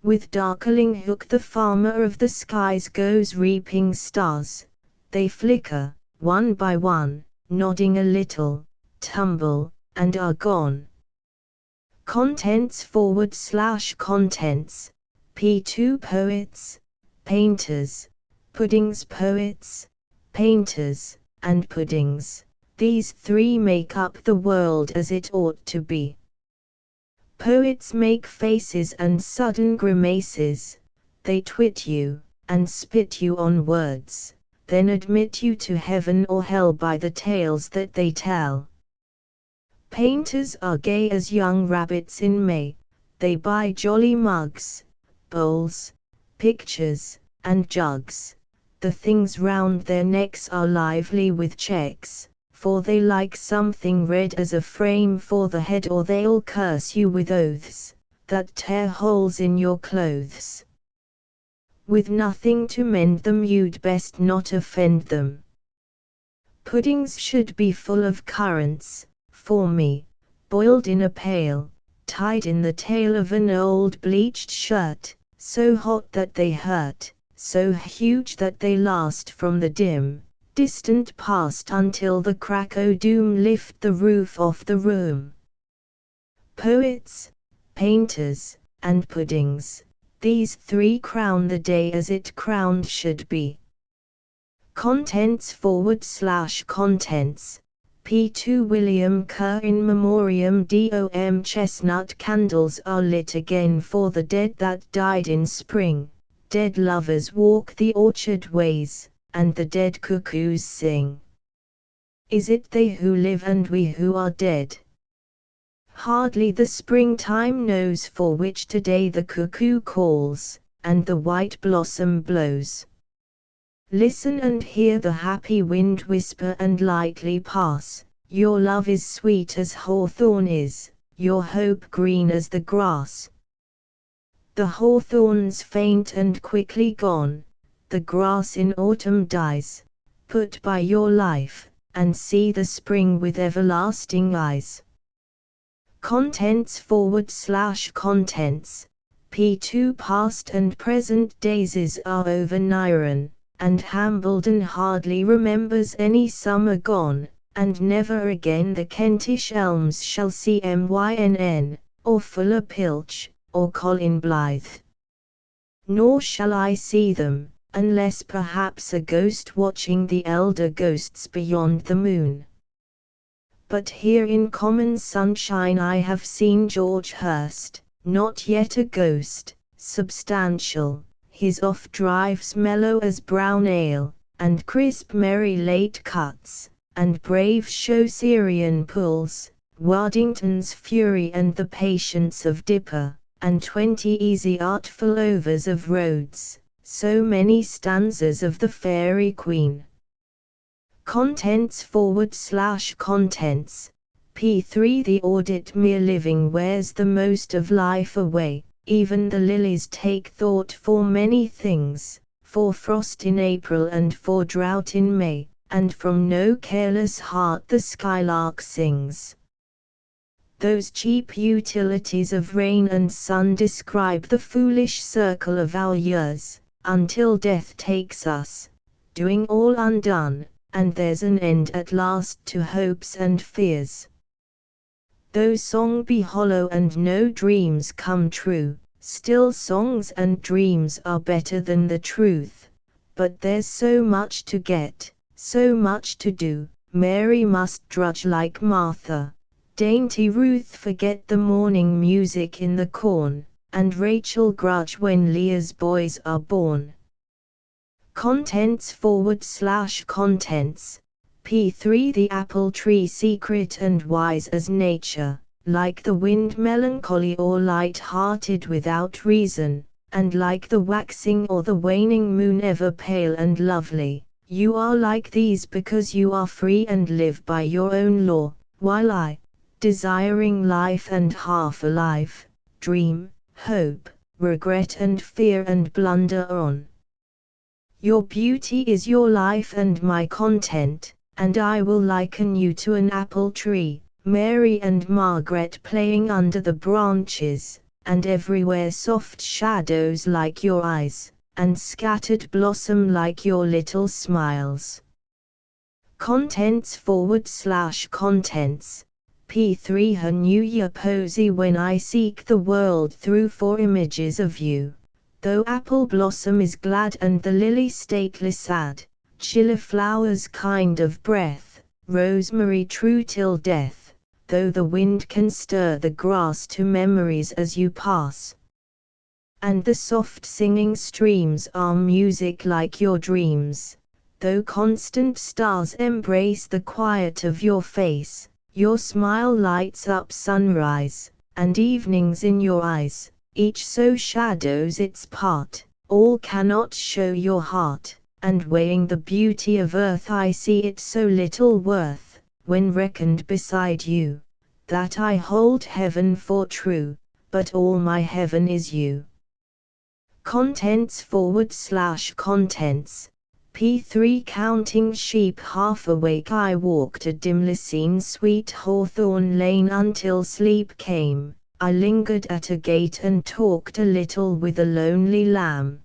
With darkling hook the farmer of the skies goes reaping stars. They flicker, one by one, nodding a little, tumble, and are gone. Contents / contents, P2 Poets, painters, puddings poets, painters, and puddings. These three make up the world as it ought to be. Poets make faces and sudden grimaces, they twit you, and spit you on words, then admit you to heaven or hell by the tales that they tell. Painters are gay as young rabbits in May, they buy jolly mugs, bowls, pictures, and jugs. The things round their necks are lively with checks, for they like something red as a frame for the head, or they'll curse you with oaths, that tear holes in your clothes. With nothing to mend them you'd best not offend them. Puddings should be full of currants, for me, boiled in a pail, tied in the tail of an old bleached shirt, so hot that they hurt, so huge that they last from the dim, distant past until the crack o' doom lift the roof off the room. Poets, painters, and puddings, these three crown the day as it crowned should be. Contents / contents, P2 William Kerr in memoriam dom. Chestnut candles are lit again for the dead that died in spring, dead lovers walk the orchard ways, and the dead cuckoos sing. Is it they who live and we who are dead? Hardly the springtime knows for which today the cuckoo calls, and the white blossom blows. Listen and hear the happy wind whisper and lightly pass, your love is sweet as hawthorn is, your hope green as the grass. The hawthorn's faint and quickly gone, the grass in autumn dies, put by your life, and see the spring with everlasting eyes. Contents/contents, P2 past and present days are over Nyron, and Hambledon hardly remembers any summer gone, and never again the Kentish elms shall see Myn, or Fuller Pilch, or Colin Blythe. Nor shall I see them, unless perhaps a ghost watching the elder ghosts beyond the moon. But here in common sunshine I have seen George Hurst, not yet a ghost, substantial, his off-drives mellow as brown ale, and crisp merry late cuts, and brave Chaucerian pulls, Waddington's fury and the patience of Dipper, and 20 easy artful overs of Rhodes, so many stanzas of the Fairy Queen. Contents/contents, P3 The audit mere living wears the most of life away, even the lilies take thought for many things, for frost in April and for drought in May, and from no careless heart the skylark sings. Those cheap utilities of rain and sun describe the foolish circle of our years, until death takes us, doing all undone, and there's an end at last to hopes and fears. Though song be hollow and no dreams come true, still songs and dreams are better than the truth. But there's so much to get, so much to do, Mary must drudge like Martha, dainty Ruth forget the morning music in the corn, and Rachel grudge when Leah's boys are born. Contents/contents, P3 The apple tree secret and wise as nature, like the wind melancholy or light-hearted without reason, and like the waxing or the waning moon ever pale and lovely, you are like these because you are free and live by your own law, while I, desiring life and half alive, dream, hope, regret and fear and blunder on. Your beauty is your life and my content, and I will liken you to an apple tree, Mary and Margaret playing under the branches, and everywhere soft shadows like your eyes, and scattered blossom like your little smiles. Contents/contents, P3 Her New Year posy when I seek the world through 4 images of you. Though apple blossom is glad and the lily stately sad, gilliflower's kind of breath, rosemary true till death, though the wind can stir the grass to memories as you pass. And the soft singing streams are music like your dreams, though constant stars embrace the quiet of your face, your smile lights up sunrise, and evenings in your eyes. Each so shadows its part, all cannot show your heart, and weighing the beauty of earth I see it so little worth, when reckoned beside you, that I hold heaven for true, but all my heaven is you. Contents/contents, P3 Counting sheep half awake I walked a dimly seen sweet hawthorn lane until sleep came. I lingered at a gate and talked a little with a lonely lamb.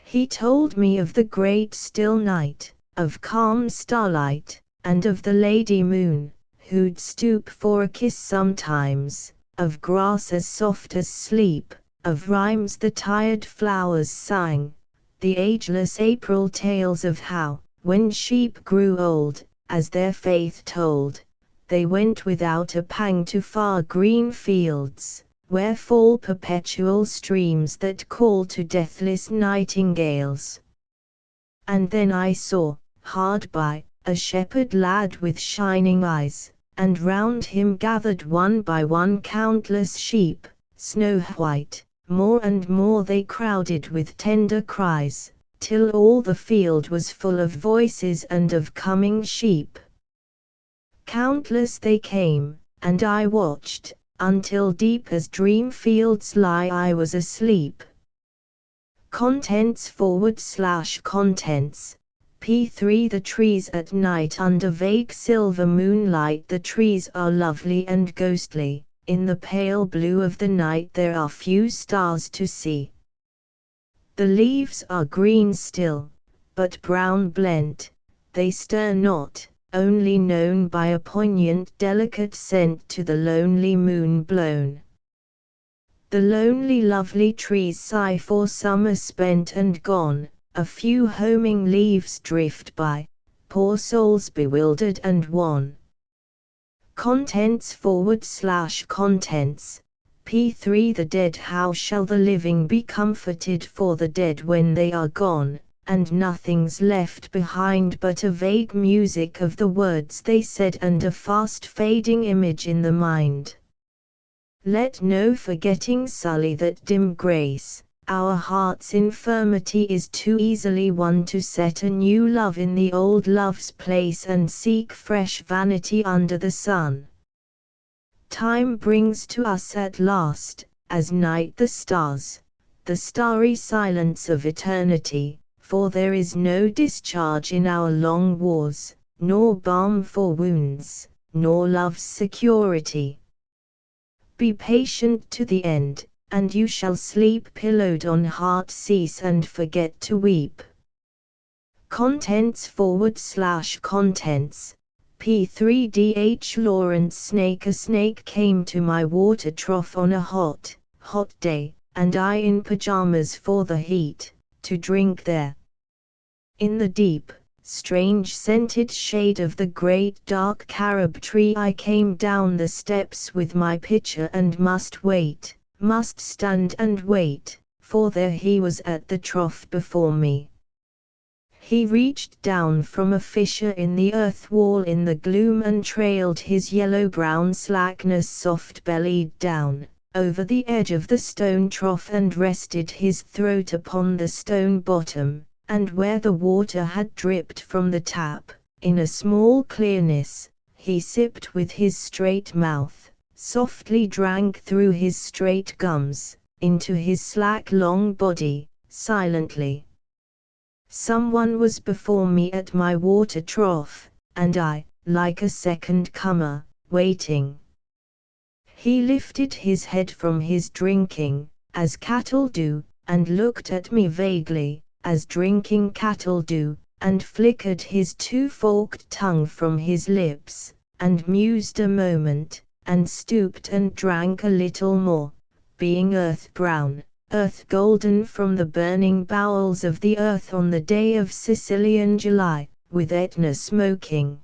He told me of the great still night, of calm starlight, and of the lady moon, who'd stoop for a kiss sometimes, of grass as soft as sleep, of rhymes the tired flowers sang, the ageless April tales of how, when sheep grew old, as their faith told, they went without a pang to far green fields, where fall perpetual streams that call to deathless nightingales. And then I saw, hard by, a shepherd lad with shining eyes, and round him gathered one by one countless sheep, snow-white. More and more they crowded with tender cries, till all the field was full of voices and of coming sheep. Countless they came, and I watched, until deep as dream fields lie I was asleep. Contents P3 The trees at night under vague silver moonlight. The trees are lovely and ghostly, in the pale blue of the night there are few stars to see. The leaves are green still, but brown blent, they stir not, only known by a poignant delicate scent to the lonely moon blown. The lonely lovely trees sigh for summer spent and gone, a few homing leaves drift by, poor souls bewildered and wan. Contents P3 The dead. How shall the living be comforted for the dead when they are gone, and nothing's left behind but a vague music of the words they said and a fast fading image in the mind? Let no forgetting sully that dim grace, our heart's infirmity is too easily won to set a new love in the old love's place and seek fresh vanity under the sun. Time brings to us at last, as night the stars, the starry silence of eternity, for there is no discharge in our long wars, nor balm for wounds, nor love's security. Be patient to the end, and you shall sleep pillowed on heart. Cease and forget to weep. Contents P3DH Lawrence Snake. A snake came to my water trough on a hot day, and I in pajamas for the heat, to drink there. In the deep, strange scented shade of the great dark carob tree I came down the steps with my pitcher and must stand and wait, for there he was at the trough before me. He reached down from a fissure in the earth wall in the gloom and trailed his yellow-brown slackness soft-bellied down over the edge of the stone trough and rested his throat upon the stone bottom, and where the water had dripped from the tap, in a small clearness, he sipped with his straight mouth, softly drank through his straight gums, into his slack long body, silently. Someone was before me at my water trough, and I, like a second comer, waiting. He lifted his head from his drinking, as cattle do, and looked at me vaguely, as drinking cattle do, and flickered his two-forked tongue from his lips, and mused a moment, and stooped and drank a little more, being earth-brown, earth-golden from the burning bowels of the earth on the day of Sicilian July, with Etna smoking.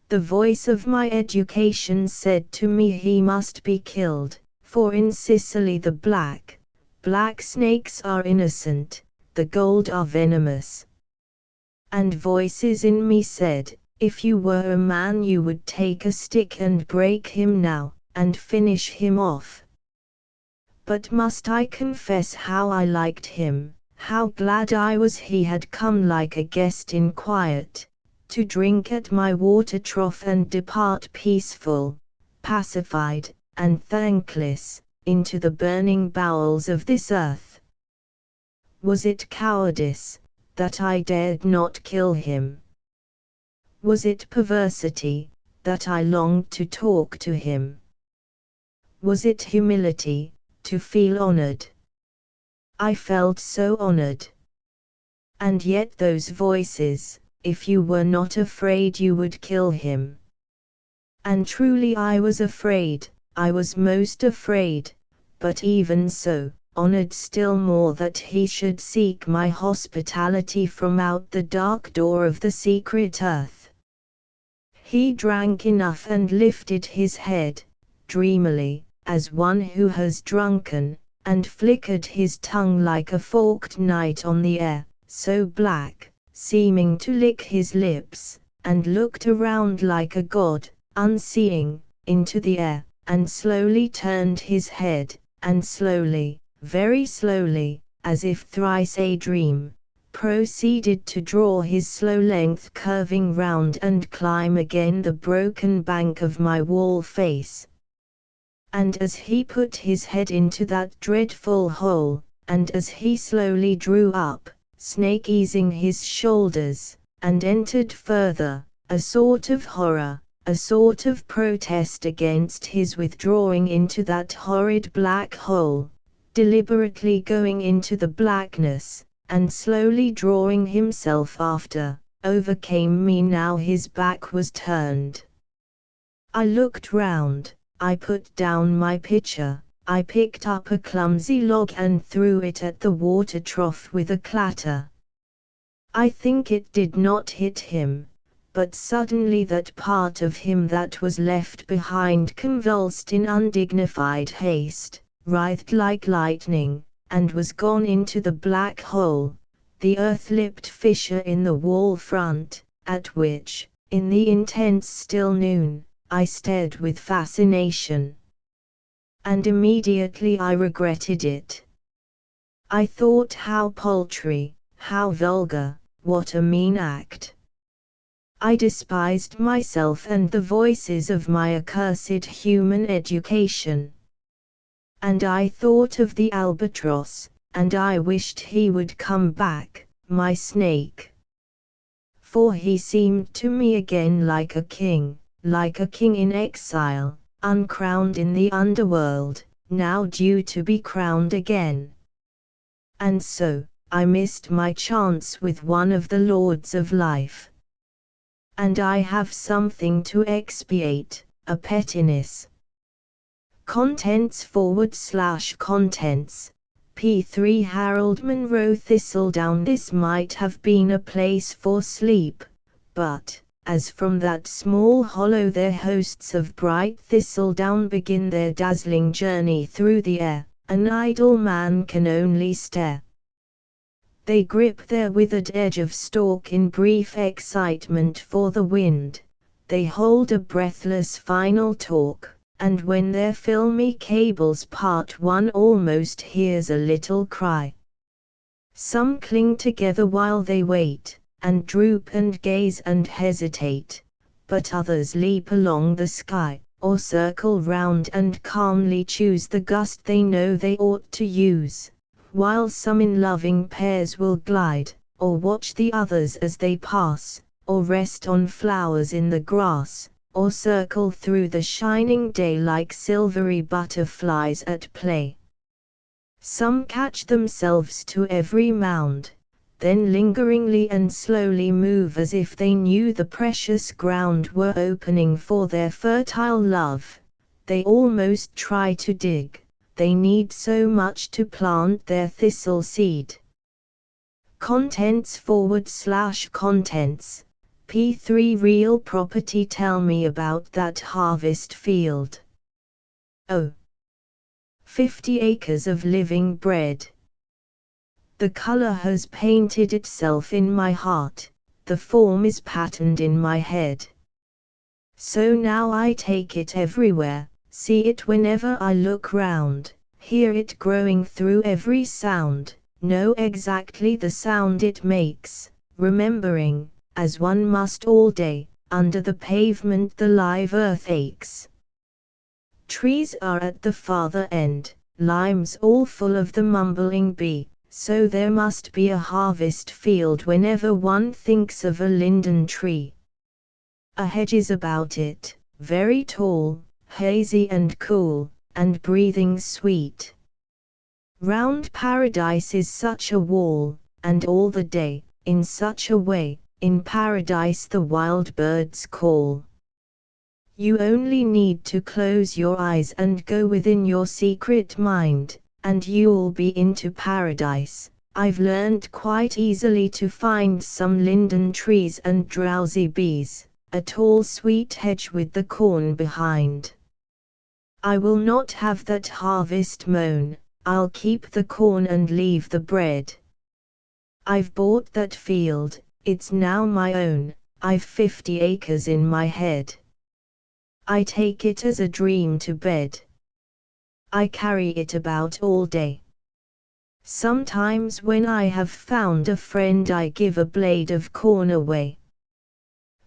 The voice of my education said to me he must be killed, for in Sicily the black snakes are innocent, the gold are venomous. And voices in me said, if you were a man you would take a stick and break him now, and finish him off. But must I confess how I liked him, how glad I was he had come like a guest in quiet, to drink at my water trough and depart peaceful, pacified, and thankless, into the burning bowels of this earth. Was it cowardice, that I dared not kill him? Was it perversity, that I longed to talk to him? Was it humility, to feel honored? I felt so honored. And yet those voices, if you were not afraid you would kill him. And truly I was afraid, I was most afraid, but even so, honored still more that he should seek my hospitality from out the dark door of the secret earth. He drank enough and lifted his head, dreamily, as one who has drunken, and flickered his tongue like a forked knife on the air, so black, seeming to lick his lips, and looked around like a god, unseeing, into the air, and slowly turned his head, and slowly, very slowly, as if thrice a dream, proceeded to draw his slow length curving round and climb again the broken bank of my wall face. And as he put his head into that dreadful hole, and as he slowly drew up, snake easing his shoulders, and entered further, a sort of horror, a sort of protest against his withdrawing into that horrid black hole, deliberately going into the blackness, and slowly drawing himself after, overcame me now his back was turned. I looked round, I put down my pitcher, I picked up a clumsy log and threw it at the water trough with a clatter. I think it did not hit him, but suddenly that part of him that was left behind convulsed in undignified haste, writhed like lightning, and was gone into the black hole, the earth-lipped fissure in the wall front, at which, in the intense still noon, I stared with fascination. And immediately I regretted it. I thought how paltry, how vulgar, what a mean act. I despised myself and the voices of my accursed human education. And I thought of the albatross, and I wished he would come back, my snake. For he seemed to me again like a king in exile, uncrowned in the underworld, now due to be crowned again. And so, I missed my chance with one of the lords of life. And I have something to expiate, a pettiness. Contents/contents, P3 Harold Monroe Thistledown. This might have been a place for sleep, but, as from that small hollow their hosts of bright thistledown begin their dazzling journey through the air, an idle man can only stare. They grip their withered edge of stalk in brief excitement for the wind, they hold a breathless final talk, and when their filmy cables part one almost hears a little cry. Some cling together while they wait, and droop and gaze and hesitate, but others leap along the sky, or circle round and calmly choose the gust they know they ought to use, while some in loving pairs will glide, or watch the others as they pass, or rest on flowers in the grass, or circle through the shining day like silvery butterflies at play. Some catch themselves to every mound, then lingeringly and slowly move as if they knew the precious ground were opening for their fertile love. They almost try to dig, they need so much to plant their thistle seed. Contents/contents, P3 Real property. Tell me about that harvest field. Oh, 50 acres of living bread. The color has painted itself in my heart, the form is patterned in my head. So now I take it everywhere, see it whenever I look round, hear it growing through every sound, know exactly the sound it makes, remembering, as one must all day, under the pavement the live earth aches. Trees are at the farther end, limes all full of the mumbling bee, so there must be a harvest field whenever one thinks of a linden tree. A hedge is about it, very tall, hazy and cool, and breathing sweet. Round paradise is such a wall, and all the day, in such a way, in paradise the wild birds call. You only need to close your eyes and go within your secret mind, and you'll be into paradise. I've learned quite easily to find some linden trees and drowsy bees, a tall sweet hedge with the corn behind. I will not have that harvest moan, I'll keep the corn and leave the bread. I've bought that field, it's now my own, I've 50 acres in my head. I take it as a dream to bed. I carry it about all day. Sometimes when I have found a friend I give a blade of corn away.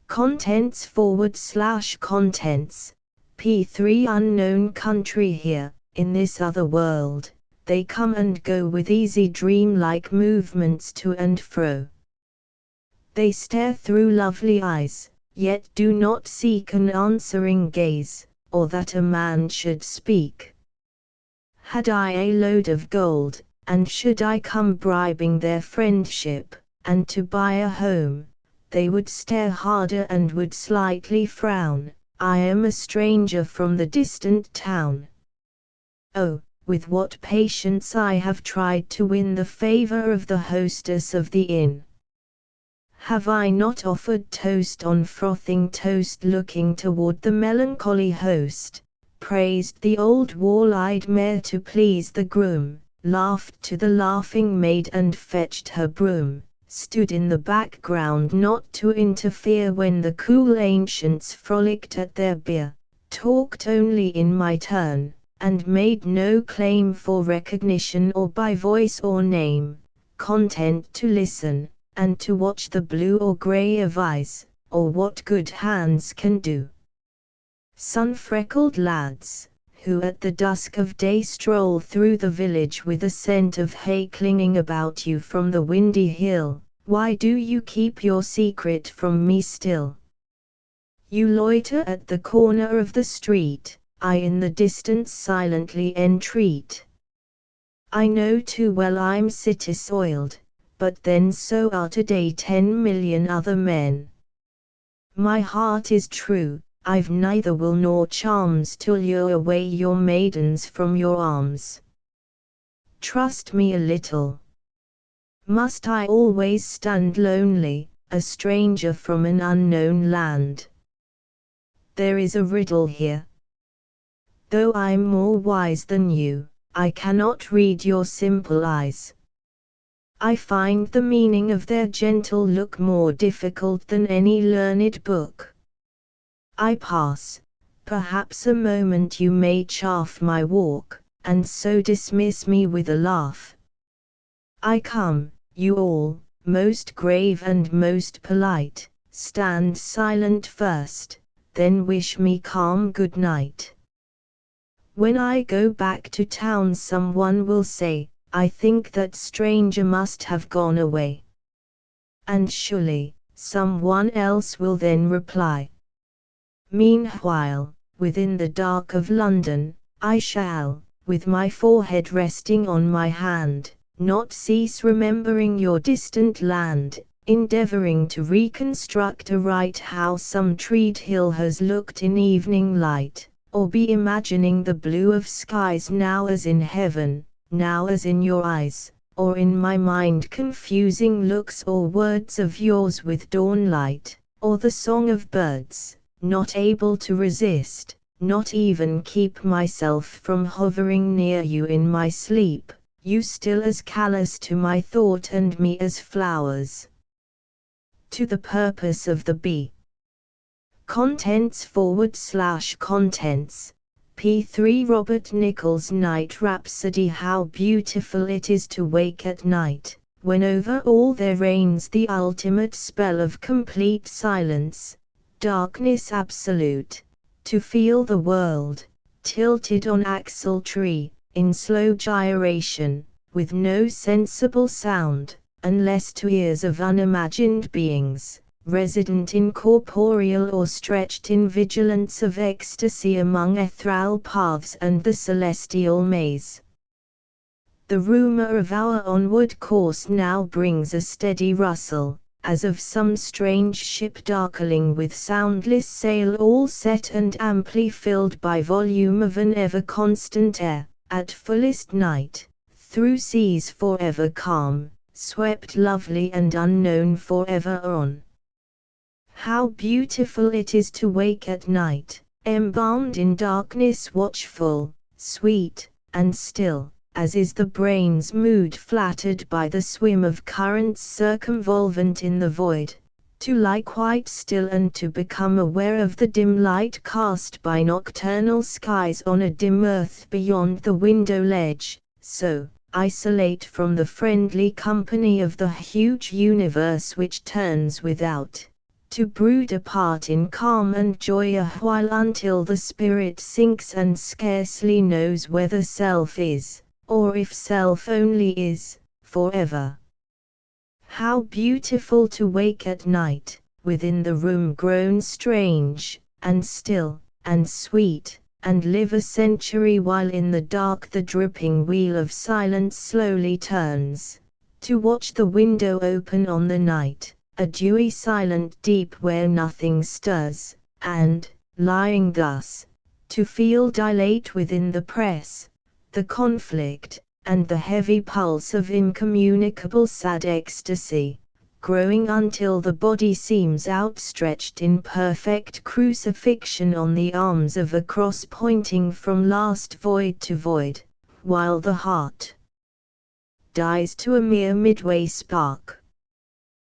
Contents/contents, P3 unknown country here, in this other world, they come and go with easy dream-like movements to and fro. They stare through lovely eyes, yet do not seek an answering gaze, or that a man should speak. Had I a load of gold, and should I come bribing their friendship, and to buy a home, they would stare harder and would slightly frown, I am a stranger from the distant town. Oh, with what patience I have tried to win the favor of the hostess of the inn. Have I not offered toast on frothing toast looking toward the melancholy host, praised the old wall-eyed mare to please the groom, laughed to the laughing maid and fetched her broom, stood in the background not to interfere when the cool ancients frolicked at their beer, talked only in my turn, and made no claim for recognition or by voice or name, content to listen, and to watch the blue or grey of eyes, or what good hands can do. Sun-freckled lads, who at the dusk of day stroll through the village with a scent of hay clinging about you from the windy hill, why do you keep your secret from me still? You loiter at the corner of the street, I in the distance silently entreat. I know too well I'm city-soiled, but then so are today 10 million other men. My heart is true, I've neither will nor charms to lure away your maidens from your arms. Trust me a little. Must I always stand lonely, a stranger from an unknown land? There is a riddle here. Though I'm more wise than you, I cannot read your simple eyes. I find the meaning of their gentle look more difficult than any learned book. I pass, perhaps a moment you may chaff my walk, and so dismiss me with a laugh. I come, you all, most grave and most polite, stand silent first, then wish me calm good night. When I go back to town someone will say, I think that stranger must have gone away. And surely, someone else will then reply. Meanwhile, within the dark of London, I shall, with my forehead resting on my hand, not cease remembering your distant land, endeavoring to reconstruct aright how some treed hill has looked in evening light, or be imagining the blue of skies now as in heaven, now as in your eyes, or in my mind confusing looks or words of yours with dawn light, or the song of birds, not able to resist, not even keep myself from hovering near you in my sleep, you still as callous to my thought and me as flowers. To the purpose of the bee. Contents/contents, P3 Robert Nichols Night Rhapsody. How beautiful it is to wake at night, when over all there reigns the ultimate spell of complete silence, darkness absolute, to feel the world, tilted on axle tree, in slow gyration, with no sensible sound, unless to ears of unimagined beings, resident incorporeal or stretched in vigilance of ecstasy among ethereal paths and the celestial maze. The rumor of our onward course now brings a steady rustle, as of some strange ship darkling with soundless sail all set and amply filled by volume of an ever-constant air, at fullest night, through seas forever calm, swept lovely and unknown forever on. How beautiful it is to wake at night, embalmed in darkness, watchful, sweet, and still, as is the brain's mood flattered by the swim of currents circumvolvent in the void, to lie quite still and to become aware of the dim light cast by nocturnal skies on a dim earth beyond the window ledge, so, isolate from the friendly company of the huge universe which turns without, to brood apart in calm and joy a while until the spirit sinks and scarcely knows whether self is, or if self only is, forever. How beautiful to wake at night, within the room grown strange, and still, and sweet, and live a century while in the dark the dripping wheel of silence slowly turns, to watch the window open on the night, a dewy silent deep where nothing stirs, and, lying thus, to feel dilate within the press, the conflict, and the heavy pulse of incommunicable sad ecstasy, growing until the body seems outstretched in perfect crucifixion on the arms of a cross pointing from last void to void, while the heart dies to a mere midway spark.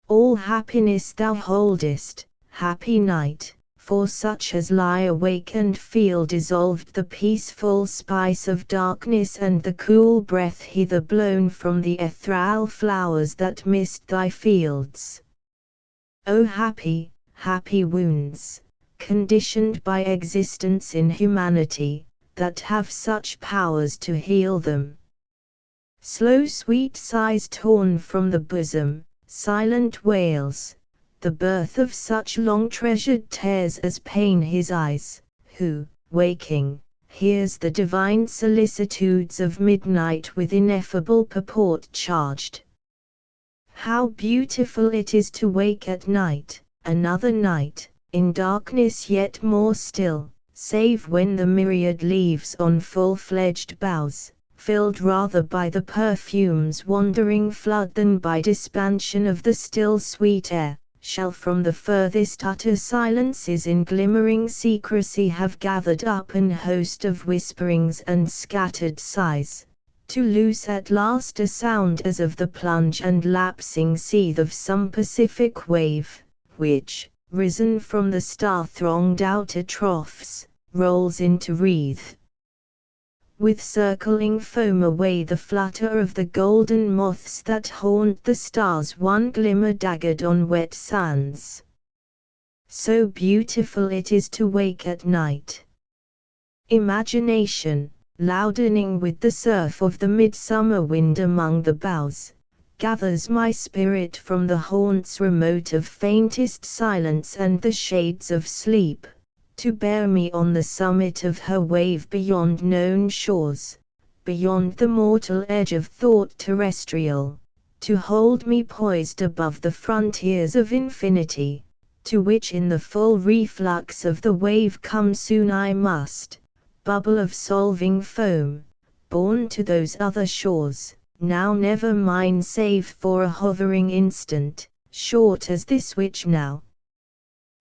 All happiness thou holdest, happy night, for such as lie awake and feel dissolved the peaceful spice of darkness and the cool breath hither blown from the ethereal flowers that mist thy fields. O happy, happy wounds, conditioned by existence in humanity, that have such powers to heal them. Slow sweet sighs torn from the bosom, silent wails, the birth of such long-treasured tears as pain his eyes, who, waking, hears the divine solicitudes of midnight with ineffable purport charged. How beautiful it is to wake at night, another night, in darkness yet more still, save when the myriad leaves on full-fledged boughs, filled rather by the perfume's wandering flood than by dispansion of the still sweet air, shall from the furthest utter silences in glimmering secrecy have gathered up an host of whisperings and scattered sighs, to loose at last a sound as of the plunge and lapsing seethe of some Pacific wave, which, risen from the star-thronged outer troughs, rolls into wreath with circling foam away the flutter of the golden moths that haunt the stars one glimmer daggered on wet sands. So beautiful it is to wake at night. Imagination, loudening with the surf of the midsummer wind among the boughs, gathers my spirit from the haunts remote of faintest silence and the shades of sleep, to bear me on the summit of her wave beyond known shores, beyond the mortal edge of thought terrestrial, to hold me poised above the frontiers of infinity, to which in the full reflux of the wave come soon I must, bubble of solving foam, borne to those other shores, now never mine save for a hovering instant, short as this which now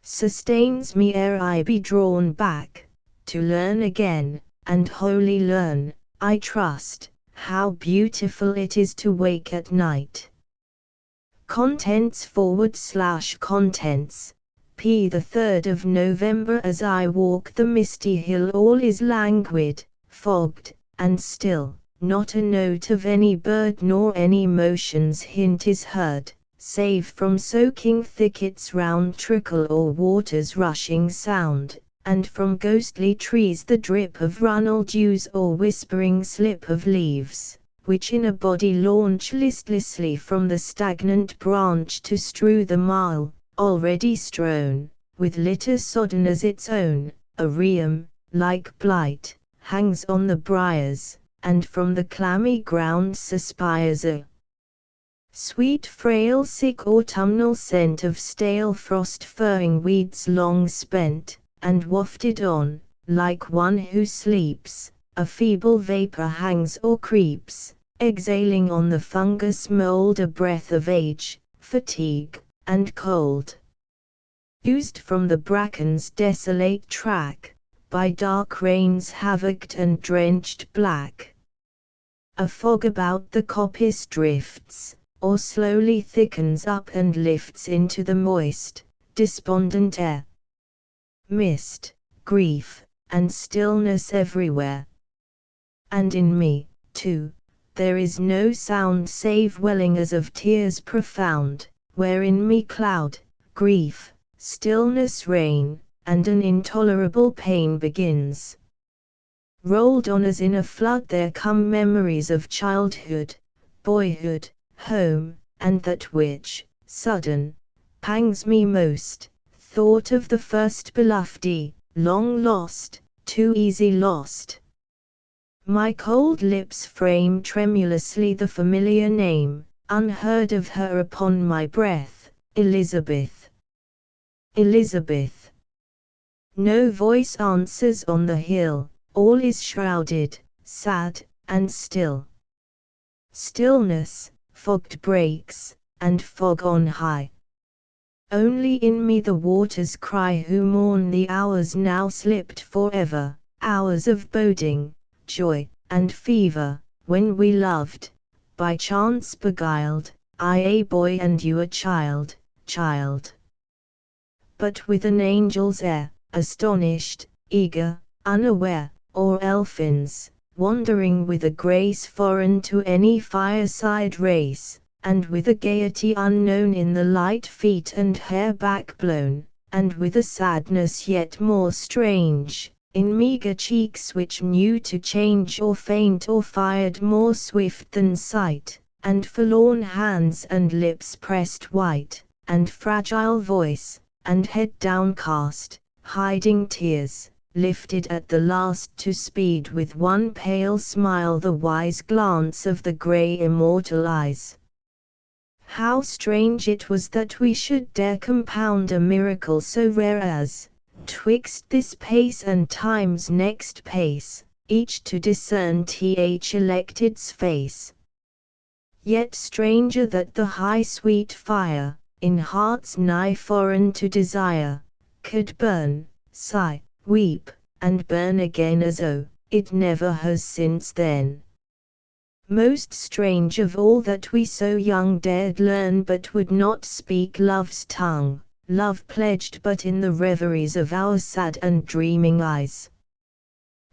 sustains me ere I be drawn back, to learn again, and wholly learn, I trust, how beautiful it is to wake at night. Contents P. the 3rd of November. As I walk the misty hill all is languid, fogged, and still, not a note of any bird nor any motion's hint is heard, save from soaking thickets round trickle or water's rushing sound, and from ghostly trees the drip of runnel dews or whispering slip of leaves, which in a body launch listlessly from the stagnant branch to strew the mile, already strewn, with litter sodden as its own. A rheum, like blight, hangs on the briars, and from the clammy ground suspires a sweet frail sick autumnal scent of stale frost-furring weeds long spent, and wafted on, like one who sleeps, a feeble vapor hangs or creeps, exhaling on the fungus mold a breath of age, fatigue, and cold. Oozed from the bracken's desolate track, by dark rains havocked and drenched black. A fog about the coppice drifts, or slowly thickens up and lifts into the moist, despondent air. Mist, grief, and stillness everywhere. And in me, too, there is no sound save welling as of tears profound, where in me cloud, grief, stillness reign, and an intolerable pain begins. Rolled on as in a flood there come memories of childhood, boyhood, home, and that which, sudden, pangs me most, thought of the first beloved, long lost, too easy lost. My cold lips frame tremulously the familiar name, unheard of her upon my breath, Elizabeth. Elizabeth. No voice answers on the hill, all is shrouded, sad, and still. Stillness, fogged breaks, and fog on high. Only in me the waters cry who mourn the hours now slipped forever, hours of boding, joy, and fever, when we loved, by chance beguiled, I a boy and you a child, child. But with an angel's air, astonished, eager, unaware, or elfins, wandering with a grace foreign to any fireside race, and with a gaiety unknown in the light feet and hair back blown, and with a sadness yet more strange, in meagre cheeks which knew to change or faint or fired more swift than sight, and forlorn hands and lips pressed white, and fragile voice, and head downcast, hiding tears, lifted at the last to speed with one pale smile the wise glance of the grey immortal eyes. How strange it was that we should dare compound a miracle so rare as, twixt this pace and time's next pace, each to discern th elected's face. Yet stranger that the high sweet fire, in hearts nigh foreign to desire, could burn, sigh, weep, and burn again as it never has since then. Most strange of all that we so young dared learn but would not speak love's tongue, love pledged but in the reveries of our sad and dreaming eyes.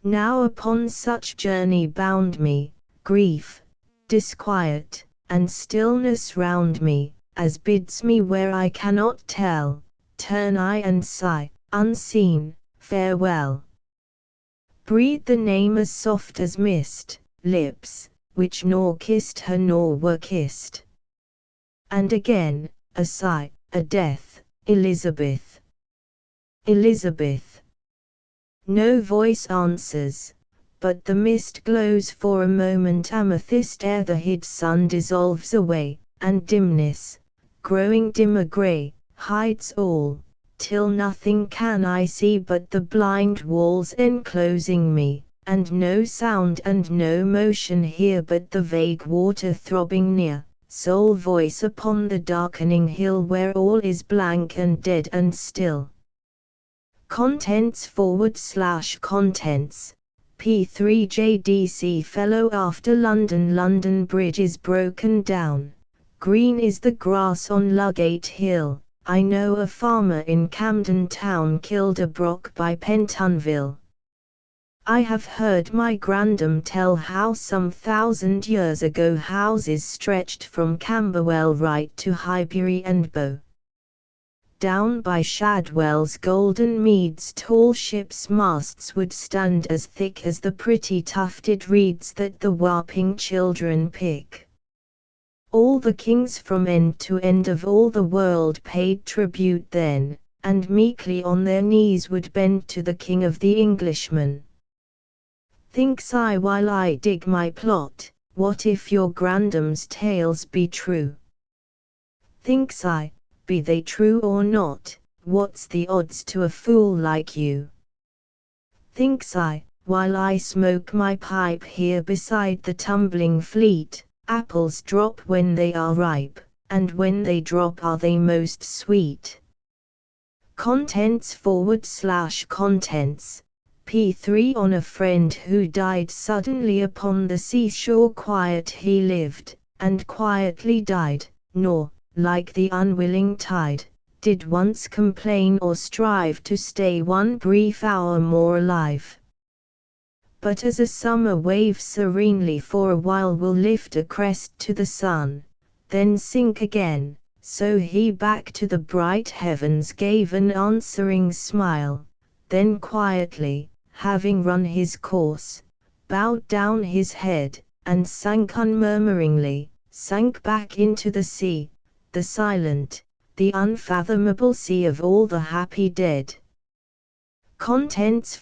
Now upon such journey bound me, grief, disquiet, and stillness round me, as bids me where I cannot tell, turn I and sigh, unseen, farewell. Breathe the name as soft as mist, lips, which nor kissed her nor were kissed. And again, a sigh, a death, Elizabeth. Elizabeth. No voice answers, but the mist glows for a moment amethyst ere the hid sun dissolves away, and dimness, growing dimmer grey, hides all, till nothing can I see but the blind walls enclosing me, and no sound and no motion hear but the vague water throbbing near, sole voice upon the darkening hill where all is blank and dead and still. Contents / contents, P3JDC fellow after London Bridge is broken down, green is the grass on Ludgate Hill. I know a farmer in Camden Town killed a brock by Pentonville. I have heard my grandam tell how some 1,000 years ago houses stretched from Camberwell right to Highbury and Bow. Down by Shadwell's golden meads tall ships' masts would stand as thick as the pretty tufted reeds that the warping children pick. All the kings from end to end of all the world paid tribute then, and meekly on their knees would bend to the king of the Englishmen. Thinks I while I dig my plot, what if your grandam's tales be true? Thinks I, be they true or not, what's the odds to a fool like you? Thinks I, while I smoke my pipe here beside the tumbling fleet, apples drop when they are ripe, and when they drop are they most sweet. Contents / contents, P3 On a friend who died suddenly upon the seashore. Quiet he lived, and quietly died, nor, like the unwilling tide, did once complain or strive to stay one brief hour more alive. But as a summer wave serenely for a while will lift a crest to the sun, then sink again, so he back to the bright heavens gave an answering smile, then quietly, having run his course, bowed down his head, and sank unmurmuringly, sank back into the sea, the silent, the unfathomable sea of all the happy dead. Contents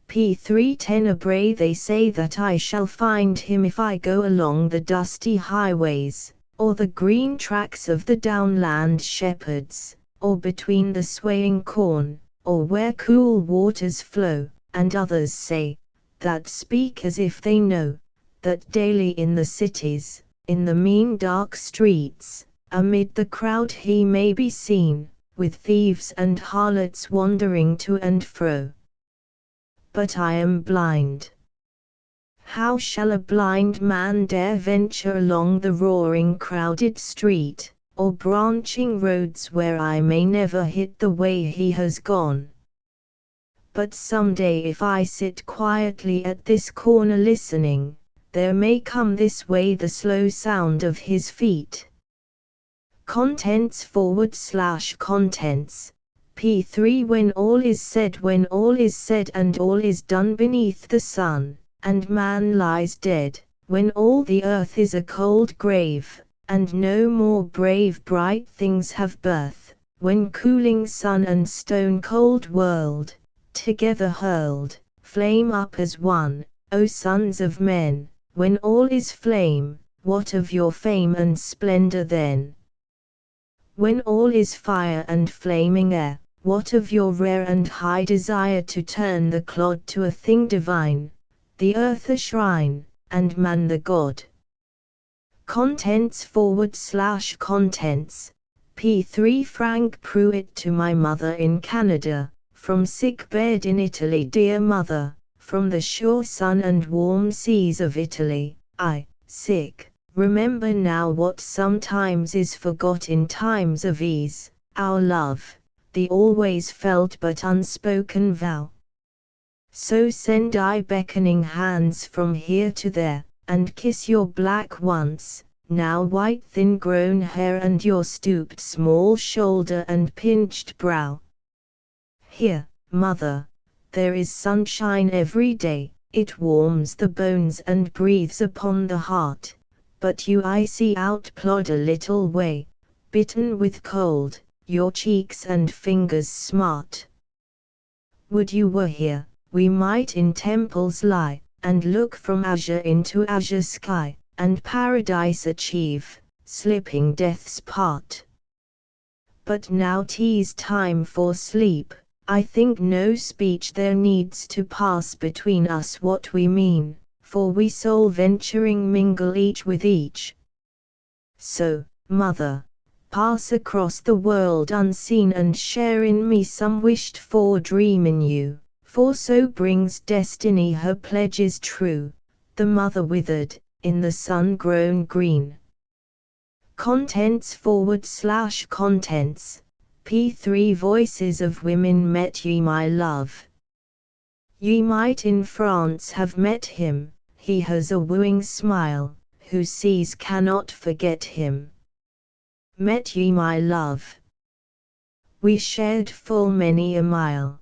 P3 Tenebrae. They say that I shall find him if I go along the dusty highways, or the green tracks of the downland shepherds, or between the swaying corn, or where cool waters flow. And others say, that speak as if they know, that daily in the cities, in the mean dark streets, amid the crowd he may be seen, with thieves and harlots wandering to and fro. But I am blind. How shall a blind man dare venture along the roaring crowded street, or branching roads where I may never hit the way he has gone? But some day if I sit quietly at this corner listening, there may come this way the slow sound of his feet. Contents P3 When all is said and all is done beneath the sun, and man lies dead, when all the earth is a cold grave, and no more brave bright things have birth, when cooling sun and stone cold world, together hurled, flame up as one, O sons of men, when all is flame, what of your fame and splendor then? When all is fire and flaming air, what of your rare and high desire to turn the clod to a thing divine, the earth a shrine, and man the god? Contents P3 Frank Pruitt to my mother in Canada, from sick bed in Italy. Dear mother, from the sure sun and warm seas of Italy, I, sick, remember now what sometimes is forgot in times of ease, our love, the always felt but unspoken vow. So send I beckoning hands from here to there, and kiss your black once, now white thin grown hair and your stooped small shoulder and pinched brow. Here, mother, there is sunshine every day, it warms the bones and breathes upon the heart, but you I see outplod a little way, bitten with cold, your cheeks and fingers smart. Would you were here, we might in temples lie, and look from azure into azure sky, and paradise achieve, slipping death's part. But now 'tis time for sleep, I think no speech there needs to pass between us what we mean, for we soul venturing mingle each with each. So, mother, pass across the world unseen and share in me some wished for dream in you, for so brings destiny her pledges true, the mother withered, in the sun grown green. Contents P3 Voices of women met ye my love. Ye might in France have met him, he has a wooing smile, who sees cannot forget him. Met ye my love. We shared full many a mile.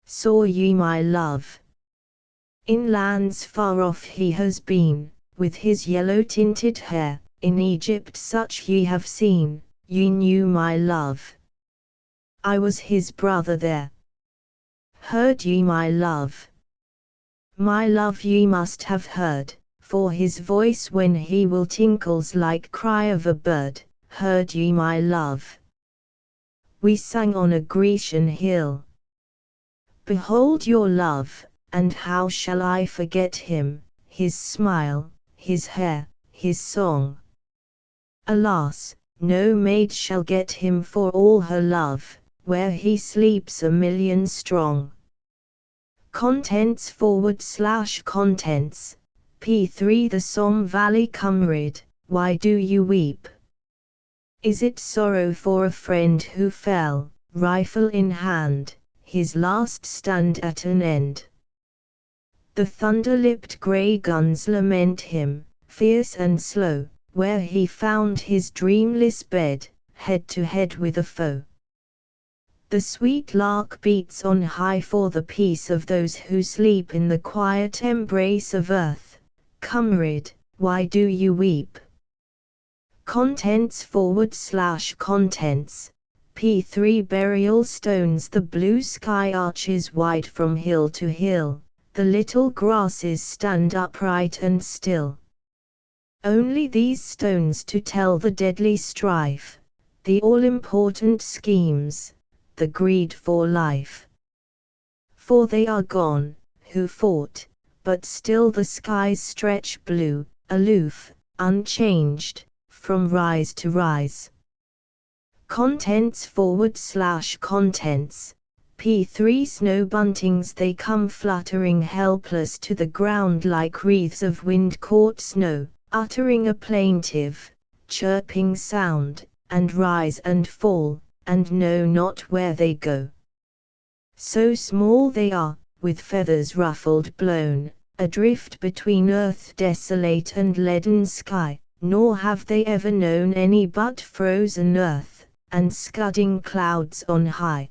Saw ye my love. In lands far off he has been, with his yellow-tinted hair, in Egypt such ye have seen, ye knew my love. I was his brother there. Heard ye my love? My love ye must have heard, for his voice when he will tinkles like cry of a bird, heard ye my love? We sang on a Grecian hill. Behold your love, and how shall I forget him, his smile, his hair, his song? Alas, no maid shall get him for all her love, where he sleeps 1,000,000 strong. Contents/contents, P3 The Somme Valley Cymric, why do you weep? Is it sorrow for a friend who fell, rifle in hand, his last stand at an end? The thunder-lipped grey guns lament him, fierce and slow, where he found his dreamless bed, head to head with a foe. The sweet lark beats on high for the peace of those who sleep in the quiet embrace of earth. Cymric, why do you weep? Contents/contents, P3 Burial stones. The blue sky arches wide from hill to hill, the little grasses stand upright and still. Only these stones to tell the deadly strife, the all-important schemes, the greed for life. For they are gone, who fought, but still the skies stretch blue, aloof, unchanged, from rise to rise. Contents/contents, P3 Snow buntings. They come fluttering helpless to the ground like wreaths of wind-caught snow, uttering a plaintive, chirping sound, and rise and fall, and know not where they go. So small they are, with feathers ruffled blown, adrift between earth desolate and leaden sky, nor have they ever known any but frozen earth, and scudding clouds on high.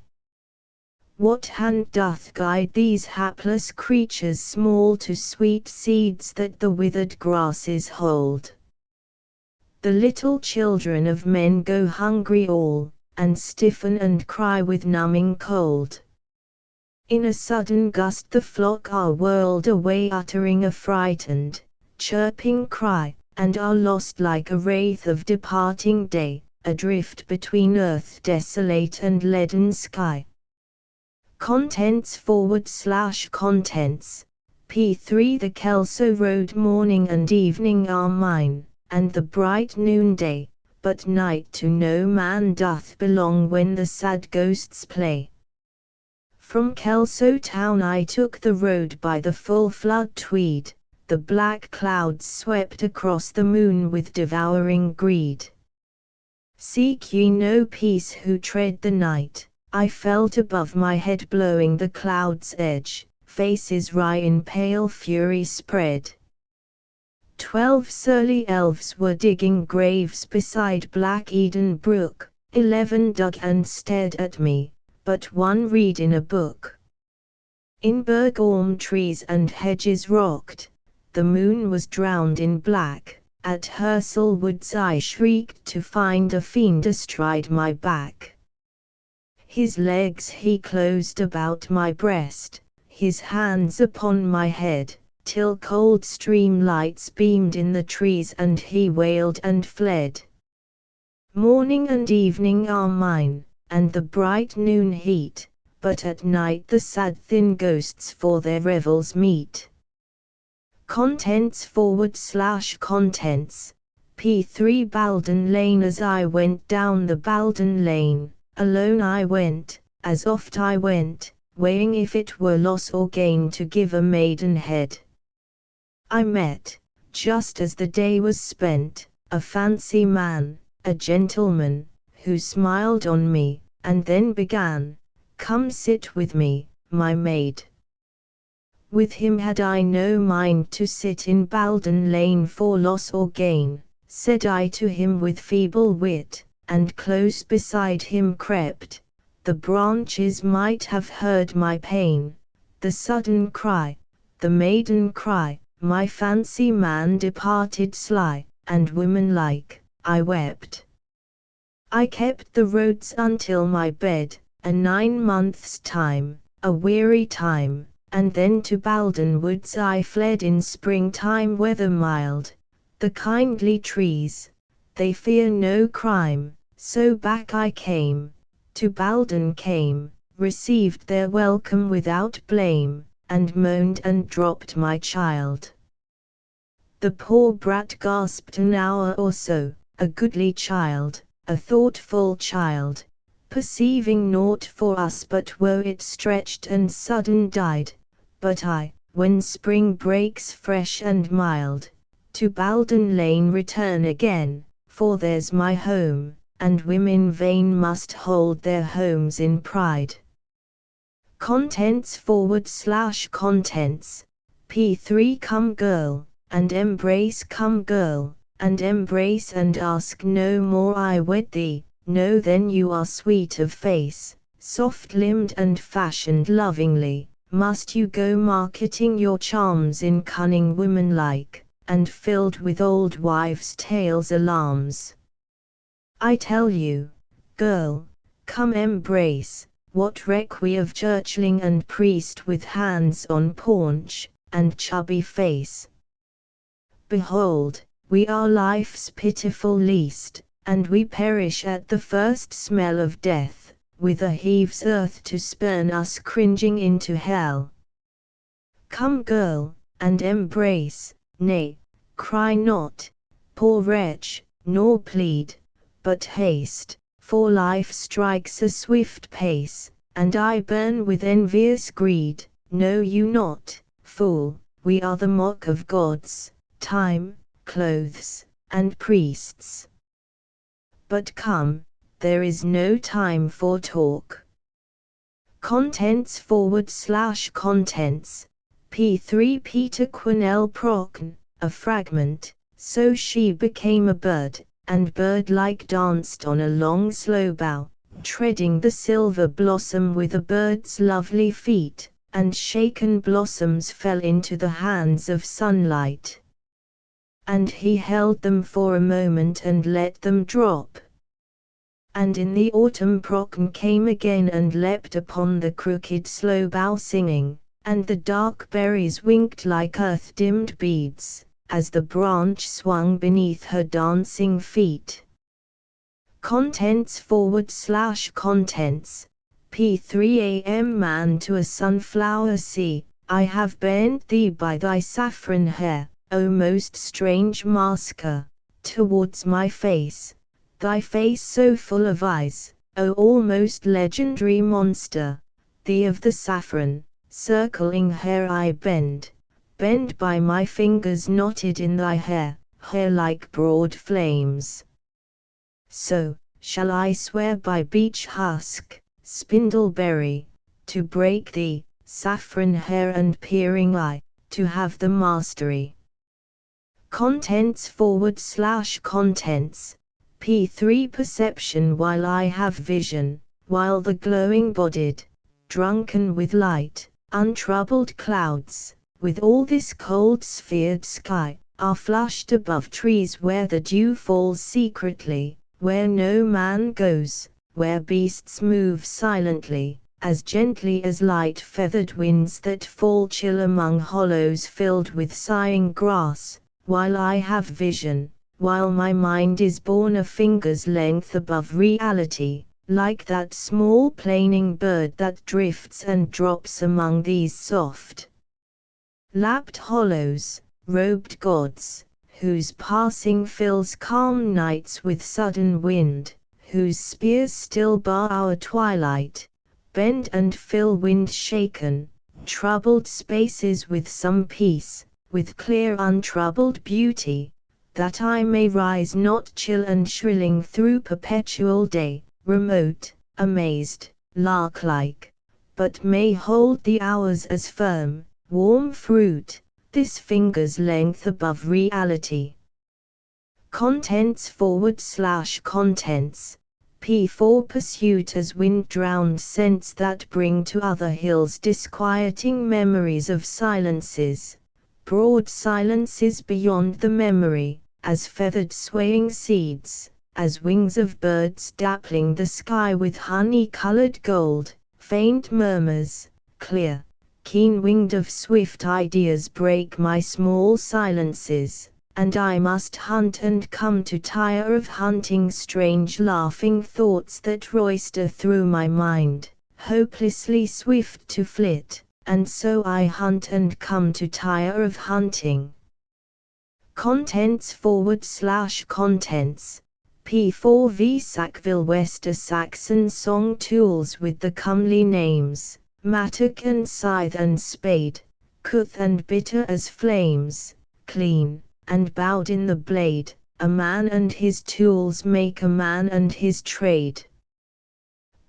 What hand doth guide these hapless creatures small to sweet seeds that the withered grasses hold? The little children of men go hungry all, and stiffen and cry with numbing cold. In a sudden gust the flock are whirled away uttering a frightened, chirping cry, and are lost like a wraith of departing day, adrift between earth desolate and leaden sky. Contents/contents, P3 The Kelso road morning and evening are mine, and the bright noonday, but night to no man doth belong when the sad ghosts play. From Kelso town I took the road by the full flood Tweed, the black clouds swept across the moon with devouring greed. Seek ye no peace who tread the night, I felt above my head blowing the cloud's edge, faces wry in pale fury spread. 12 surly elves were digging graves beside Black Eden Brook, 11 dug and stared at me, but one read in a book. In birk elm trees and hedges rocked, the moon was drowned in black, at Hersel Woods I shrieked to find a fiend astride my back. His legs he closed about my breast, his hands upon my head, till cold streamlights beamed in the trees and he wailed and fled. Morning and evening are mine, and the bright noon heat, but at night the sad thin ghosts for their revels meet. Contents/contents, P3 Baldon Lane. As I went down the Baldon Lane, alone I went, as oft I went, weighing if it were loss or gain to give a maiden head. I met, just as the day was spent, a fancy man, a gentleman, who smiled on me, and then began, "Come sit with me, my maid." With him had I no mind to sit in Baldon Lane for loss or gain, said I to him with feeble wit, and close beside him crept. The branches might have heard my pain, the sudden cry, the maiden cry. My fancy man departed sly, and woman-like, I wept. I kept the roads until my bed, a 9 months' time, a weary time, and then to Baldon Woods I fled in springtime weather mild. The kindly trees, they fear no crime, so back I came, to Baldon came, received their welcome without blame, and moaned and dropped my child. The poor brat gasped an hour or so, a goodly child, a thoughtful child, perceiving naught for us but woe it stretched and sudden died, but I, when spring breaks fresh and mild, to Baldon Lane return again, for there's my home, and women vain must hold their homes in pride. Contents/contents, P3 Come girl, and embrace, come girl, and embrace and ask no more I wed thee, know then you are sweet of face, soft-limbed and fashioned lovingly, must you go marketing your charms in cunning woman-like, and filled with old wives' tales alarms. I tell you, girl, come embrace, what reck we of churchling and priest with hands on paunch, and chubby face? Behold, we are life's pitiful least, and we perish at the first smell of death, with a heaves earth to spurn us cringing into hell. Come girl, and embrace, nay, cry not, poor wretch, nor plead, but haste, for life strikes a swift pace, and I burn with envious greed, know you not, fool, we are the mock of gods, time, clothes, and priests. But come, there is no time for talk. Contents/contents, P3 Peter Quinnell Procn, a fragment, so she became a bird, and bird-like danced on a long slow bough, treading the silver blossom with a bird's lovely feet, and shaken blossoms fell into the hands of sunlight. And he held them for a moment and let them drop. And in the autumn Procn came again and leapt upon the crooked slow bough singing, and the dark berries winked like earth-dimmed beads, as the branch swung beneath her dancing feet. Contents/contents, P3 AM Man to a sunflower see, I have bent thee by thy saffron hair, O most strange masker, towards my face, thy face so full of eyes, O almost legendary monster, thee of the saffron, circling hair I bend by my fingers knotted in thy hair, hair like broad flames. So, shall I swear by beech husk, spindleberry, to break thee, saffron hair and peering eye, to have the mastery. Contents/contents, P3 Perception while I have vision, while the glowing bodied, drunken with light, untroubled clouds, with all this cold sphered sky, are flushed above trees where the dew falls secretly, where no man goes, where beasts move silently, as gently as light feathered winds that fall chill among hollows filled with sighing grass, while I have vision, while my mind is borne a finger's length above reality, like that small planing bird that drifts and drops among these soft lapped hollows, robed gods, whose passing fills calm nights with sudden wind, whose spears still bar our twilight, bend and fill wind-shaken, troubled spaces with some peace, with clear untroubled beauty, that I may rise not chill and shrilling through perpetual day, remote, amazed, lark-like, but may hold the hours as firm, warm fruit, this finger's length above reality. Contents/contents, P4 Pursuit as wind-drowned scents that bring to other hills disquieting memories of silences, broad silences beyond the memory, as feathered swaying seeds, as wings of birds dappling the sky with honey-colored gold, faint murmurs, clear, keen-winged of swift ideas break my small silences, and I must hunt and come to tire of hunting strange laughing thoughts that roister through my mind, hopelessly swift to flit, and so I hunt and come to tire of hunting. Contents/contents, P4 V Sackville Wester Saxon song tools with the comely names, mattock and scythe and spade, couth and bitter as flames, clean, and bowed in the blade, a man and his tools make a man and his trade.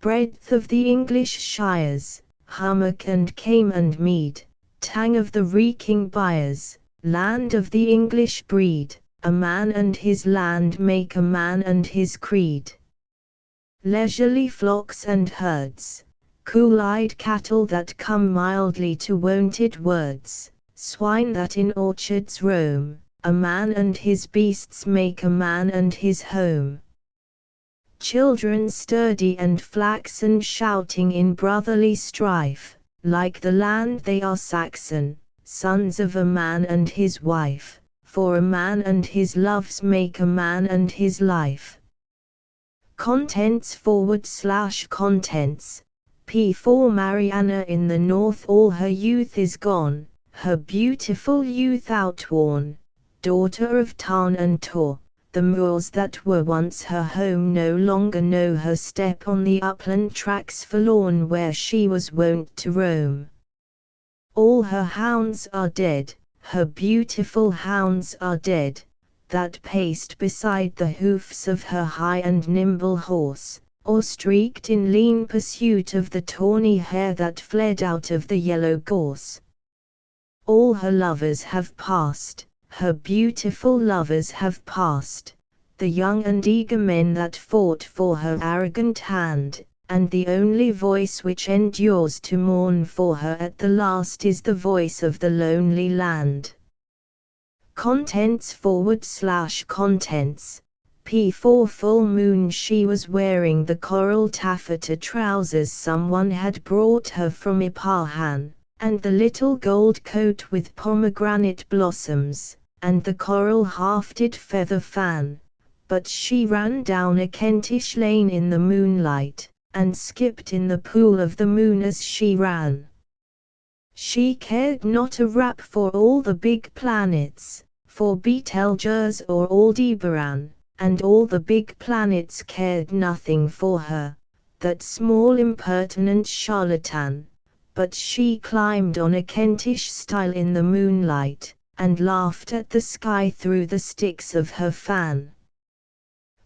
Breadth of the English shires, hummock and came and mead, tang of the reeking byres, land of the English breed, a man and his land make a man and his creed. Leisurely flocks and herds, cool-eyed cattle that come mildly to wonted words, swine that in orchards roam, a man and his beasts make a man and his home. Children sturdy and flaxen shouting in brotherly strife, like the land they are Saxon, sons of a man and his wife, for a man and his loves make a man and his life. Contents / contents, P4 Mariana in the north all her youth is gone, her beautiful youth outworn, daughter of Tarn and Tor. The moors that were once her home no longer know her step on the upland tracks forlorn where she was wont to roam. All her hounds are dead, her beautiful hounds are dead, that paced beside the hoofs of her high and nimble horse, or streaked in lean pursuit of the tawny hare that fled out of the yellow gorse. All her lovers have passed, her beautiful lovers have passed, the young and eager men that fought for her arrogant hand, and the only voice which endures to mourn for her at the last is the voice of the lonely land. Contents / contents, P4 Full moon she was wearing the coral taffeta trousers someone had brought her from Ipahan, and the little gold coat with pomegranate blossoms, and the coral hafted feather fan, but she ran down a Kentish lane in the moonlight, and skipped in the pool of the moon as she ran. She cared not a rap for all the big planets, for Betelgeuse or Aldebaran, and all the big planets cared nothing for her, that small impertinent charlatan, but she climbed on a Kentish stile in the moonlight, and laughed at the sky through the sticks of her fan.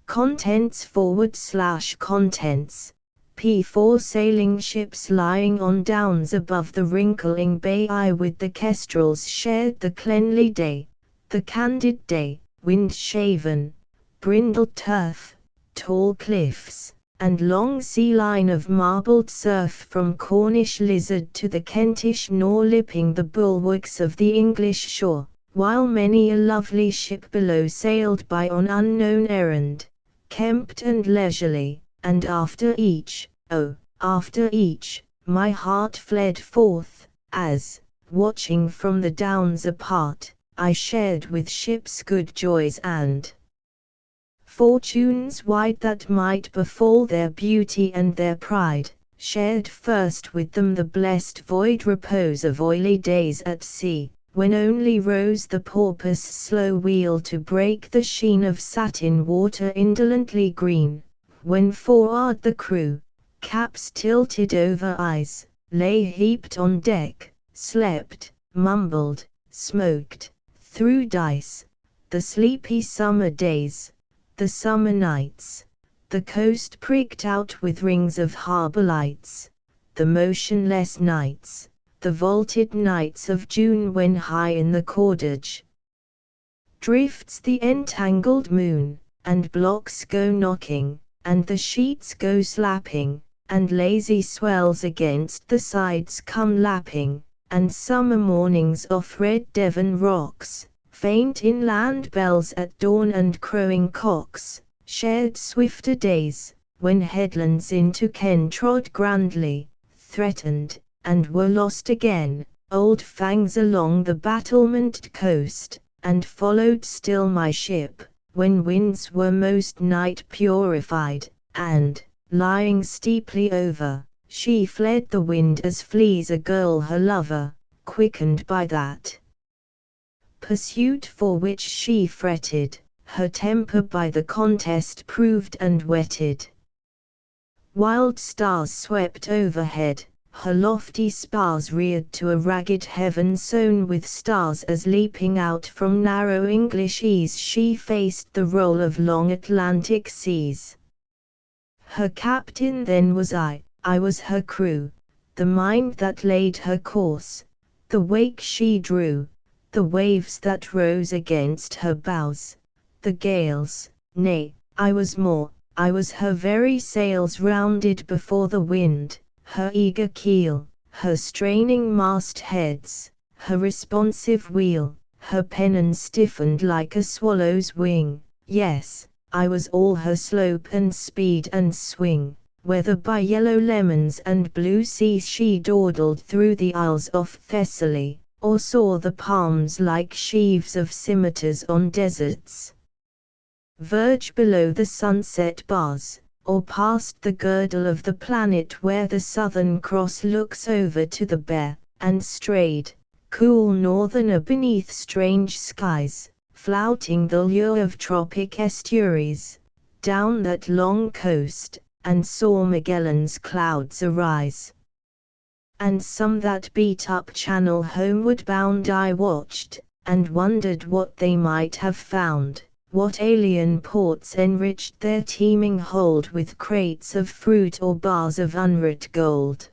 Contents / contents, P4 Sailing ships lying on downs above the wrinkling bay I with the kestrels shared the cleanly day, the candid day, wind-shaven, brindled turf, tall cliffs, and long sea line of marbled surf from Cornish lizard to the Kentish nor lipping the bulwarks of the English shore, while many a lovely ship below sailed by on unknown errand, kempt and leisurely, and after each, oh, after each, my heart fled forth, as, watching from the downs apart, I shared with ships good joys and fortunes wide that might befall their beauty and their pride, shared first with them the blessed void repose of oily days at sea, when only rose the porpoise slow wheel to break the sheen of satin water indolently green, when forward the crew, caps tilted over eyes, lay heaped on deck, slept, mumbled, smoked, threw dice, the sleepy summer days, the summer nights, the coast pricked out with rings of harbour lights, the motionless nights, the vaulted nights of June when high in the cordage drifts the entangled moon, and blocks go knocking, and the sheets go slapping, and lazy swells against the sides come lapping, and summer mornings off red Devon rocks, faint inland bells at dawn and crowing cocks, shared swifter days, when headlands into ken trod grandly, threatened, and were lost again, old fangs along the battlemented coast, and followed still my ship, when winds were most night purified, and, lying steeply over, she fled the wind as flees a girl her lover, quickened by that pursuit for which she fretted, her temper by the contest proved and whetted. Wild stars swept overhead, her lofty spars reared to a ragged heaven sown with stars as leaping out from narrow English ease she faced the roll of long Atlantic seas. Her captain then was I was her crew, the mind that laid her course, the wake she drew, the waves that rose against her bows, the gales, nay, I was more, I was her very sails rounded before the wind, her eager keel, her straining mast-heads, her responsive wheel, her pennon stiffened like a swallow's wing, yes, I was all her slope and speed and swing, whether by yellow lemons and blue seas she dawdled through the isles of Thessaly, or saw the palms like sheaves of scimitars on deserts verge below the sunset bars, or past the girdle of the planet where the Southern Cross looks over to the bare, and strayed, cool northerner beneath strange skies, flouting the lure of tropic estuaries, down that long coast, and saw Magellan's clouds arise. And some that beat up channel homeward bound I watched, and wondered what they might have found. What alien ports enriched their teeming hold with crates of fruit or bars of unwrought gold?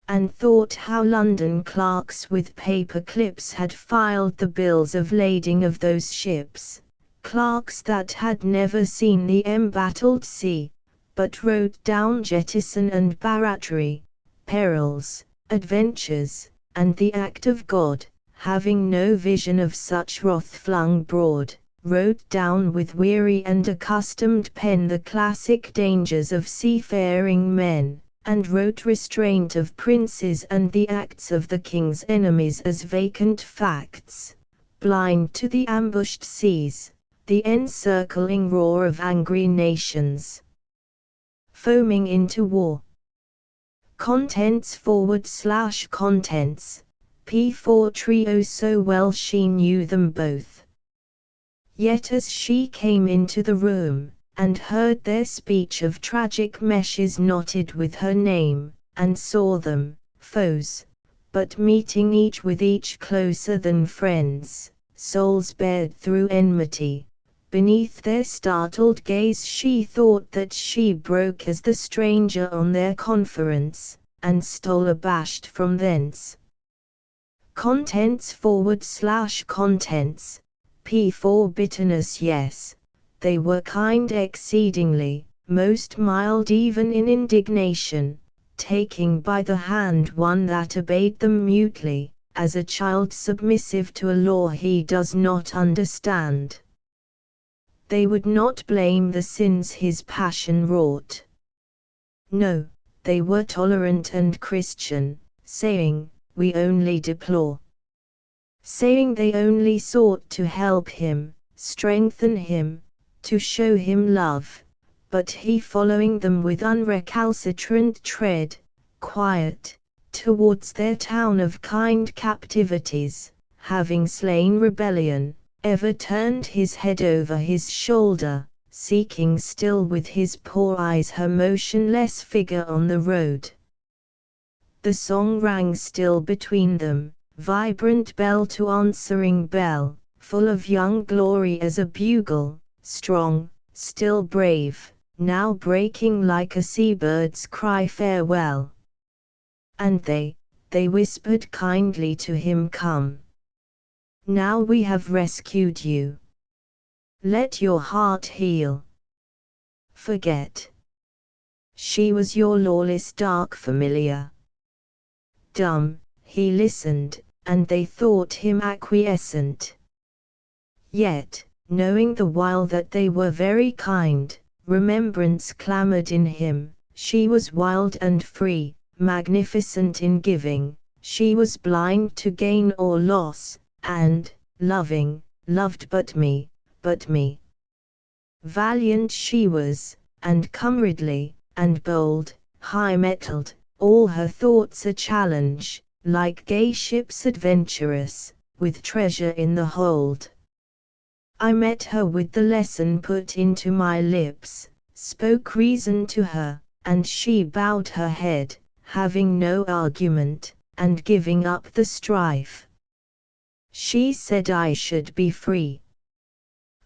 And thought how London clerks with paper clips had filed the bills of lading of those ships, clerks that had never seen the embattled sea, but wrote down jettison and barratry, perils, adventures, and the act of God, having no vision of such wrath flung broad, wrote down with weary and accustomed pen the classic dangers of seafaring men, and wrote restraint of princes and the acts of the king's enemies as vacant facts, blind to the ambushed seas, the encircling roar of angry nations, foaming into war. Contents /contents, P4 trio so well she knew them both. Yet as she came into the room, and heard their speech of tragic meshes knotted with her name, and saw them, foes, but meeting each with each closer than friends, souls bared through enmity, beneath their startled gaze she thought that she broke as the stranger on their conference, and stole abashed from thence. Contents /contents, P4 bitterness yes, they were kind exceedingly, most mild even in indignation, taking by the hand one that obeyed them mutely, as a child submissive to a law he does not understand. They would not blame the sins his passion wrought. No, they were tolerant and Christian, saying, we only deplore. Saying they only sought to help him, strengthen him, to show him love, but he following them with unrecalcitrant tread, quiet, towards their town of kind captivities, having slain rebellion, ever turned his head over his shoulder, seeking still with his poor eyes her motionless figure on the road. The song rang still between them, vibrant bell to answering bell, full of young glory as a bugle, strong, still brave, now breaking like a seabird's cry farewell. And they whispered kindly to him, come. Now we have rescued you. Let your heart heal. Forget. She was your lawless dark familiar. Dumb, he listened, and they thought him acquiescent. Yet, knowing the while that they were very kind, remembrance clamored in him, she was wild and free, magnificent in giving, she was blind to gain or loss, and, loving, loved but me. Valiant she was, and comradely, and bold, high-mettled, all her thoughts a challenge, like gay ships adventurous, with treasure in the hold. I met her with the lesson put into my lips, spoke reason to her, and she bowed her head, having no argument, and giving up the strife. She said I should be free.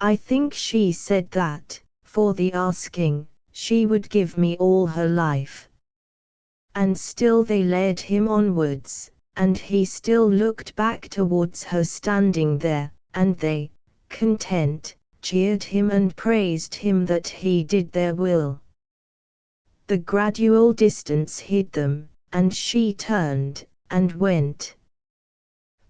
I think she said that, for the asking, she would give me all her life. And still they led him onwards, and he still looked back towards her standing there, and they, content, cheered him and praised him that he did their will. The gradual distance hid them, and she turned, and went.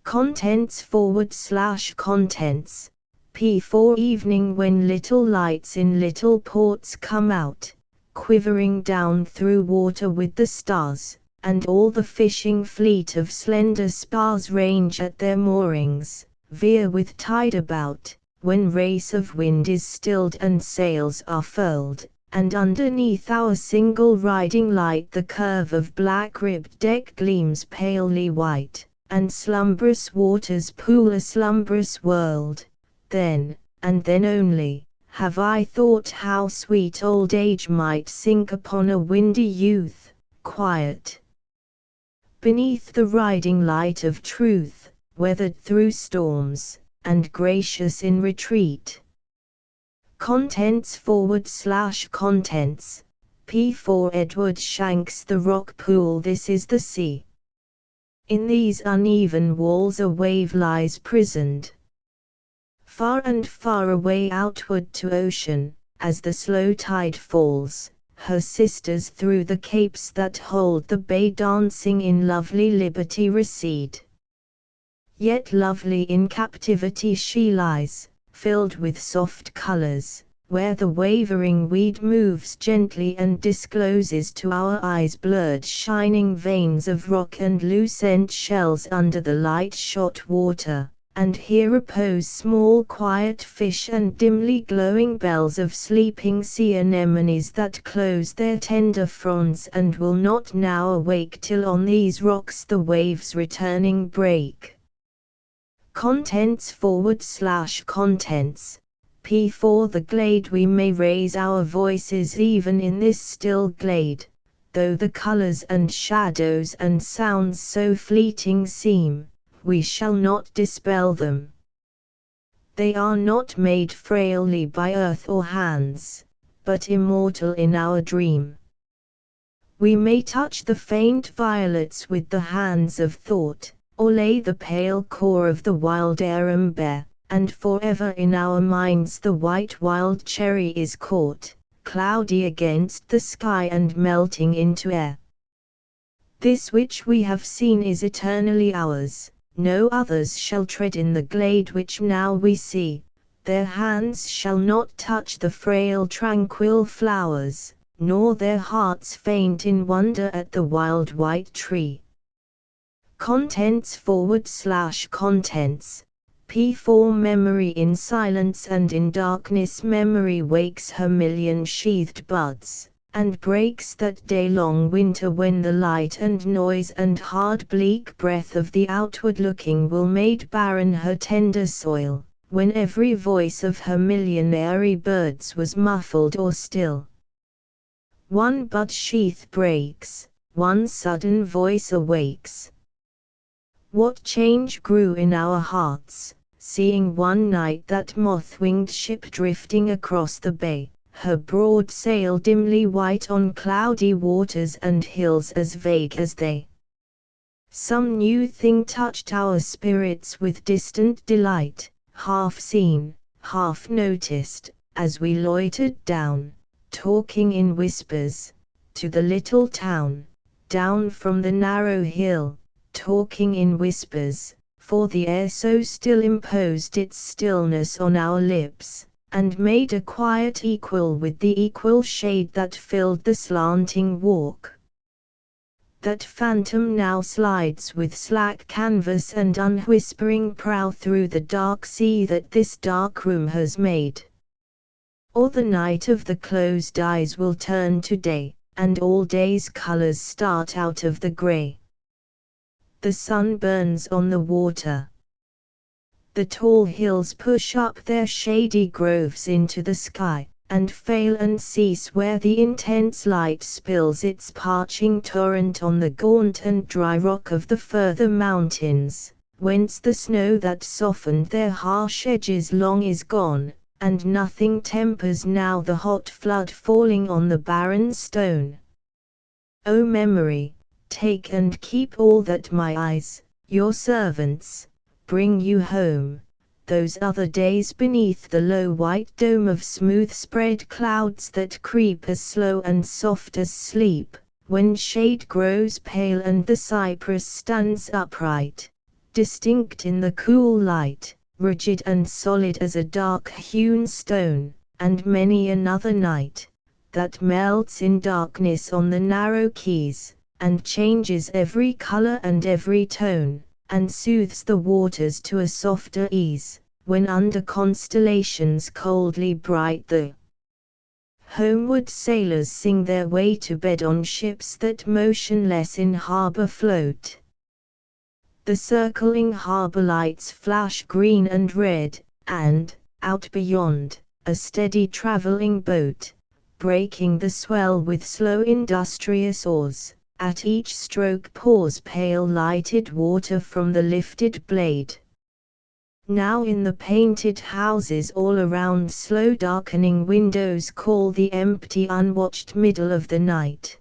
Contents/contents, P4 evening when little lights in little ports come out, quivering down through water with the stars, and all the fishing fleet of slender spars range at their moorings, veer with tide about, when race of wind is stilled and sails are furled, and underneath our single riding light the curve of black-ribbed deck gleams palely white, and slumbrous waters pool a slumbrous world. Then, and then only, have I thought how sweet old age might sink upon a windy youth, quiet beneath the riding light of truth, weathered through storms, and gracious in retreat. Contents/contents, P4 Edward Shanks The rock pool. This is the sea. In these uneven walls a wave lies prisoned. Far and far away outward to ocean, as the slow tide falls, her sisters through the capes that hold the bay dancing in lovely liberty recede. Yet lovely in captivity she lies, filled with soft colors, where the wavering weed moves gently and discloses to our eyes blurred shining veins of rock and lucent shells under the light-shot water. And here repose small quiet fish and dimly glowing bells of sleeping sea anemones that close their tender fronds and will not now awake till on these rocks the waves returning break. Contents/contents, P4 The glade. We may raise our voices even in this still glade, though the colors and shadows and sounds so fleeting seem, we shall not dispel them. They are not made frailly by earth or hands, but immortal in our dream. We may touch the faint violets with the hands of thought, or lay the pale core of the wild arum bare, and forever in our minds the white wild cherry is caught, cloudy against the sky and melting into air. This which we have seen is eternally ours. No others shall tread in the glade which now we see, their hands shall not touch the frail tranquil flowers, nor their hearts faint in wonder at the wild white tree. Contents/contents, P4 Memory. In silence and in darkness memory wakes her million-sheathed buds, and breaks that day-long winter when the light and noise and hard bleak breath of the outward-looking will made barren her tender soil, when every voice of her millionary birds was muffled or still. One bud sheath breaks, one sudden voice awakes. What change grew in our hearts, seeing one night that moth-winged ship drifting across the bay, her broad sail dimly white on cloudy waters and hills as vague as they. Some new thing touched our spirits with distant delight, half seen, half noticed, as we loitered down, talking in whispers, to the little town, down from the narrow hill, talking in whispers, for the air so still imposed its stillness on our lips, and made a quiet equal with the equal shade that filled the slanting walk. That phantom now slides with slack canvas and unwhispering prow through the dark sea that this dark room has made. Or the night of the closed eyes will turn to day, and all day's colors start out of the gray. The sun burns on the water. The tall hills push up their shady groves into the sky, and fail and cease where the intense light spills its parching torrent on the gaunt and dry rock of the further mountains, whence the snow that softened their harsh edges long is gone, and nothing tempers now the hot flood falling on the barren stone. O memory, take and keep all that my eyes, your servants, bring you home, those other days beneath the low white dome of smooth spread clouds that creep as slow and soft as sleep, when shade grows pale and the cypress stands upright, distinct in the cool light, rigid and solid as a dark-hewn stone, and many another night, that melts in darkness on the narrow quays, and changes every color and every tone, and soothes the waters to a softer ease, when under constellations coldly bright the homeward sailors sing their way to bed on ships that motionless in harbor float. The circling harbor lights flash green and red, and, out beyond, a steady traveling boat, breaking the swell with slow industrious oars, at each stroke pours pale lighted water from the lifted blade. Now in the painted houses all around slow darkening windows call the empty unwatched middle of the night.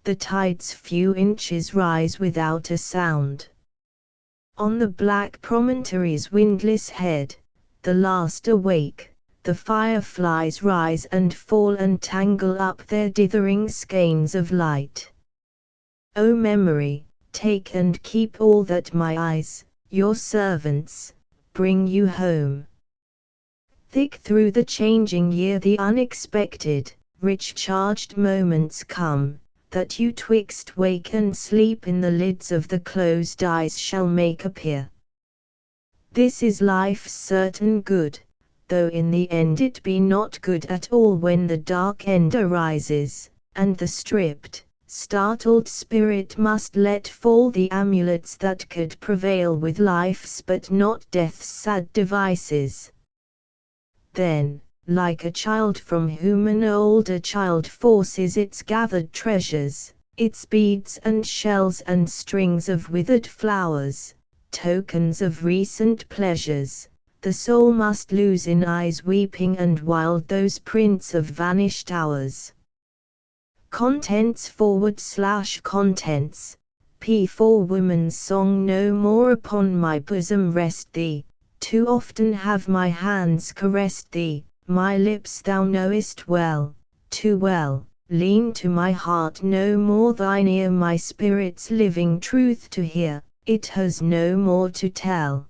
The tide's few inches rise without a sound. On the black promontory's windless head, the last awake, the fireflies rise and fall and tangle up their dithering skeins of light. O memory, take and keep all that my eyes, your servants, bring you home. Thick through the changing year the unexpected, rich charged moments come, that you twixt wake and sleep in the lids of the closed eyes shall make appear. This is life's certain good, though in the end it be not good at all when the dark end arises, and the stripped, startled spirit must let fall the amulets that could prevail with life's but not death's sad devices. Then, like a child from whom an older child forces its gathered treasures, its beads and shells and strings of withered flowers, tokens of recent pleasures, the soul must lose in eyes weeping and wild those prints of vanished hours. Contents /contents, P4 Woman's song. No more upon my bosom rest thee, too often have my hands caressed thee, my lips thou knowest well, too well, lean to my heart no more thine ear my spirit's living truth to hear, it has no more to tell.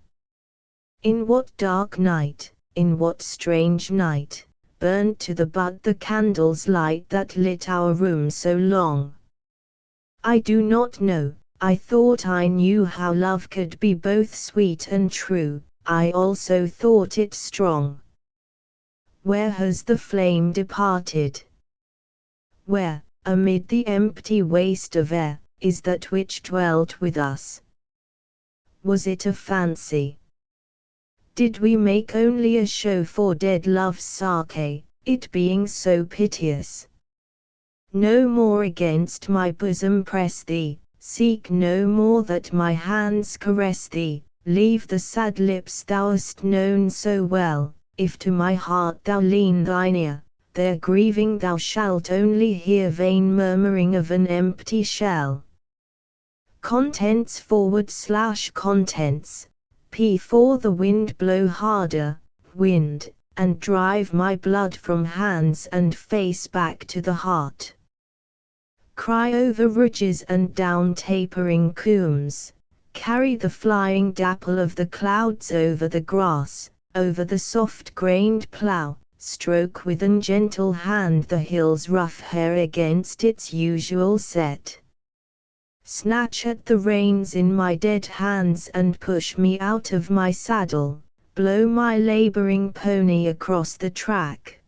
In what dark night, in what strange night, burned to the bud the candle's light that lit our room so long? I do not know, I thought I knew how love could be both sweet and true, I also thought it strong. Where has the flame departed? Where, amid the empty waste of air, is that which dwelt with us? Was it a fancy? Did we make only a show for dead love's sake, it being so piteous? No more against my bosom press thee, seek no more that my hands caress thee, leave the sad lips thou hast known so well, if to my heart thou lean thine ear, there grieving thou shalt only hear vain murmuring of an empty shell. Contents /contents, P4 The wind blow harder, wind, and drive my blood from hands and face back to the heart. Cry over ridges and down tapering combes, carry the flying dapple of the clouds over the grass, over the soft-grained plough, stroke with an gentle hand the hill's rough hair against its usual set. Snatch at the reins in my dead hands and push me out of my saddle, blow my laboring pony across the track.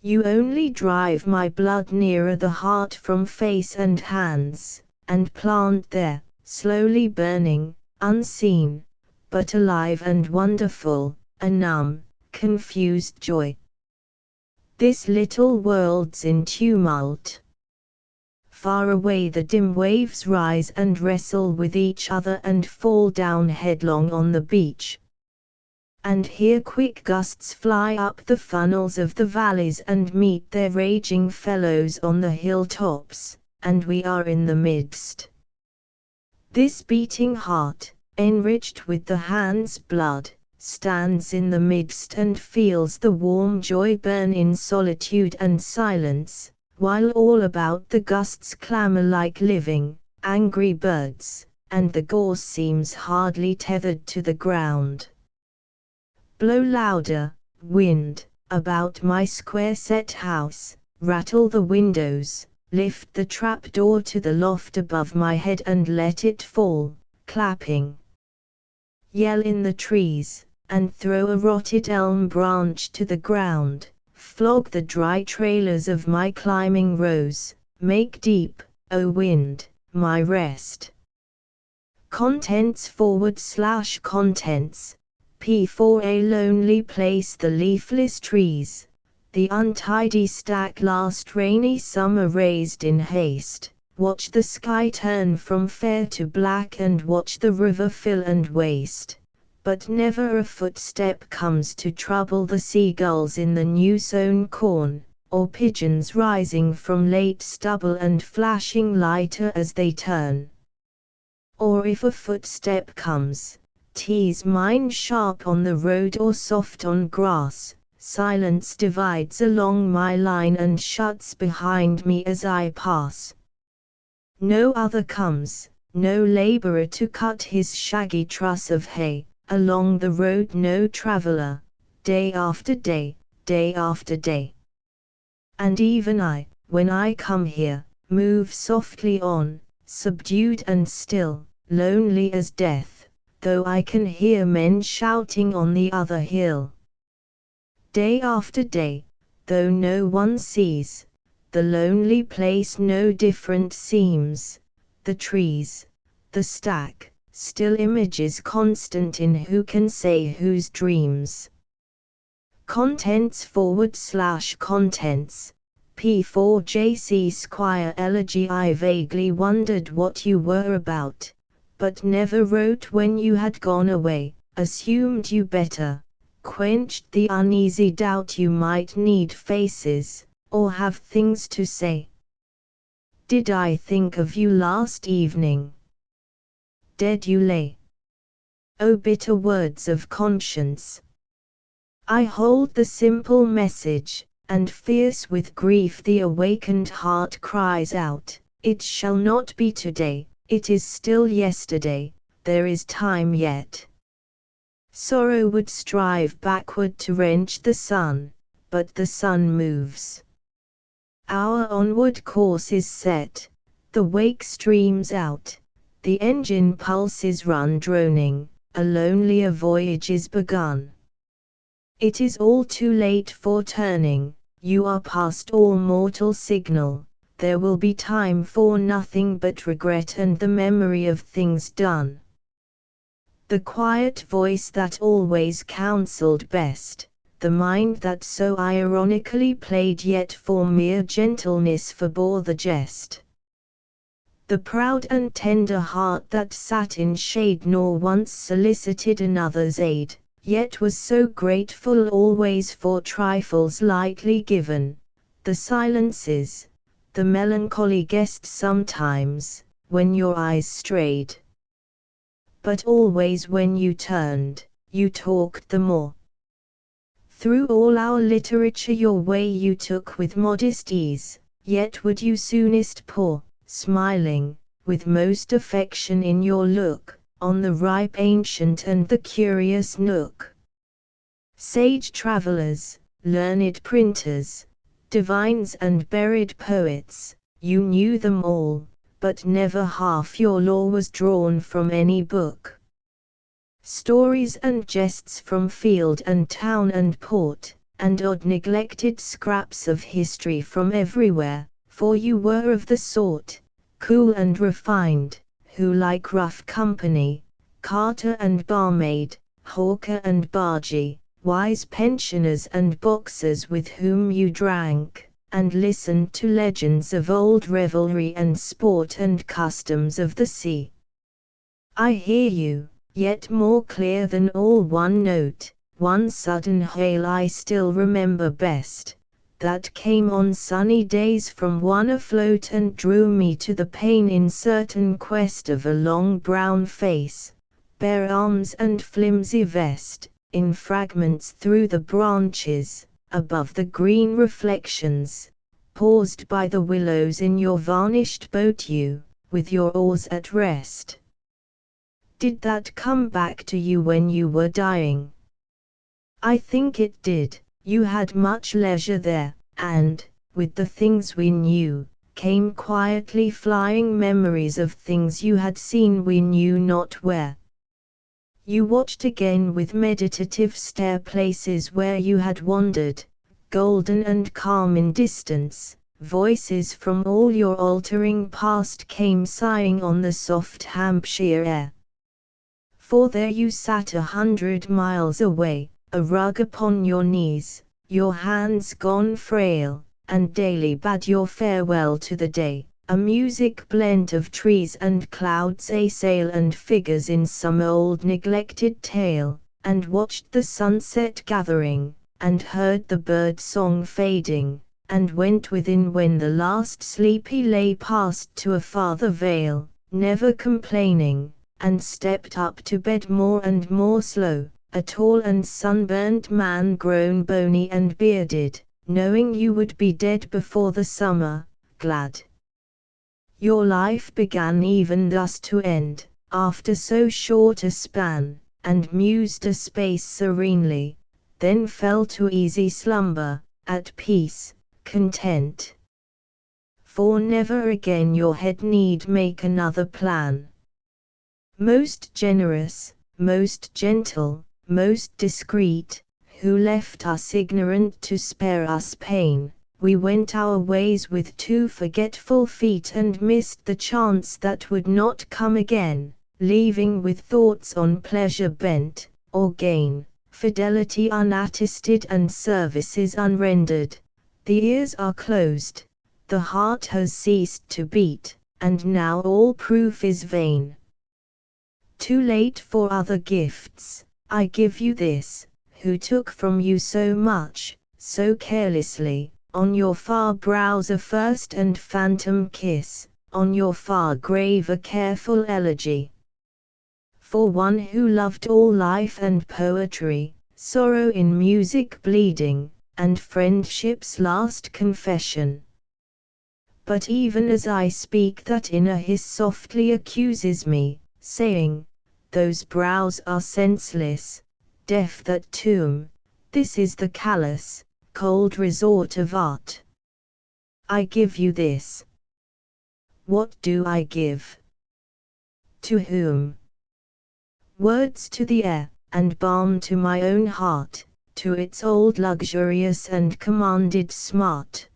You only drive my blood nearer the heart from face and hands, and plant there, slowly burning, unseen, but alive and wonderful, a numb, confused joy. This little world's in tumult. Far away the dim waves rise and wrestle with each other and fall down headlong on the beach. And here quick gusts fly up the funnels of the valleys and meet their raging fellows on the hilltops, and we are in the midst. This beating heart, enriched with the hand's blood, stands in the midst and feels the warm joy burn in solitude and silence, while all about the gusts clamor like living, angry birds, and the gorse seems hardly tethered to the ground. Blow louder, wind, about my square-set house, rattle the windows, lift the trap-door to the loft above my head and let it fall, clapping. Yell in the trees, and throw a rotted elm branch to the ground, flog the dry trailers of my climbing rose, make deep, O wind, my rest. Contents / contents. For a lonely place the leafless trees, the untidy stack last rainy summer raised in haste, watch the sky turn from fair to black and watch the river fill and waste, but never a footstep comes to trouble the seagulls in the new-sown corn, or pigeons rising from late stubble and flashing lighter as they turn. Or if a footstep comes, 'tis mine sharp on the road or soft on grass, silence divides along my line and shuts behind me as I pass. No other comes, no laborer to cut his shaggy truss of hay, along the road no traveller, day after day, day after day. And even I, when I come here, move softly on, subdued and still, lonely as death, though I can hear men shouting on the other hill. Day after day, though no one sees, the lonely place no different seems, the trees, the stack, still images constant in who can say whose dreams. Contents / contents. P4JC Squire Elegy. I vaguely wondered what you were about, but never wrote when you had gone away, assumed you better, quenched the uneasy doubt you might need faces, or have things to say. Did I think of you last evening? Dead you lay. Oh bitter words of conscience. I hold the simple message, and fierce with grief the awakened heart cries out, it shall not be today. It is still yesterday, there is time yet. Sorrow would strive backward to wrench the sun, but the sun moves. Our onward course is set, the wake streams out, the engine pulses run droning, a lonelier voyage is begun. It is all too late for turning, you are past all mortal signal. There will be time for nothing but regret and the memory of things done. The quiet voice that always counseled best, the mind that so ironically played yet for mere gentleness forbore the jest. The proud and tender heart that sat in shade nor once solicited another's aid, yet was so grateful always for trifles lightly given, the silences, the melancholy guest sometimes, when your eyes strayed. But always when you turned, you talked the more. Through all our literature your way you took with modest ease, yet would you soonest pour, smiling, with most affection in your look, on the ripe ancient and the curious nook. Sage travellers, learned printers, divines and buried poets, you knew them all, but never half your lore was drawn from any book. Stories and jests from field and town and port, and odd neglected scraps of history from everywhere, for you were of the sort, cool and refined, who like rough company, carter and barmaid, hawker and bargee, wise pensioners and boxers with whom you drank, and listened to legends of old revelry and sport and customs of the sea. I hear you, yet more clear than all one note, one sudden hail I still remember best, that came on sunny days from one afloat and drew me to the pane in certain quest of a long brown face, bare arms and flimsy vest, in fragments through the branches, above the green reflections, paused by the willows in your varnished boat you, with your oars at rest. Did that come back to you when you were dying? I think it did. You had much leisure there, and, with the things we knew, came quietly flying memories of things you had seen we knew not where. You watched again with meditative stare places where you had wandered, golden and calm in distance. Voices from all your altering past came sighing on the soft Hampshire air. For there you sat 100 miles away, a rug upon your knees, your hands gone frail, and daily bade your farewell to the day, a music blent of trees and clouds, a sail and figures in some old neglected tale, and watched the sunset gathering, and heard the bird song fading, and went within when the last sleepy lay past to a farther vale, never complaining, and stepped up to bed more and more slow, a tall and sunburnt man grown bony and bearded, knowing you would be dead before the summer, glad. Your life began even thus to end, after so short a span, and mused a space serenely, then fell to easy slumber, at peace, content. For never again your head need make another plan. Most generous, most gentle, most discreet, who left us ignorant to spare us pain, we went our ways with 2 forgetful feet and missed the chance that would not come again, leaving with thoughts on pleasure bent, or gain, fidelity unattested and services unrendered. The ears are closed, the heart has ceased to beat, and now all proof is vain. Too late for other gifts, I give you this, who took from you so much, so carelessly, on your far brows a first and phantom kiss, on your far grave a careful elegy. For one who loved all life and poetry, sorrow in music bleeding, and friendship's last confession. But even as I speak that inner hiss softly accuses me, saying, those brows are senseless, deaf that tomb, this is the callous, cold resort of art. I give you this. What do I give? To whom? Words to the air, and balm to my own heart, to its old luxurious and commanded smart.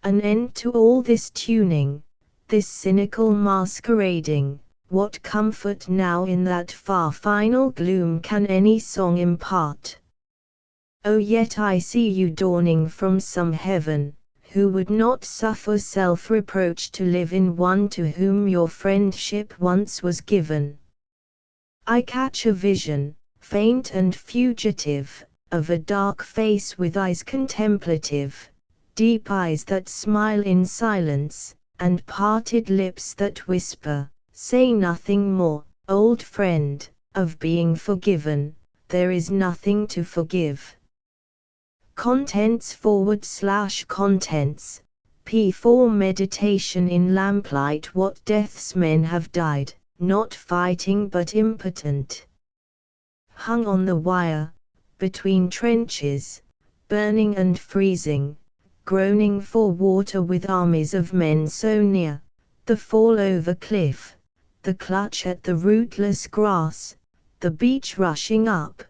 An end to all this tuning, this cynical masquerading. What comfort now in that far final gloom can any song impart? Oh, yet I see you dawning from some heaven, who would not suffer self-reproach to live in one to whom your friendship once was given. I catch a vision, faint and fugitive, of a dark face with eyes contemplative, deep eyes that smile in silence, and parted lips that whisper, say nothing more, old friend, of being forgiven, there is nothing to forgive. Contents / contents, P4 Meditation in lamplight. What deaths men have died, not fighting but impotent. Hung on the wire, between trenches, burning and freezing, groaning for water with armies of men so near, the fall over cliff, the clutch at the rootless grass, the beach rushing up,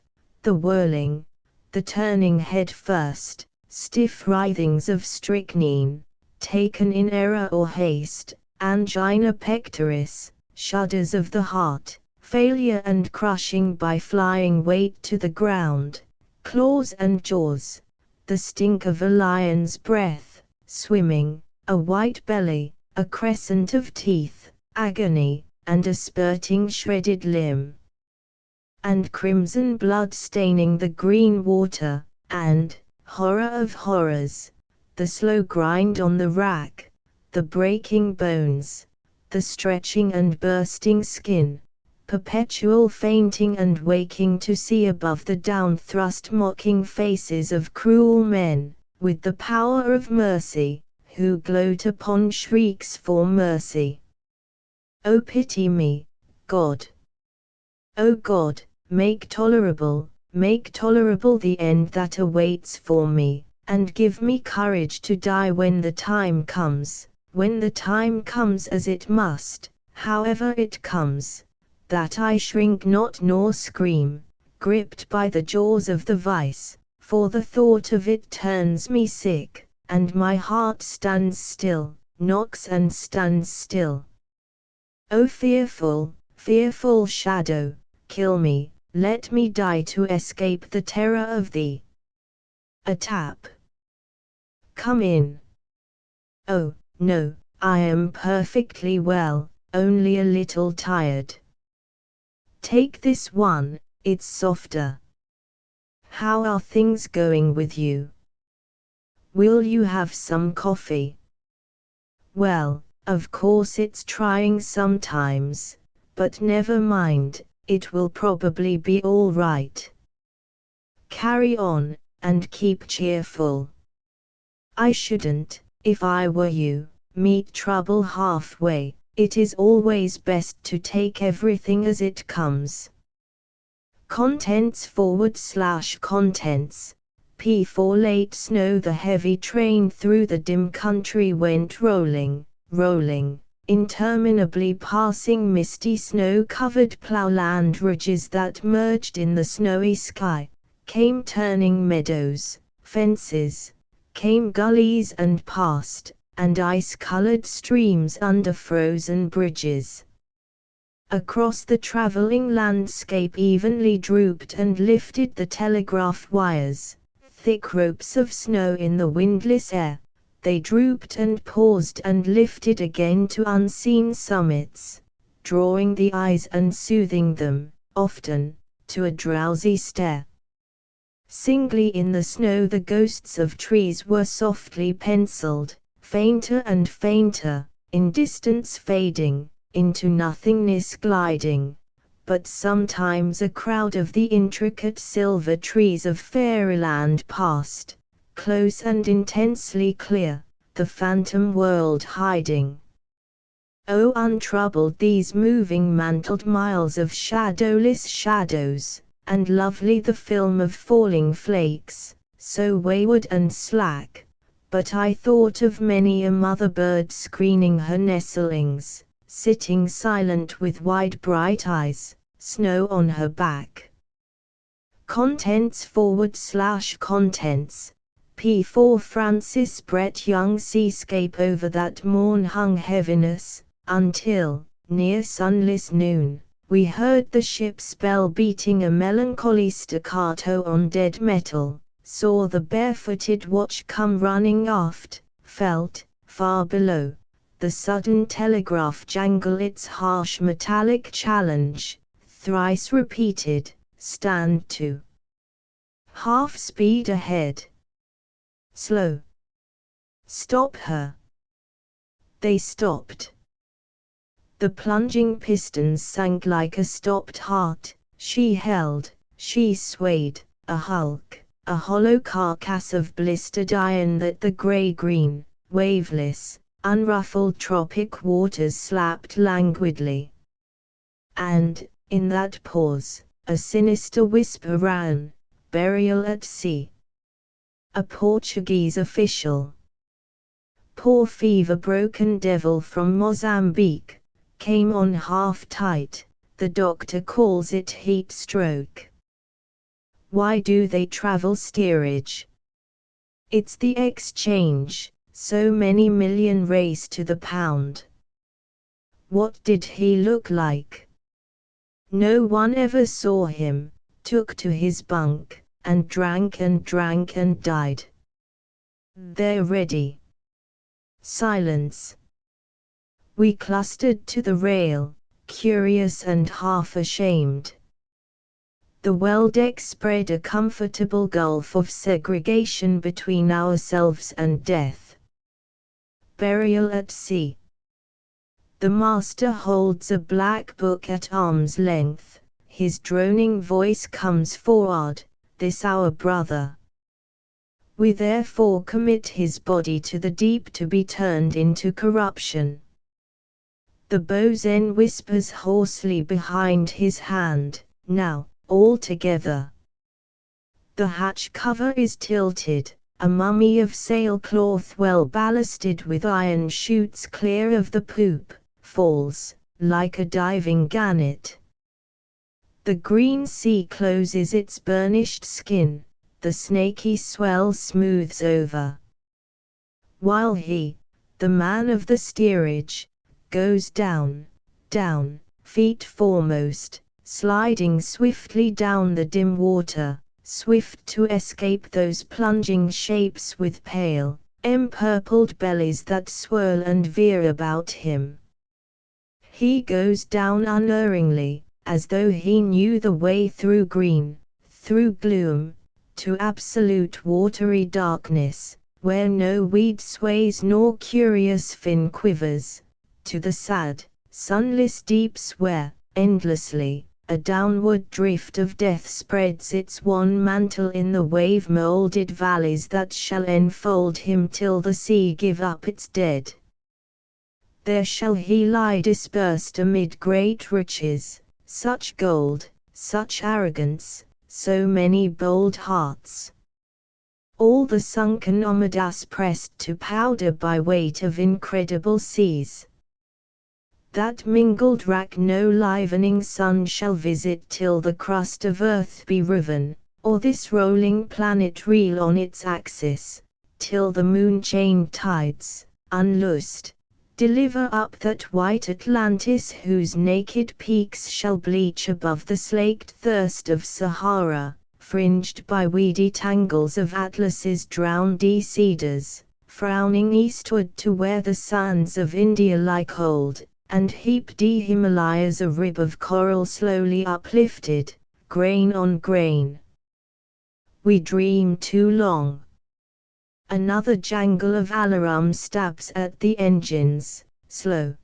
the whirling, the turning head first, stiff writhings of strychnine, taken in error or haste, angina pectoris, shudders of the heart, failure and crushing by flying weight to the ground, claws and jaws, the stink of a lion's breath, swimming, a white belly, a crescent of teeth, agony, and a spurting shredded limb. And crimson blood staining the green water, and, horror of horrors, the slow grind on the rack, the breaking bones, the stretching and bursting skin, perpetual fainting and waking to see above the down-thrust mocking faces of cruel men, with the power of mercy, who gloat upon shrieks for mercy. O pity me, God! O God, make tolerable the end that awaits for me, and give me courage to die when the time comes as it must, however it comes, that I shrink not nor scream, gripped by the jaws of the vice, for the thought of it turns me sick, and my heart stands still, knocks and stands still. O fearful, fearful shadow, kill me, let me die to escape the terror of thee. A tap. Come in. Oh, no, I am perfectly well, only a little tired. Take this one, it's softer. How are things going with you? Will you have some coffee? Well, of course it's trying sometimes, but never mind, it will probably be all right. Carry on, and keep cheerful. I shouldn't, if I were you, meet trouble halfway. It is always best to take everything as it comes. Contents /contents. P4 late snow. The heavy train through the dim country went rolling, interminably passing misty snow-covered ploughland ridges that merged in the snowy sky, came turning meadows, fences, came gullies and past, and ice-colored streams under frozen bridges. Across the traveling landscape evenly drooped and lifted the telegraph wires, thick ropes of snow in the windless air. They drooped and paused and lifted again to unseen summits, drawing the eyes and soothing them, often, to a drowsy stare. Singly in the snow the ghosts of trees were softly penciled, fainter and fainter, in distance fading, into nothingness gliding, but sometimes a crowd of the intricate silver trees of fairyland passed, close and intensely clear, the phantom world hiding. Oh, untroubled these moving mantled miles of shadowless shadows, and lovely the film of falling flakes, so wayward and slack, but I thought of many a mother bird screening her nestlings, sitting silent with wide bright eyes, snow on her back. Contents /contents. P4 Francis Brett Young. Seascape. Over that morn hung heaviness, until, near sunless noon, we heard the ship's bell beating a melancholy staccato on dead metal, saw the barefooted watch come running aft, felt, far below, the sudden telegraph jangle its harsh metallic challenge, thrice repeated, stand to. Half speed ahead. Slow. Stop her. They stopped. The plunging pistons sank like a stopped heart, she held, she swayed, a hulk, a hollow carcass of blistered iron that the grey-green, waveless, unruffled tropic waters slapped languidly. And, in that pause, a sinister whisper ran, burial at sea. A Portuguese official. Poor fever-broken devil from Mozambique, came on half-tight, the doctor calls it heat stroke. Why do they travel steerage? It's the exchange, so many million race to the pound. What did he look like? No one ever saw him, took to his bunk, and drank and died. There ready. Silence. We clustered to the rail, curious and half ashamed. The well-deck spread a comfortable gulf of segregation between ourselves and death. Burial at sea. The master holds a black book at arm's length, his droning voice comes forward, this our brother. We therefore commit his body to the deep to be turned into corruption. The boatswain whispers hoarsely behind his hand, now, all together. The hatch cover is tilted, a mummy of sailcloth well ballasted with iron shoots clear of the poop, falls, like a diving gannet. The green sea closes its burnished skin, the snaky swell smooths over. While he, the man of the steerage, goes down, feet foremost, sliding swiftly down the dim water, swift to escape those plunging shapes with pale, empurpled bellies that swirl and veer about him. He goes down unerringly, as though he knew the way through green, through gloom, to absolute watery darkness, where no weed sways nor curious fin quivers, to the sad, sunless deeps where, endlessly, a downward drift of death spreads its wan mantle in the wave-moulded valleys that shall enfold him till the sea give up its dead. There shall he lie dispersed amid great riches, such gold, such arrogance, so many bold hearts. All the sunken Amadas pressed to powder by weight of incredible seas. That mingled rack no livening sun shall visit till the crust of earth be riven, or this rolling planet reel on its axis, till the moon-chained tides, unloosed, deliver up that white Atlantis whose naked peaks shall bleach above the slaked thirst of Sahara, fringed by weedy tangles of Atlas's drowny cedars, frowning eastward to where the sands of India lie cold, and heaped Himalayas a rib of coral slowly uplifted, grain on grain. We dream too long. Another jangle of alarum stabs at the engines, slow.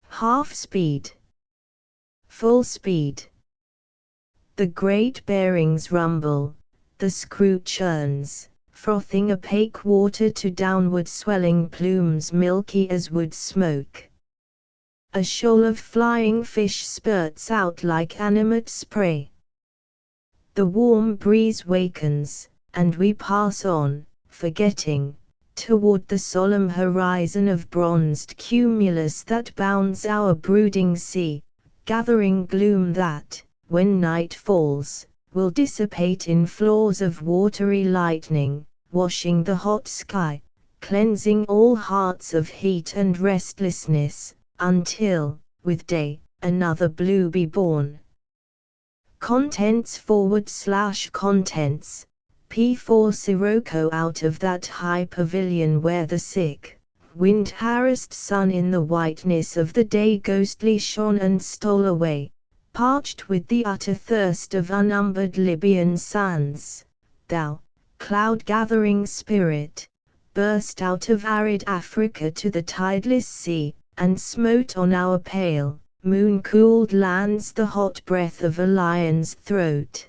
Half speed. Full speed. The great bearings rumble, the screw churns, frothing opaque water to downward swelling plumes milky as wood smoke. A shoal of flying fish spurts out like animate spray. The warm breeze wakens, and we pass on, forgetting, toward the solemn horizon of bronzed cumulus that bounds our brooding sea, gathering gloom that, when night falls, will dissipate in flaws of watery lightning, washing the hot sky, cleansing all hearts of heat and restlessness, until, with day, another blue be born. Contents /contents, P4 Sirocco out of that high pavilion where the sick, wind-harassed sun in the whiteness of the day ghostly shone and stole away, parched with the utter thirst of unnumbered Libyan sands, thou, cloud-gathering spirit, burst out of arid Africa to the tideless sea, and smote on our pale, moon-cooled lands the hot breath of a lion's throat.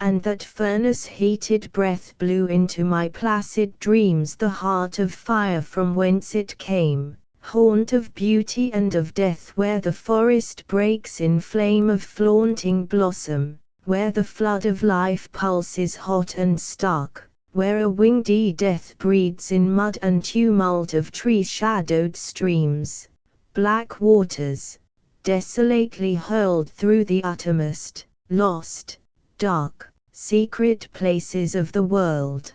And that furnace-heated breath blew into my placid dreams the heart of fire from whence it came, haunt of beauty and of death where the forest breaks in flame of flaunting blossom, where the flood of life pulses hot and stark, where a winged death breeds in mud and tumult of tree-shadowed streams, black waters, desolately hurled through the uttermost, lost, dark, secret places of the world.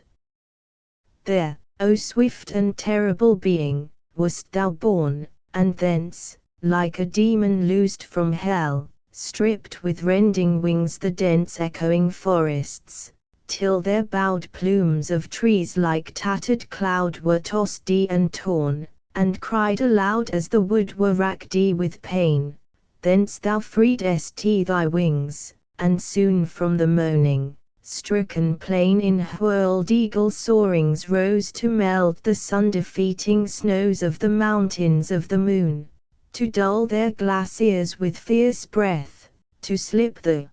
There, O swift and terrible being, wast thou born, and thence, like a demon loosed from hell, stripped with rending wings the dense echoing forests, till their bowed plumes of trees like tattered cloud were tossed and torn, and cried aloud as the wood were racked with pain. Thence thou freedest thy wings, and soon from the moaning, stricken plain in whirled eagle soarings rose to melt the sun-defeating snows of the mountains of the moon, to dull their glaciers with fierce breath, to slip the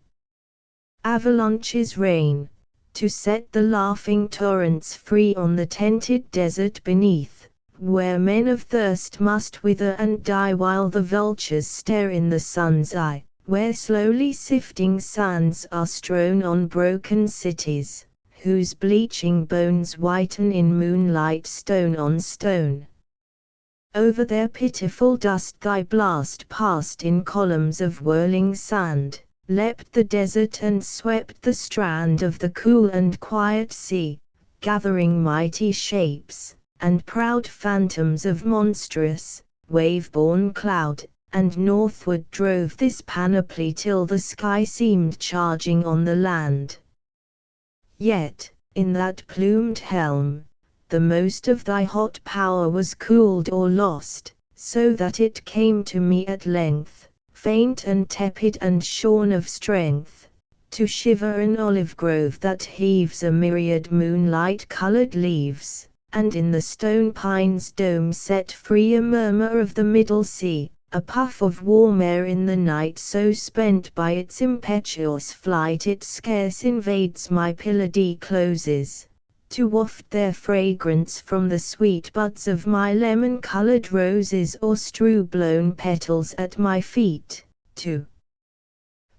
avalanche's rain, to set the laughing torrents free on the tented desert beneath, where men of thirst must wither and die while the vultures stare in the sun's eye, where slowly sifting sands are strewn on broken cities, whose bleaching bones whiten in moonlight stone on stone. Over their pitiful dust thy blast passed in columns of whirling sand, leapt the desert and swept the strand of the cool and quiet sea, gathering mighty shapes, and proud phantoms of monstrous, wave-borne cloud, and northward drove this panoply till the sky seemed charging on the land. Yet, in that plumed helm, the most of thy hot power was cooled or lost, so that it came to me at length, faint and tepid and shorn of strength, to shiver an olive grove that heaves a myriad moonlight-colored leaves, and in the stone pine's dome set free a murmur of the middle sea, a puff of warm air in the night so spent by its impetuous flight it scarce invades my pillared closes, to waft their fragrance from the sweet buds of my lemon-colored roses or strew blown petals at my feet, to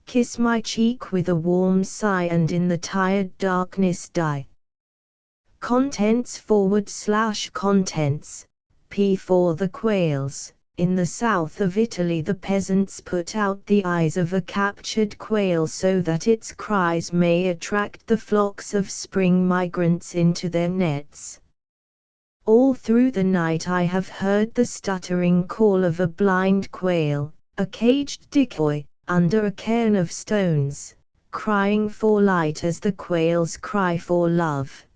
kiss my cheek with a warm sigh and in the tired darkness die. Contents/contents, P for the quails. In the south of Italy the peasants put out the eyes of a captured quail so that its cries may attract the flocks of spring migrants into their nets. All through the night I have heard the stuttering call of a blind quail, a caged decoy, under a cairn of stones, crying for light as the quails cry for love.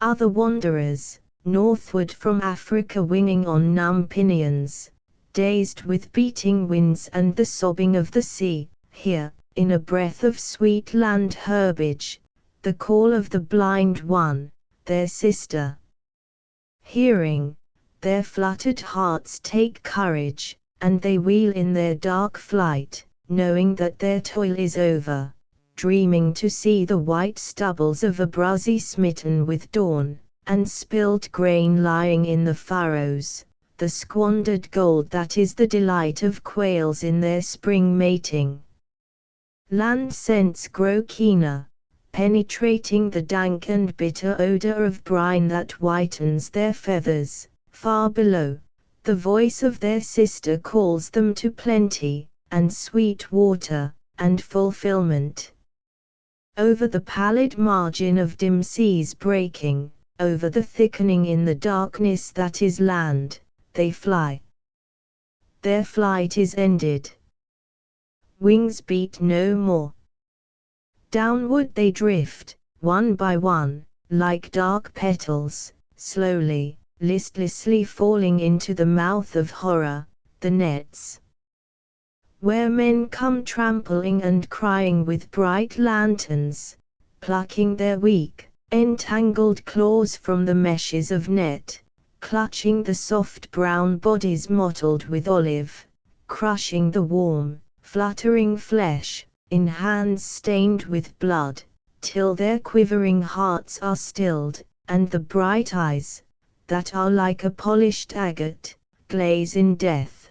Other wanderers, northward from Africa winging on numb pinions, dazed with beating winds and the sobbing of the sea, hear, in a breath of sweet land herbage, the call of the blind one, their sister. Hearing, their fluttered hearts take courage, and they wheel in their dark flight, knowing that their toil is over, dreaming to see the white stubbles of a brazi smitten with dawn, and spilt grain lying in the furrows, the squandered gold that is the delight of quails in their spring mating. Land scents grow keener, penetrating the dank and bitter odor of brine that whitens their feathers. Far below, the voice of their sister calls them to plenty, and sweet water, and fulfillment. Over the pallid margin of dim seas breaking, over the thickening in the darkness that is land, they fly. Their flight is ended. Wings beat no more. Downward they drift, one by one, like dark petals, slowly, listlessly falling into the mouth of horror, the nets, where men come trampling and crying with bright lanterns, plucking their weak, entangled claws from the meshes of net, clutching the soft brown bodies mottled with olive, crushing the warm, fluttering flesh, in hands stained with blood, till their quivering hearts are stilled, and the bright eyes, that are like a polished agate, glaze in death.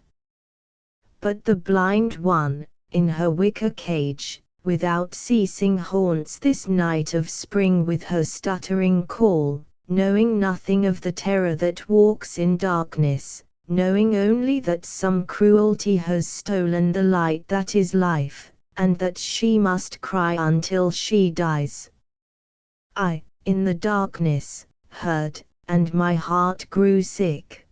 But the blind one, in her wicker cage, without ceasing haunts this night of spring with her stuttering call, knowing nothing of the terror that walks in darkness, knowing only that some cruelty has stolen the light that is life, and that she must cry until she dies. I, in the darkness, heard, and my heart grew sick.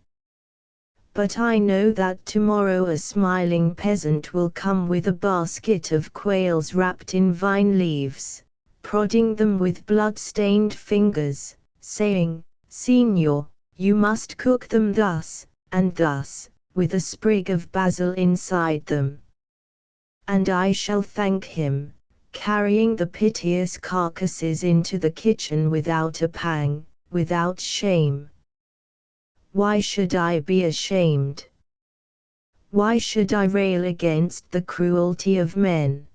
but I know that tomorrow a smiling peasant will come with a basket of quails wrapped in vine leaves, prodding them with blood-stained fingers, saying, "Signor, you must cook them thus, and thus, with a sprig of basil inside them." And I shall thank him, carrying the piteous carcasses into the kitchen without a pang, without shame. Why should I be ashamed? Why should I rail against the cruelty of men?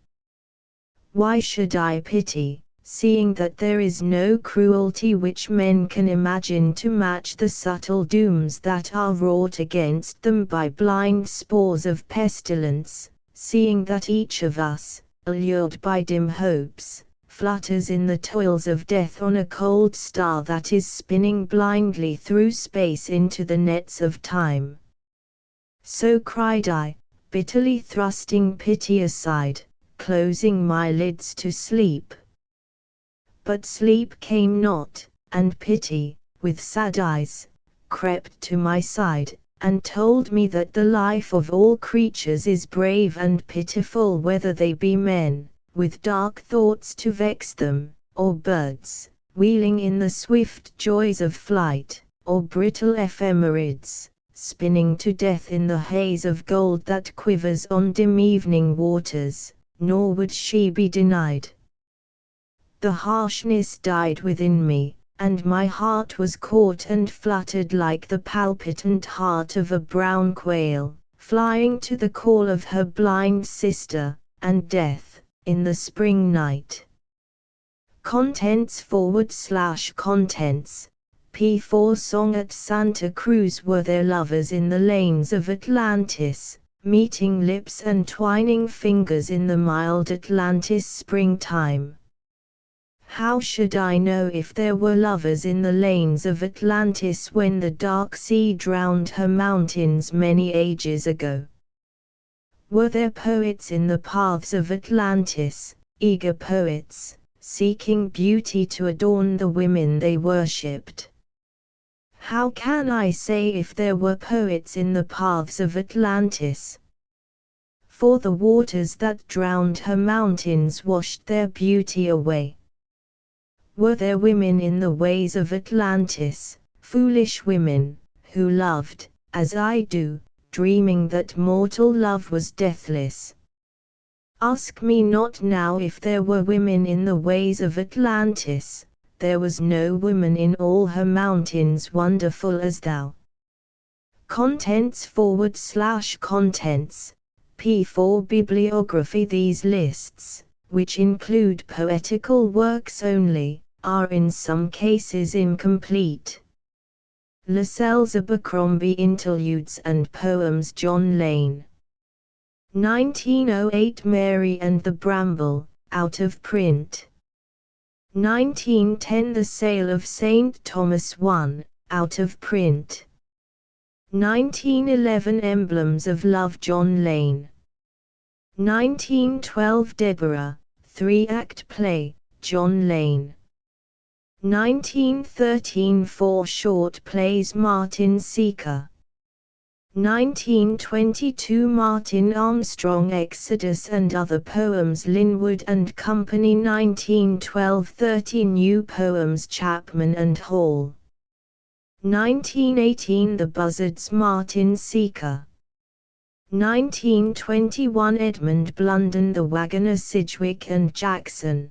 Why should I pity, seeing that there is no cruelty which men can imagine to match the subtle dooms that are wrought against them by blind spores of pestilence, seeing that each of us, allured by dim hopes, flutters in the toils of death on a cold star that is spinning blindly through space into the nets of time? So cried I, bitterly thrusting pity aside, closing my lids to sleep. But sleep came not, and pity, with sad eyes, crept to my side, and told me that the life of all creatures is brave and pitiful, whether they be men, with dark thoughts to vex them, or birds, wheeling in the swift joys of flight, or brittle ephemerids, spinning to death in the haze of gold that quivers on dim evening waters, nor would she be denied. The harshness died within me, and my heart was caught and fluttered like the palpitant heart of a brown quail, flying to the call of her blind sister, and death, in the spring night. Contents P4 Song at Santa Cruz. Were there lovers in the lanes of Atlantis, meeting lips and twining fingers in the mild Atlantis springtime? How should I know if there were lovers in the lanes of Atlantis when the dark sea drowned her mountains many ages ago? Were there poets in the paths of Atlantis, eager poets, seeking beauty to adorn the women they worshipped? How can I say if there were poets in the paths of Atlantis? For the waters that drowned her mountains washed their beauty away. Were there women in the ways of Atlantis, foolish women, who loved, as I do, dreaming that mortal love was deathless? Ask me not now if there were women in the ways of Atlantis. There was no woman in all her mountains wonderful as thou. Contents P4 Bibliography. These lists, which include poetical works only, are in some cases incomplete. Lascelles Abercrombie Interludes and Poems. John Lane. 1908 Mary and the Bramble, out of print. 1910 The Sale of St. Thomas I, out of print. 1911 Emblems of Love. John Lane. 1912 Deborah, 3-act play, John Lane. 1913 4 short plays. Martin Seeker. 1922 Martin Armstrong Exodus and Other Poems. Linwood and Company. 1912 30 New Poems. Chapman and Hall. 1918 The Buzzards. Martin Seeker. 1921 Edmund Blunden The Wagoner. Sidgwick and Jackson.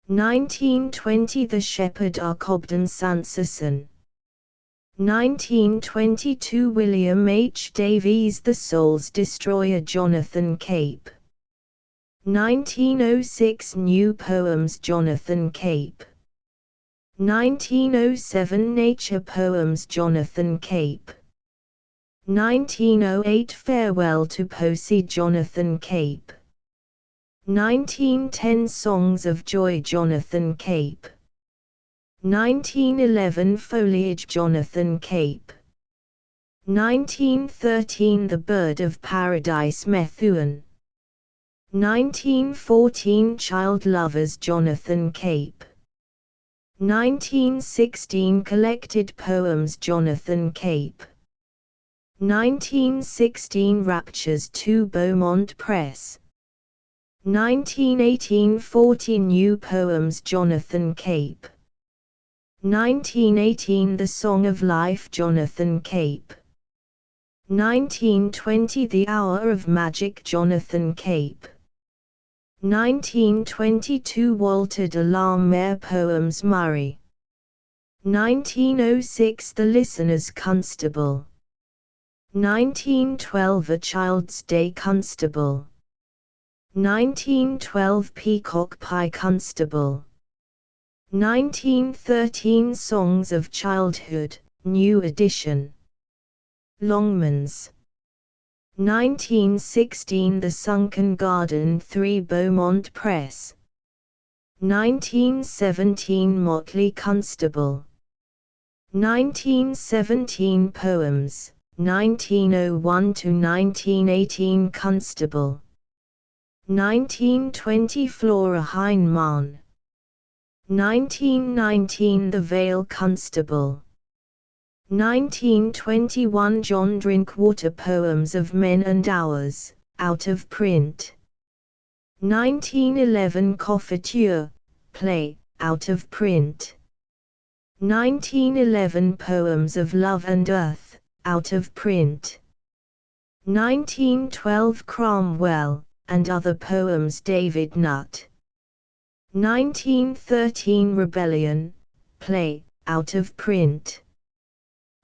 1920 The Shepherd. R. Cobden Sanderson. 1922 William H. Davies The Soul's Destroyer. Jonathan Cape. 1906 New Poems. Jonathan Cape. 1907 Nature Poems. Jonathan Cape. 1908 Farewell to Posey. Jonathan Cape. 1910 Songs of Joy. Jonathan Cape. 1911 Foliage. Jonathan Cape. 1913 The Bird of Paradise. Methuen. 1914 Child Lovers. Jonathan Cape. 1916 Collected Poems. Jonathan Cape. 1916 Raptures 2 Beaumont Press. 1918-40 New Poems Jonathan Cape. 1918 The Song of Life Jonathan Cape. 1920 The Hour of Magic Jonathan Cape. 1922 Walter de la Mare Poems Murray. 1906 The Listener's Constable. 1912 A Child's Day Constable. 1912 Peacock Pie Constable. 1913 Songs of Childhood, New Edition. Longmans. 1916 The Sunken Garden 3 Beaumont Press. 1917 Motley Constable. 1917 Poems, 1901-1918 Constable. 1920 Flora Heinemann. 1919 The Vale Constable. 1921 John Drinkwater Poems of Men and Hours, out of print. 1911 Coffiture, play, out of print. 1911 Poems of Love and Earth, out of print. 1912 Cromwell, and Other Poems David Nutt. 1913 Rebellion, play, out of print.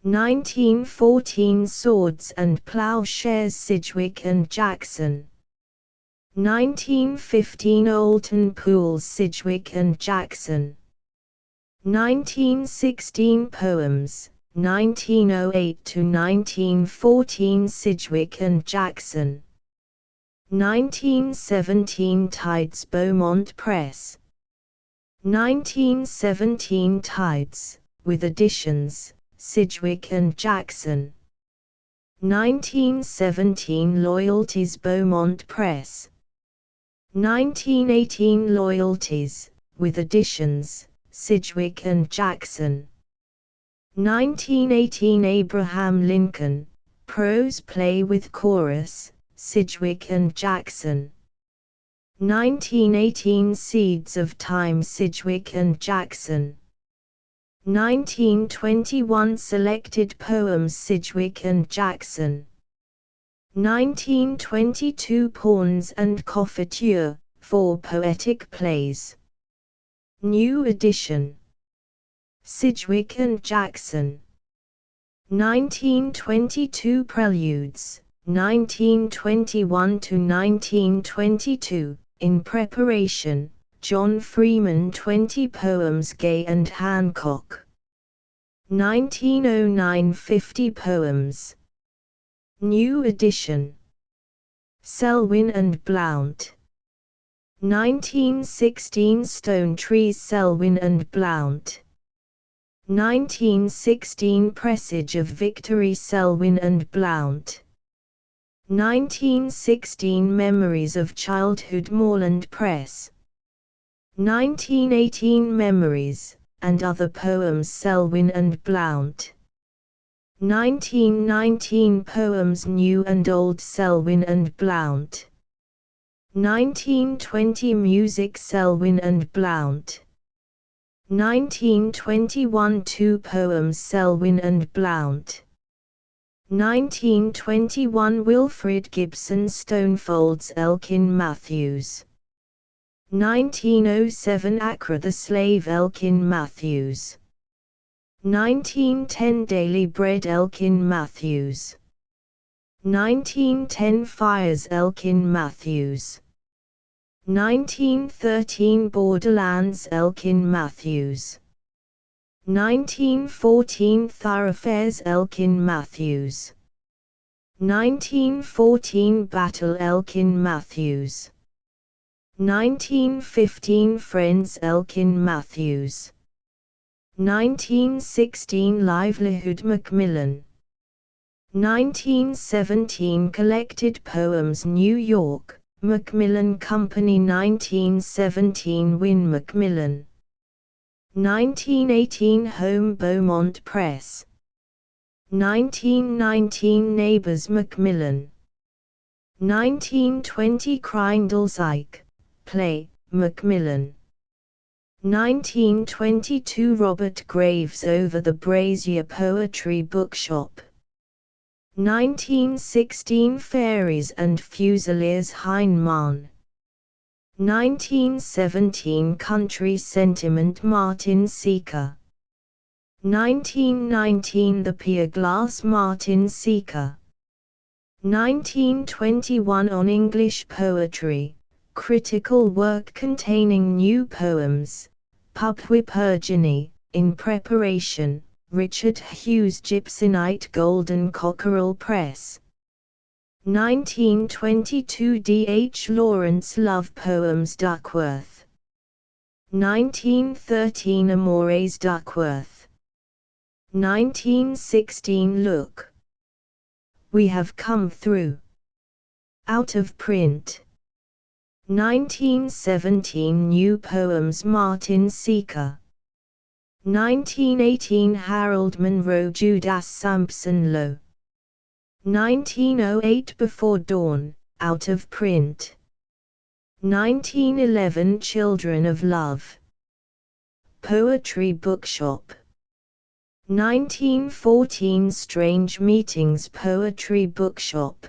1914 Swords and Plowshares Sidgwick and Jackson. 1915 Alton Pools Sidgwick and Jackson. 1916 Poems, 1908-1914 Sidgwick and Jackson. 1917 Tides Beaumont Press. 1917 Tides, with additions, Sidgwick and Jackson. 1917 Loyalties Beaumont Press. 1918 Loyalties, with additions, Sidgwick and Jackson. 1918 Abraham Lincoln, prose play with chorus, Sidgwick and Jackson. 1918 Seeds of Time Sidgwick and Jackson. 1921 Selected Poems Sidgwick and Jackson. 1922 Pawns and Coffiture, 4 Poetic Plays. New Edition. Sidgwick and Jackson. 1922 Preludes, 1921-1922, in preparation, John Freeman 20 Poems Gay and Hancock. 1909 50 Poems. New Edition. Selwyn and Blount. 1916 Stone Trees Selwyn and Blount. 1916 Presage of Victory Selwyn and Blount. 1916 Memories of Childhood Moreland Press. 1918 Memories, and Other Poems Selwyn and Blount. 1919 Poems New and Old Selwyn and Blount. 1920 Music Selwyn and Blount. 1921 2 Poems Selwyn and Blount. 1921 Wilfred Gibson Stonefolds Elkin Matthews. 1907 Accra the Slave Elkin Matthews. 1910 Daily Bread Elkin Matthews. 1910 Fires Elkin Matthews. 1913 Borderlands Elkin Matthews. 1914 Thoroughfares Elkin Matthews. 1914 Battle Elkin Matthews. 1915 Friends Elkin Matthews. 1916 Livelihood Macmillan. 1917 Collected Poems New York, Macmillan Company. 1917 Win Macmillan. 1918 Home Beaumont Press. 1919 Neighbours Macmillan. 1920 Crindle's Ike, play, Macmillan. 1922 Robert Graves Over the Brazier Poetry Bookshop. 1916 Fairies and Fusiliers Heinemann. 1917 Country Sentiment Martin Seeker. 1919 The Pier Glass Martin Seeker. 1921 On English Poetry, critical work containing new poems, Pupwipurgeny, in preparation, Richard Hughes Gibsonite Golden Cockerel Press. 1922 D. H. Lawrence Love Poems Duckworth. 1913 Amores Duckworth. 1916 Look, We Have Come Through. Out of print. 1917 New Poems Martin Seeker. 1918 Harold Monroe Judas Sampson Low. 1908 Before Dawn, out of print. 1911 Children of Love. Poetry Bookshop. 1914 Strange Meetings Poetry Bookshop.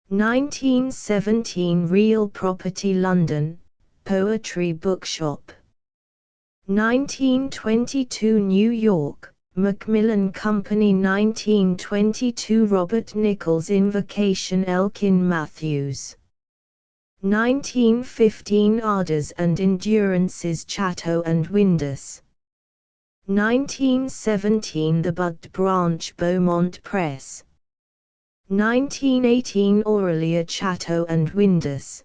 1917 Real Property London, Poetry Bookshop. 1922 New York, Macmillan Company. 1922 Robert Nichols Invocation Elkin Matthews. 1915 Ardors and Endurances Chatto and Windus. 1917 The Budded Branch Beaumont Press. 1918 Aurelia Chatto and Windus.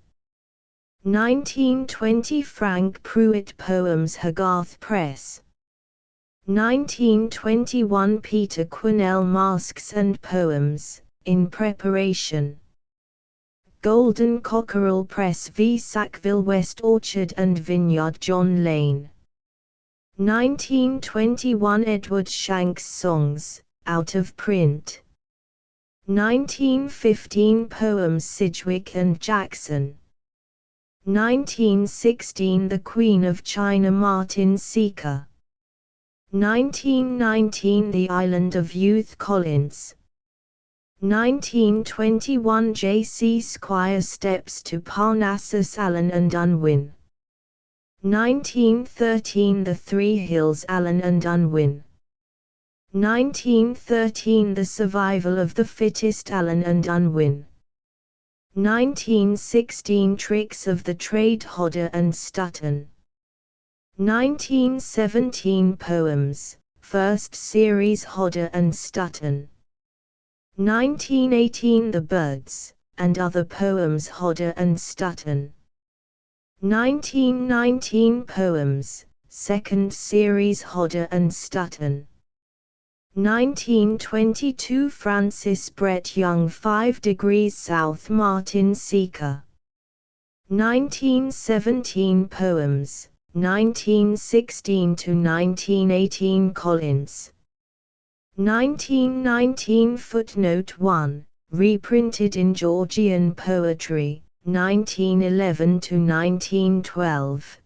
1920 Frank Pruitt Poems Hogarth Press. 1921 Peter Quinnell Masks and Poems, in preparation. Golden Cockerel Press v Sackville West Orchard and Vineyard John Lane. 1921 Edward Shanks Songs, out of print. 1915 Poems Sidgwick and Jackson. 1916 The Queen of China Martin Seeker. 1919 The Island of Youth Collins. 1921 J. C. Squire Steps to Parnassus Allen and Unwin. 1913 The Three Hills Allen and Unwin. 1913 The Survival of the Fittest Allen and Unwin. 1916 Tricks of the Trade Hodder and Stutton. 1917 Poems, First Series Hodder and Stutton. 1918 The Birds, and Other Poems Hodder and Stutton. 1919 Poems, Second Series Hodder and Stutton. 1922 Francis Brett Young 5 Degrees South Martin Seeker. 1917 Poems, 1916 to 1918 Collins. 1919 Footnote 1, reprinted in Georgian Poetry, 1911 to 1912.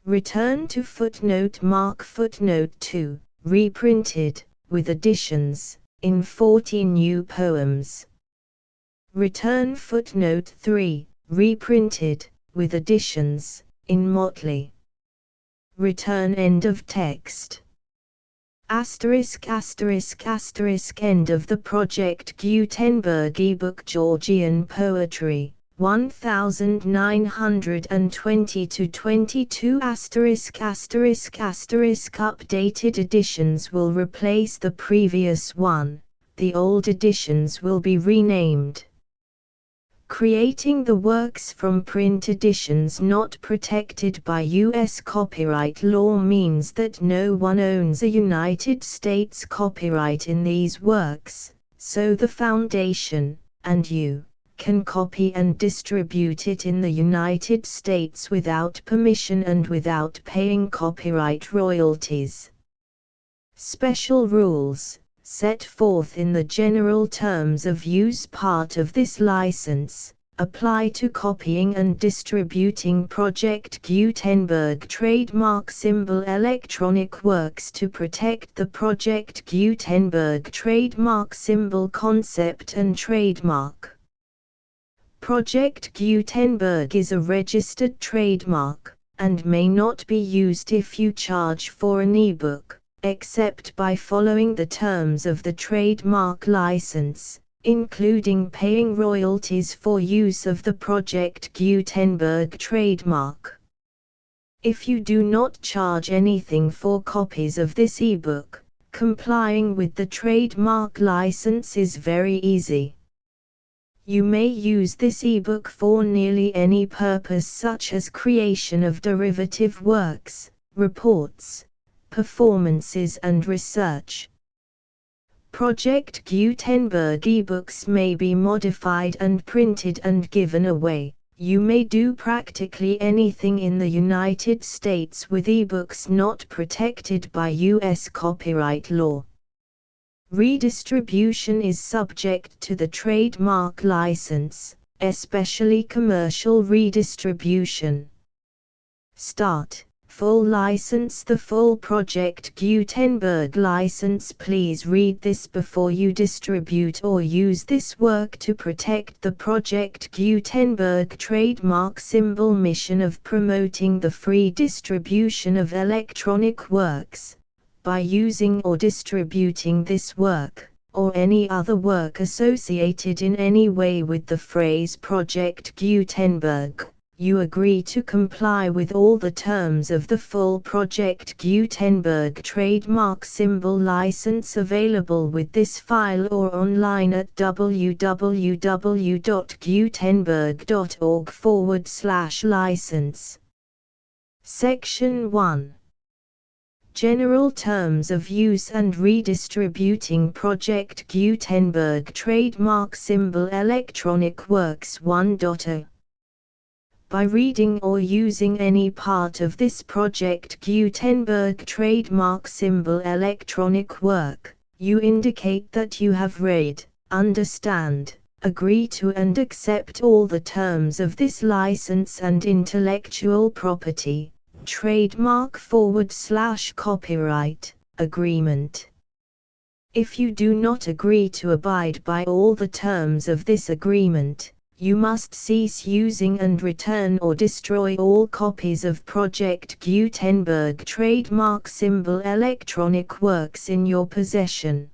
Return to footnote mark footnote 2, reprinted, with additions, in 40 new poems. Return footnote 3, reprinted, with additions, in Motley. Return end of text. Asterisk asterisk asterisk end of the Project Gutenberg ebook Georgian Poetry, 1920 to 22 asterisk asterisk asterisk updated editions will replace the previous one, the old editions will be renamed. Creating the works from print editions not protected by U.S. copyright law means that no one owns a United States copyright in these works, so the Foundation, and you, can copy and distribute it in the United States without permission and without paying copyright royalties. Special rules. set forth in the general terms of use part of this license, apply to copying and distributing Project Gutenberg trademark symbol electronic works to protect the Project Gutenberg trademark symbol concept and trademark. Project Gutenberg is a registered trademark, and may not be used if you charge for an ebook, except by following the terms of the trademark license, including paying royalties for use of the Project Gutenberg trademark. If you do not charge anything for copies of this ebook, complying with the trademark license is very easy. You may use this ebook for nearly any purpose such as creation of derivative works, reports, performances and research. Project Gutenberg ebooks may be modified and printed and given away. You may do practically anything in the United States with ebooks not protected by U.S. copyright law. Redistribution is subject to the trademark license, especially commercial redistribution. Start. Full license. The full Project Gutenberg license. Please read this before you distribute or use this work to protect the Project Gutenberg trademark symbol mission of promoting the free distribution of electronic works, by using or distributing this work, or any other work associated in any way with the phrase Project Gutenberg. You agree to comply with all the terms of the full Project Gutenberg trademark symbol license available with this file or online at www.gutenberg.org/license. Section 1. General Terms of Use and Redistributing Project Gutenberg Trademark Symbol Electronic Works 1.0. By reading or using any part of this Project Gutenberg trademark symbol electronic work, you indicate that you have read, understand, agree to and accept all the terms of this license and intellectual property, trademark/copyright, agreement. If you do not agree to abide by all the terms of this agreement, you must cease using and return or destroy all copies of Project Gutenberg trademark symbol electronic works in your possession.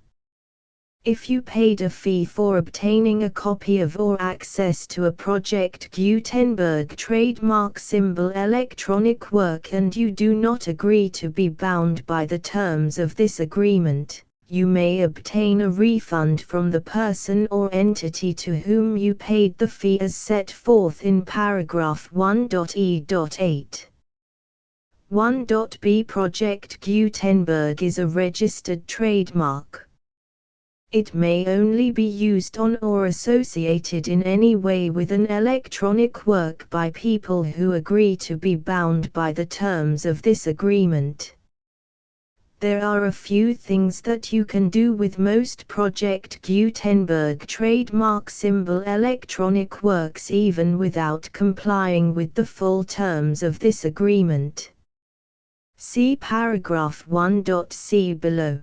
If you paid a fee for obtaining a copy of or access to a Project Gutenberg trademark symbol electronic work and you do not agree to be bound by the terms of this agreement, you may obtain a refund from the person or entity to whom you paid the fee as set forth in paragraph 1.e.8. 1.b Project Gutenberg is a registered trademark. It may only be used on or associated in any way with an electronic work by people who agree to be bound by the terms of this agreement. There are a few things that you can do with most Project Gutenberg trademark symbol electronic works even without complying with the full terms of this agreement. See paragraph 1.c below.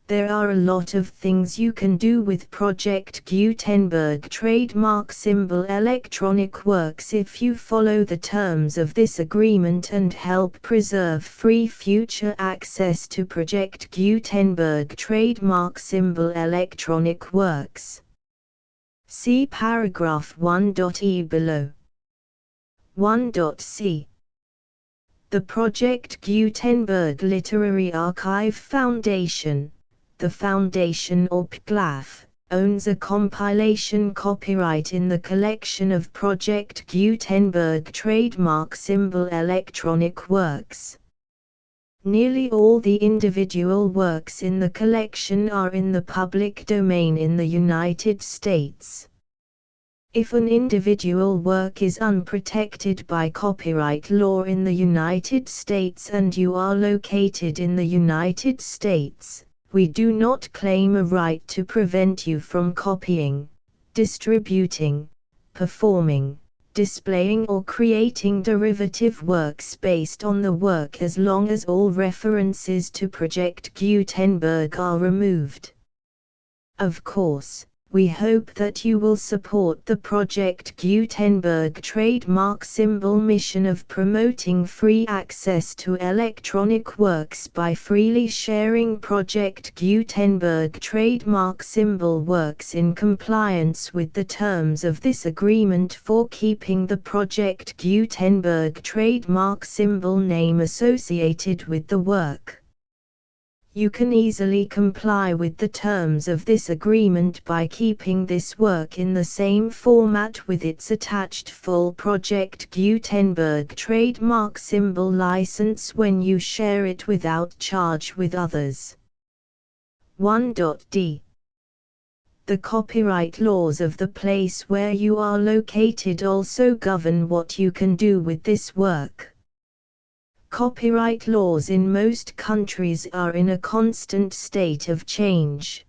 There are a lot of things you can do with Project Gutenberg trademark symbol electronic works if you follow the terms of this agreement and help preserve free future access to Project Gutenberg trademark symbol electronic works. See paragraph 1.e below. 1.c. The Project Gutenberg Literary Archive Foundation, the Foundation or PGLAF, owns a compilation copyright in the collection of Project Gutenberg trademark symbol electronic works. Nearly all the individual works in the collection are in the public domain in the United States. If an individual work is unprotected by copyright law in the United States and you are located in the United States, We do not claim a right to prevent you from copying, distributing, performing, displaying or creating derivative works based on the work as long as all references to Project Gutenberg are removed. Of course, we hope that you will support the Project Gutenberg trademark symbol mission of promoting free access to electronic works by freely sharing Project Gutenberg trademark symbol works in compliance with the terms of this agreement for keeping the Project Gutenberg trademark symbol name associated with the work. You can easily comply with the terms of this agreement by keeping this work in the same format with its attached full Project Gutenberg trademark symbol license when you share it without charge with others. 1.d. The copyright laws of the place where you are located also govern what you can do with this work. Copyright laws in most countries are in a constant state of change.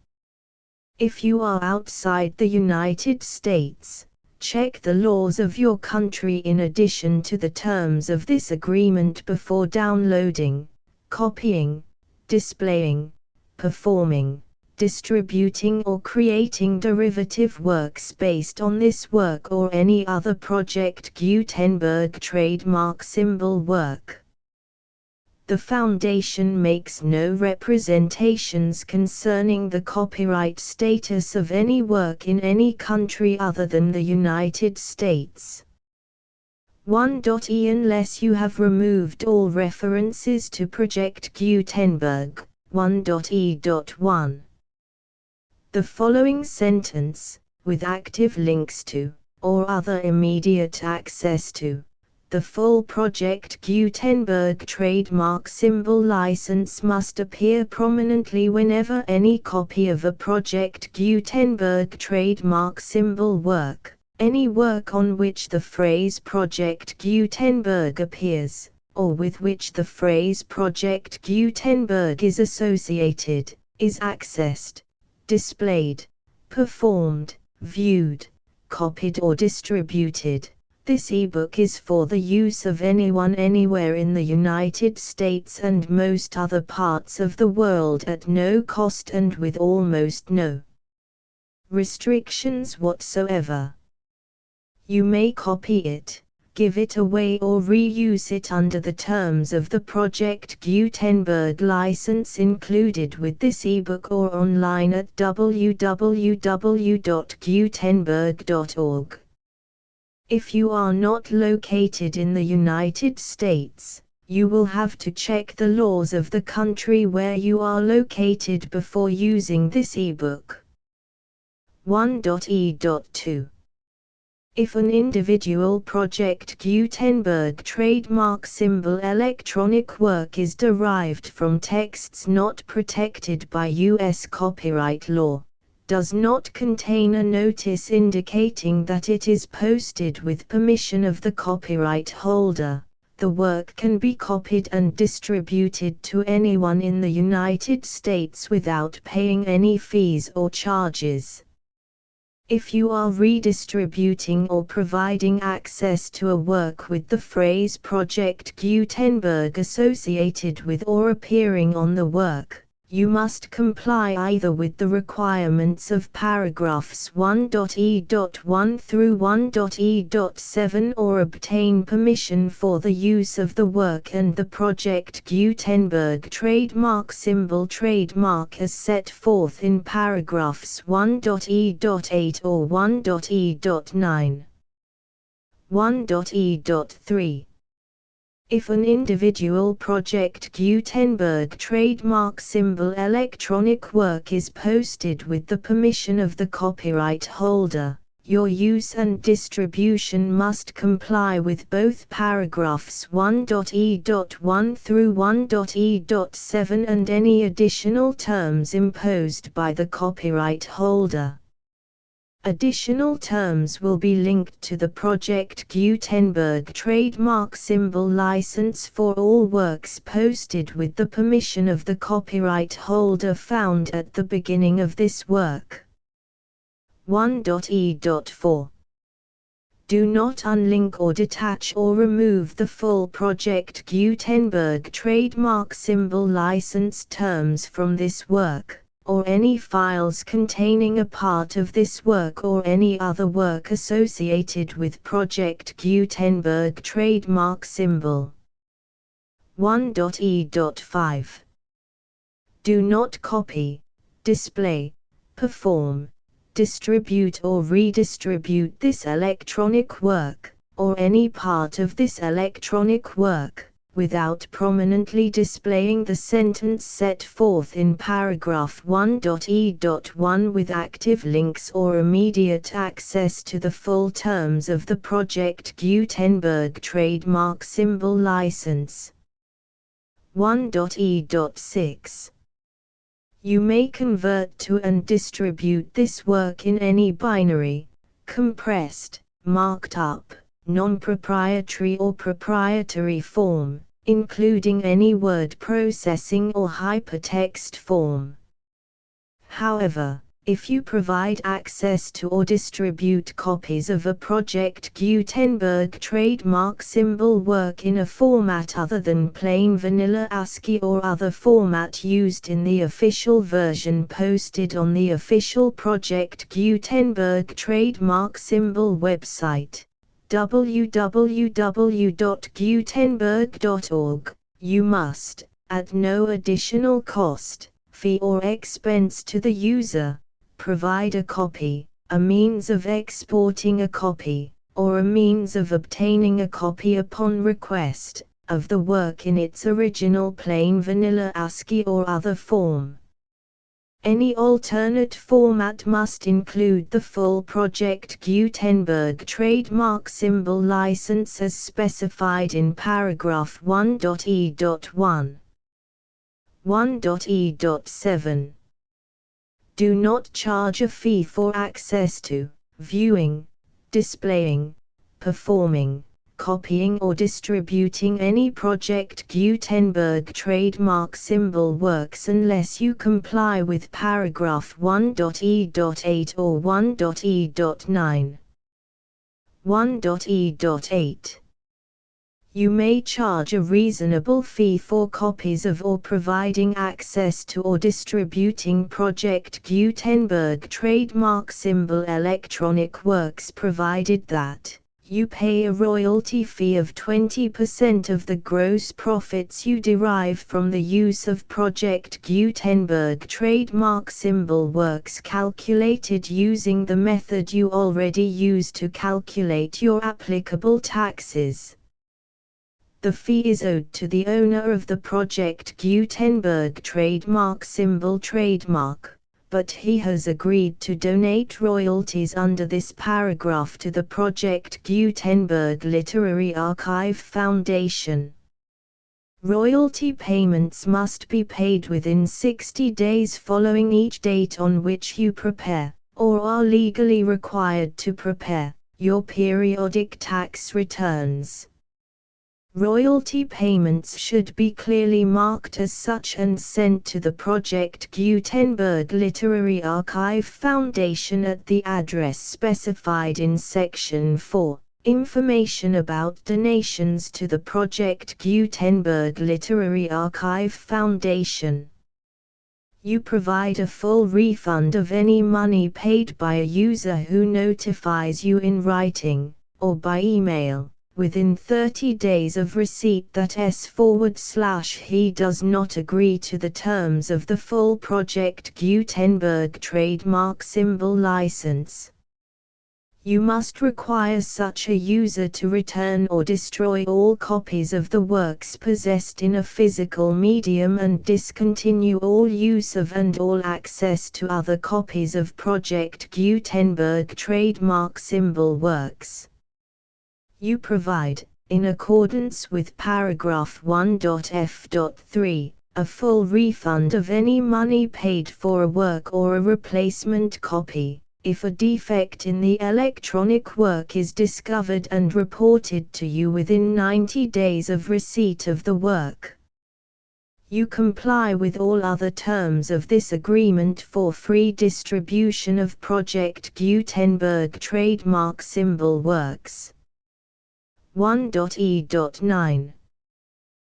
If you are outside the United States, check the laws of your country in addition to the terms of this agreement before downloading, copying, displaying, performing, distributing or creating derivative works based on this work or any other Project Gutenberg trademark symbol work. The Foundation makes no representations concerning the copyright status of any work in any country other than the United States. 1.e. Unless you have removed all references to Project Gutenberg, 1.e.1. The following sentence, with active links to, or other immediate access to, the full Project Gutenberg trademark symbol license must appear prominently whenever any copy of a Project Gutenberg trademark symbol work, any work on which the phrase Project Gutenberg appears, or with which the phrase Project Gutenberg is associated, is accessed, displayed, performed, viewed, copied or distributed. This ebook is for the use of anyone anywhere in the United States and most other parts of the world at no cost and with almost no restrictions whatsoever. You may copy it, give it away or reuse it under the terms of the Project Gutenberg license included with this ebook or online at www.gutenberg.org. If you are not located in the United States, you will have to check the laws of the country where you are located before using this ebook. 1.e.2. If an individual Project Gutenberg trademark symbol electronic work is derived from texts not protected by U.S. copyright law, does not contain a notice indicating that it is posted with permission of the copyright holder, the work can be copied and distributed to anyone in the United States without paying any fees or charges. If you are redistributing or providing access to a work with the phrase Project Gutenberg associated with or appearing on the work, you must comply either with the requirements of paragraphs 1.e.1 through 1.e.7 or obtain permission for the use of the work and the Project Gutenberg trademark symbol trademark as set forth in paragraphs 1.e.8 or 1.e.9. 1.e.3. If an individual Project Gutenberg trademark symbol electronic work is posted with the permission of the copyright holder, your use and distribution must comply with both paragraphs 1.e.1 through 1.e.7 and any additional terms imposed by the copyright holder. Additional terms will be linked to the Project Gutenberg trademark symbol license for all works posted with the permission of the copyright holder found at the beginning of this work. 1.e.4 Do not unlink or detach or remove the full Project Gutenberg trademark symbol license terms from this work, or any files containing a part of this work or any other work associated with Project Gutenberg trademark symbol. 1.e.5 Do not copy, display, perform, distribute or redistribute this electronic work, or any part of this electronic work, without prominently displaying the sentence set forth in paragraph 1.e.1 with active links or immediate access to the full terms of the Project Gutenberg trademark symbol license. 1.e.6 You may convert to and distribute this work in any binary, compressed, marked up, non-proprietary or proprietary form, including any word processing or hypertext form. However, if you provide access to or distribute copies of a Project Gutenberg trademark symbol work in a format other than plain vanilla ASCII or other format used in the official version posted on the official Project Gutenberg trademark symbol website, www.gutenberg.org, you must, at no additional cost, fee or expense to the user, provide a copy, a means of exporting a copy, or a means of obtaining a copy upon request, of the work in its original plain vanilla ASCII or other form. Any alternate format must include the full Project Gutenberg trademark symbol license as specified in paragraph 1.e.1. 1.e.7 Do not charge a fee for access to, viewing, displaying, performing, copying or distributing any Project Gutenberg trademark symbol works unless you comply with paragraph 1.e.8 or 1.e.9. 1.e.8 You may charge a reasonable fee for copies of or providing access to or distributing Project Gutenberg trademark symbol electronic works provided that you pay a royalty fee of 20% of the gross profits you derive from the use of Project Gutenberg trademark symbol works calculated using the method you already use to calculate your applicable taxes. The fee is owed to the owner of the Project Gutenberg trademark symbol trademark, but he has agreed to donate royalties under this paragraph to the Project Gutenberg Literary Archive Foundation. Royalty payments must be paid within 60 days following each date on which you prepare, or are legally required to prepare, your periodic tax returns. Royalty payments should be clearly marked as such and sent to the Project Gutenberg Literary Archive Foundation at the address specified in Section 4, Information about donations to the Project Gutenberg Literary Archive Foundation. You provide a full refund of any money paid by a user who notifies you in writing, or by email, within 30 days of receipt that he does not agree to the terms of the full Project Gutenberg trademark symbol license. You must require such a user to return or destroy all copies of the works possessed in a physical medium and discontinue all use of and all access to other copies of Project Gutenberg trademark symbol works. You provide, in accordance with paragraph 1.f.3, a full refund of any money paid for a work or a replacement copy, If a defect in the electronic work is discovered and reported to you within 90 days of receipt of the work, you comply with all other terms of this agreement for free distribution of Project Gutenberg trademark symbol works. 1.e.9.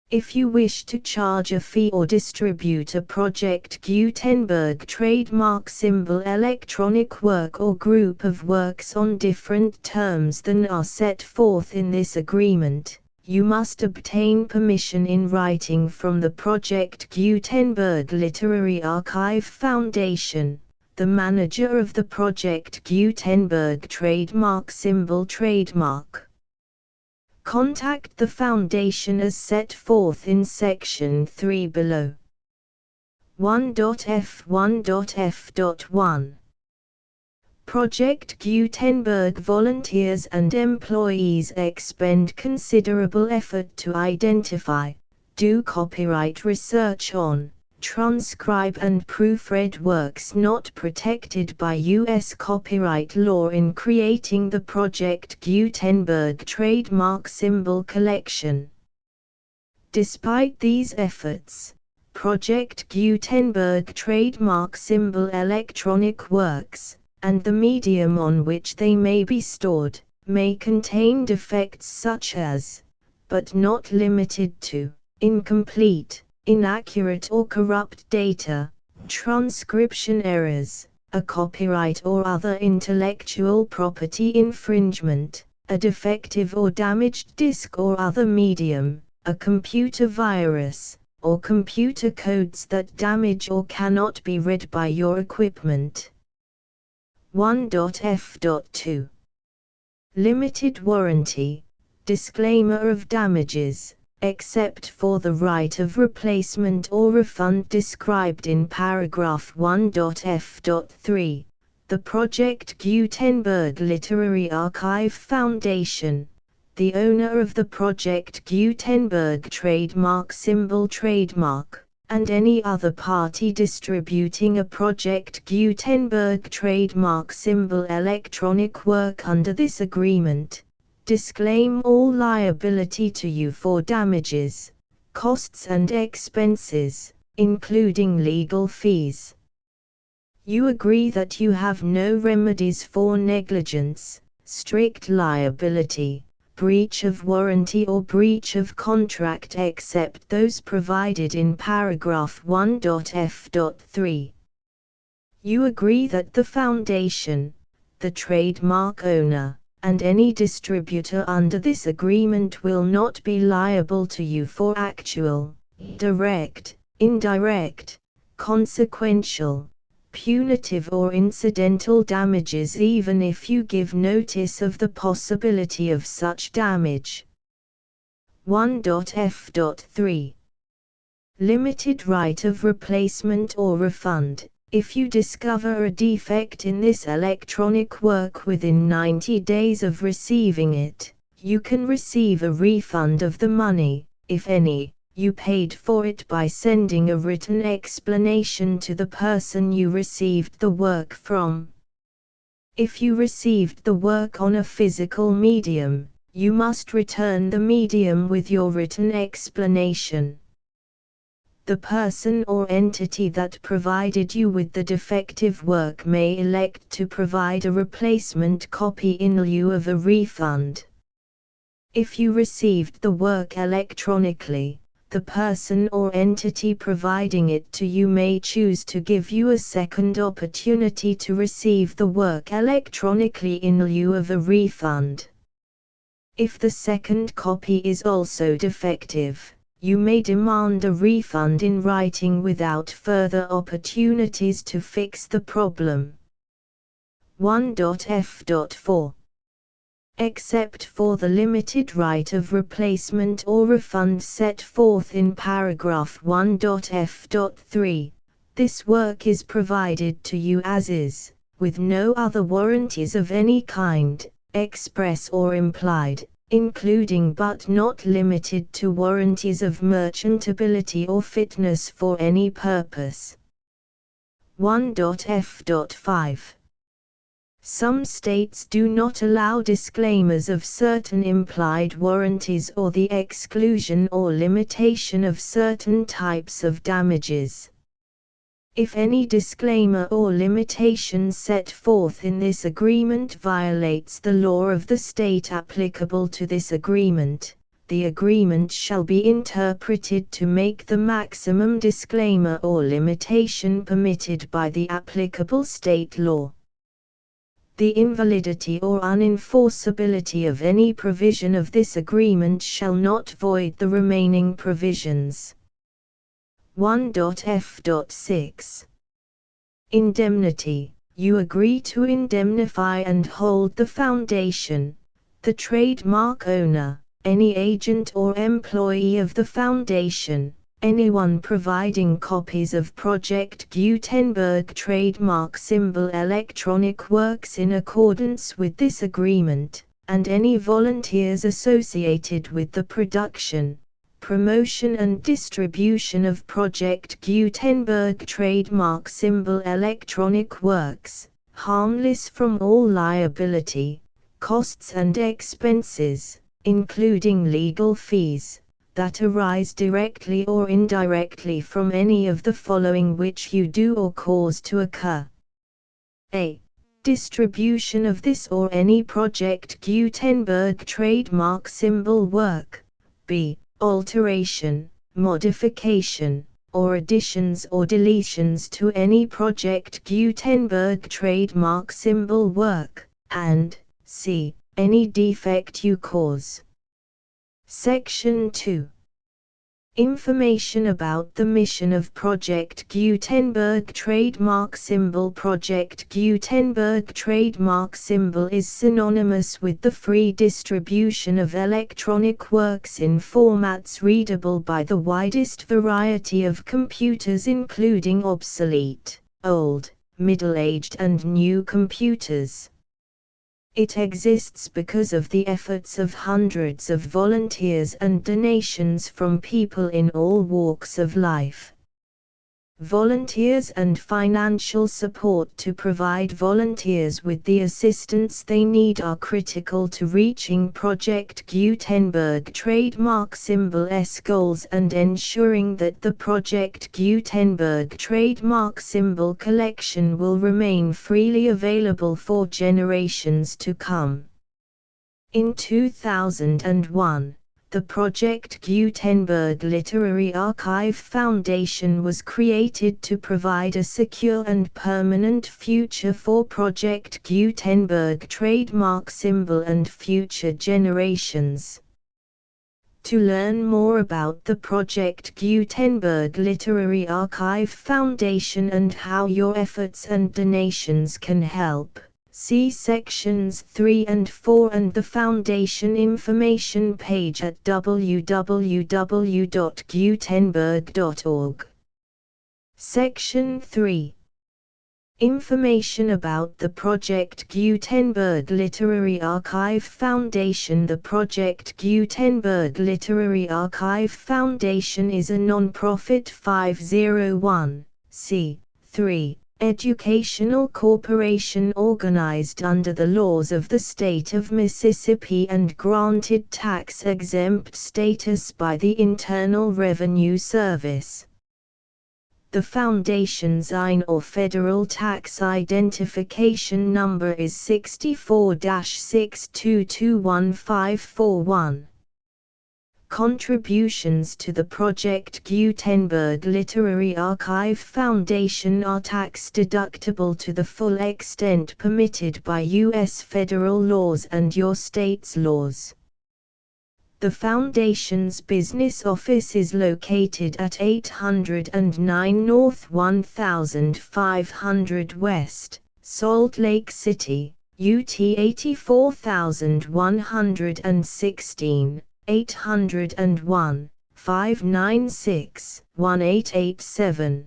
If you wish to charge a fee or distribute a Project Gutenberg trademark symbol electronic work or group of works on different terms than are set forth in this agreement, you must obtain permission in writing from the Project Gutenberg Literary Archive Foundation, the manager of the Project Gutenberg trademark symbol trademark. Contact the Foundation as set forth in Section 3 below. 1.f1.f.1 Project Gutenberg volunteers and employees expend considerable effort to identify, do copyright research on, transcribe and proofread works not protected by U.S. copyright law in creating the Project Gutenberg trademark symbol collection. Despite these efforts, Project Gutenberg trademark symbol electronic works, and the medium on which they may be stored, may contain defects such as, but not limited to, incomplete, inaccurate or corrupt data, transcription errors, a copyright or other intellectual property infringement, a defective or damaged disk or other medium, a computer virus, or computer codes that damage or cannot be read by your equipment. 1.f.2 Limited warranty, disclaimer of damages, except for the right of replacement or refund described in paragraph 1.f.3, the Project Gutenberg Literary Archive Foundation, the owner of the Project Gutenberg trademark symbol trademark, and any other party distributing a Project Gutenberg trademark symbol electronic work under this agreement, disclaim all liability to you for damages, costs and expenses, including legal fees. You agree that you have no remedies for negligence, strict liability, breach of warranty or breach of contract except those provided in paragraph 1.f.3. You agree that the Foundation, the trademark owner, and any distributor under this agreement will not be liable to you for actual, direct, indirect, consequential, punitive or incidental damages even if you give notice of the possibility of such damage. 1.f.3 Limited right of replacement or refund. If you discover a defect in this electronic work within 90 days of receiving it, you can receive a refund of the money, if any, you paid for it by sending a written explanation to the person you received the work from. If you received the work on a physical medium, you must return the medium with your written explanation. The person or entity that provided you with the defective work may elect to provide a replacement copy in lieu of a refund. If you received the work electronically, the person or entity providing it to you may choose to give you a second opportunity to receive the work electronically in lieu of a refund. If the second copy is also defective, you may demand a refund in writing without further opportunities to fix the problem. 1.f.4 Except for the limited right of replacement or refund set forth in paragraph 1.f.3, this work is provided to you as is, with no other warranties of any kind, express or implied, including but not limited to warranties of merchantability or fitness for any purpose. 1.f.5 Some states do not allow disclaimers of certain implied warranties or the exclusion or limitation of certain types of damages. If any disclaimer or limitation set forth in this agreement violates the law of the state applicable to this agreement, the agreement shall be interpreted to make the maximum disclaimer or limitation permitted by the applicable state law. The invalidity or unenforceability of any provision of this agreement shall not void the remaining provisions. 1.f.6 Indemnity. You agree to indemnify and hold the foundation, the trademark owner, any agent or employee of the foundation, anyone providing copies of Project Gutenberg trademark symbol electronic works in accordance with this agreement, and any volunteers associated with the production, promotion and distribution of Project Gutenberg trademark symbol electronic works, harmless from all liability, costs and expenses, including legal fees, that arise directly or indirectly from any of the following which you do or cause to occur. A. Distribution of this or any Project Gutenberg trademark symbol work. B. Alteration, modification, or additions or deletions to any Project Gutenberg trademark symbol work, and C. Any defect you cause. Section 2. Information about the mission of Project Gutenberg trademark symbol. Project Gutenberg trademark symbol is synonymous with the free distribution of electronic works in formats readable by the widest variety of computers, including obsolete, old, middle-aged and new computers. It exists because of the efforts of hundreds of volunteers and donations from people in all walks of life. Volunteers and financial support to provide volunteers with the assistance they need are critical to reaching Project Gutenberg trademark symbol's goals and ensuring that the Project Gutenberg trademark symbol collection will remain freely available for generations to come. In 2001, the Project Gutenberg Literary Archive Foundation was created to provide a secure and permanent future for Project Gutenberg trademark symbol and future generations. To learn more about the Project Gutenberg Literary Archive Foundation and how your efforts and donations can help, see sections 3 and 4 and the Foundation information page at www.gutenberg.org. Section 3. Information about the Project Gutenberg Literary Archive Foundation. The Project Gutenberg Literary Archive Foundation is a non-profit 501(c)(3) educational corporation organized under the laws of the state of Mississippi and granted tax-exempt status by the Internal Revenue Service. The Foundation's IN or Federal Tax Identification Number is 64-6221541. Contributions to the Project Gutenberg Literary Archive Foundation are tax-deductible to the full extent permitted by U.S. federal laws and your state's laws. The Foundation's business office is located at 809 North 1500 West, Salt Lake City, UT 84116. 801-596-1887.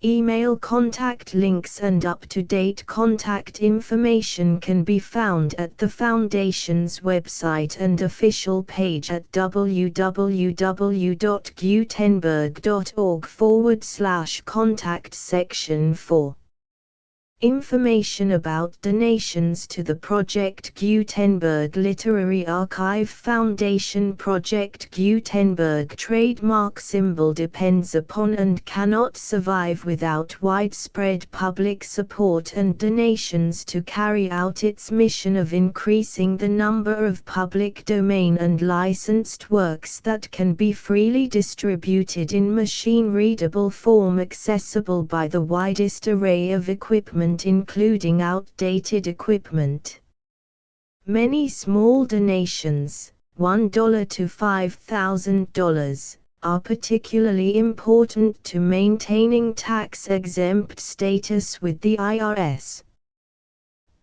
Email contact links and up-to-date contact information can be found at the Foundation's website and official page at www.gutenberg.org/contact section 4. Information about donations to the Project Gutenberg Literary Archive Foundation. Project Gutenberg trademark symbol depends upon and cannot survive without widespread public support and donations to carry out its mission of increasing the number of public domain and licensed works that can be freely distributed in machine-readable form accessible by the widest array of equipment, including outdated equipment. Many small donations, $1 to $5,000, are particularly important to maintaining tax-exempt status with the IRS.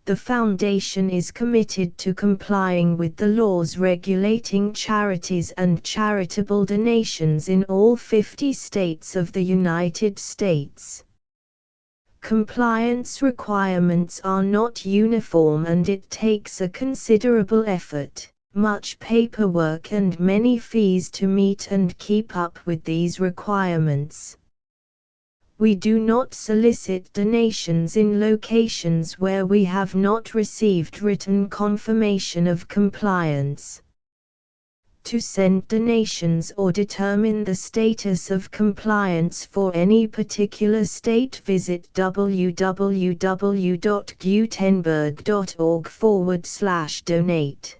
The Foundation is committed to complying with the laws regulating charities and charitable donations in all 50 states of the United States. Compliance requirements are not uniform and it takes a considerable effort, much paperwork and many fees to meet and keep up with these requirements. We do not solicit donations in locations where we have not received written confirmation of compliance. To send donations or determine the status of compliance for any particular state, visit www.gutenberg.org/donate.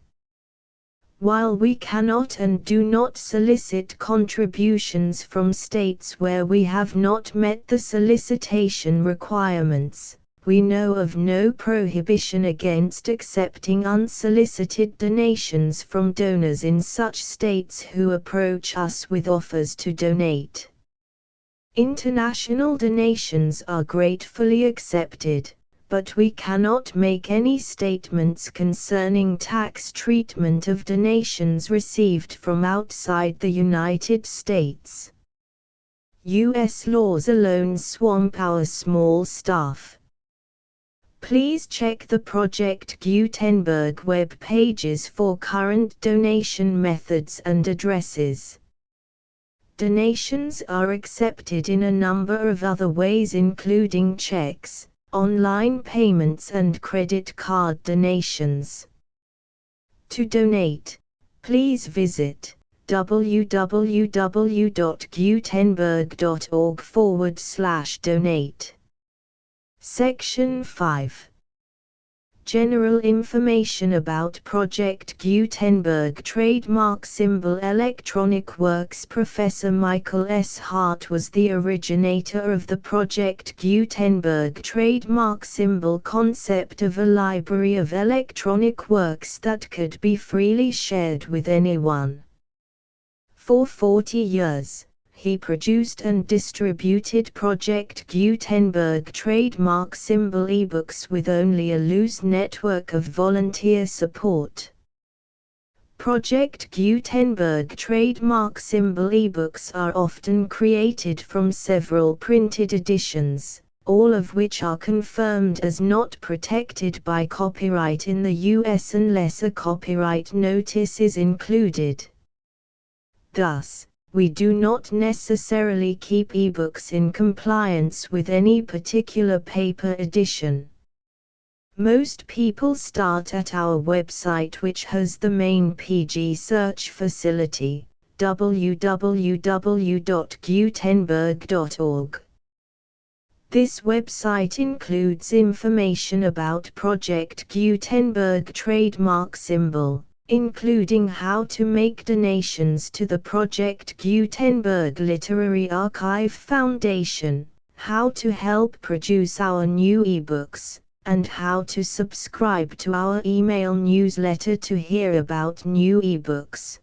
While we cannot and do not solicit contributions from states where we have not met the solicitation requirements, we know of no prohibition against accepting unsolicited donations from donors in such states who approach us with offers to donate. International donations are gratefully accepted, but we cannot make any statements concerning tax treatment of donations received from outside the United States. U.S. laws alone swamp our small staff. Please check the Project Gutenberg web pages for current donation methods and addresses. Donations are accepted in a number of other ways, including checks, online payments and credit card donations. To donate, please visit www.gutenberg.org/donate. Section 5. General information about Project Gutenberg trademark symbol. Electronic Works. Professor Michael S. Hart was the originator of the Project Gutenberg trademark symbol concept of a library of electronic works that could be freely shared with anyone. For 40 years, he produced and distributed Project Gutenberg trademark symbol ebooks with only a loose network of volunteer support. Project Gutenberg trademark symbol ebooks are often created from several printed editions, all of which are confirmed as not protected by copyright in the US unless a copyright notice is included. Thus, we do not necessarily keep ebooks in compliance with any particular paper edition. Most people start at our website, which has the main PG search facility, www.gutenberg.org. This website includes information about Project Gutenberg trademark symbol, including how to make donations to the Project Gutenberg Literary Archive Foundation, how to help produce our new ebooks, and how to subscribe to our email newsletter to hear about new ebooks.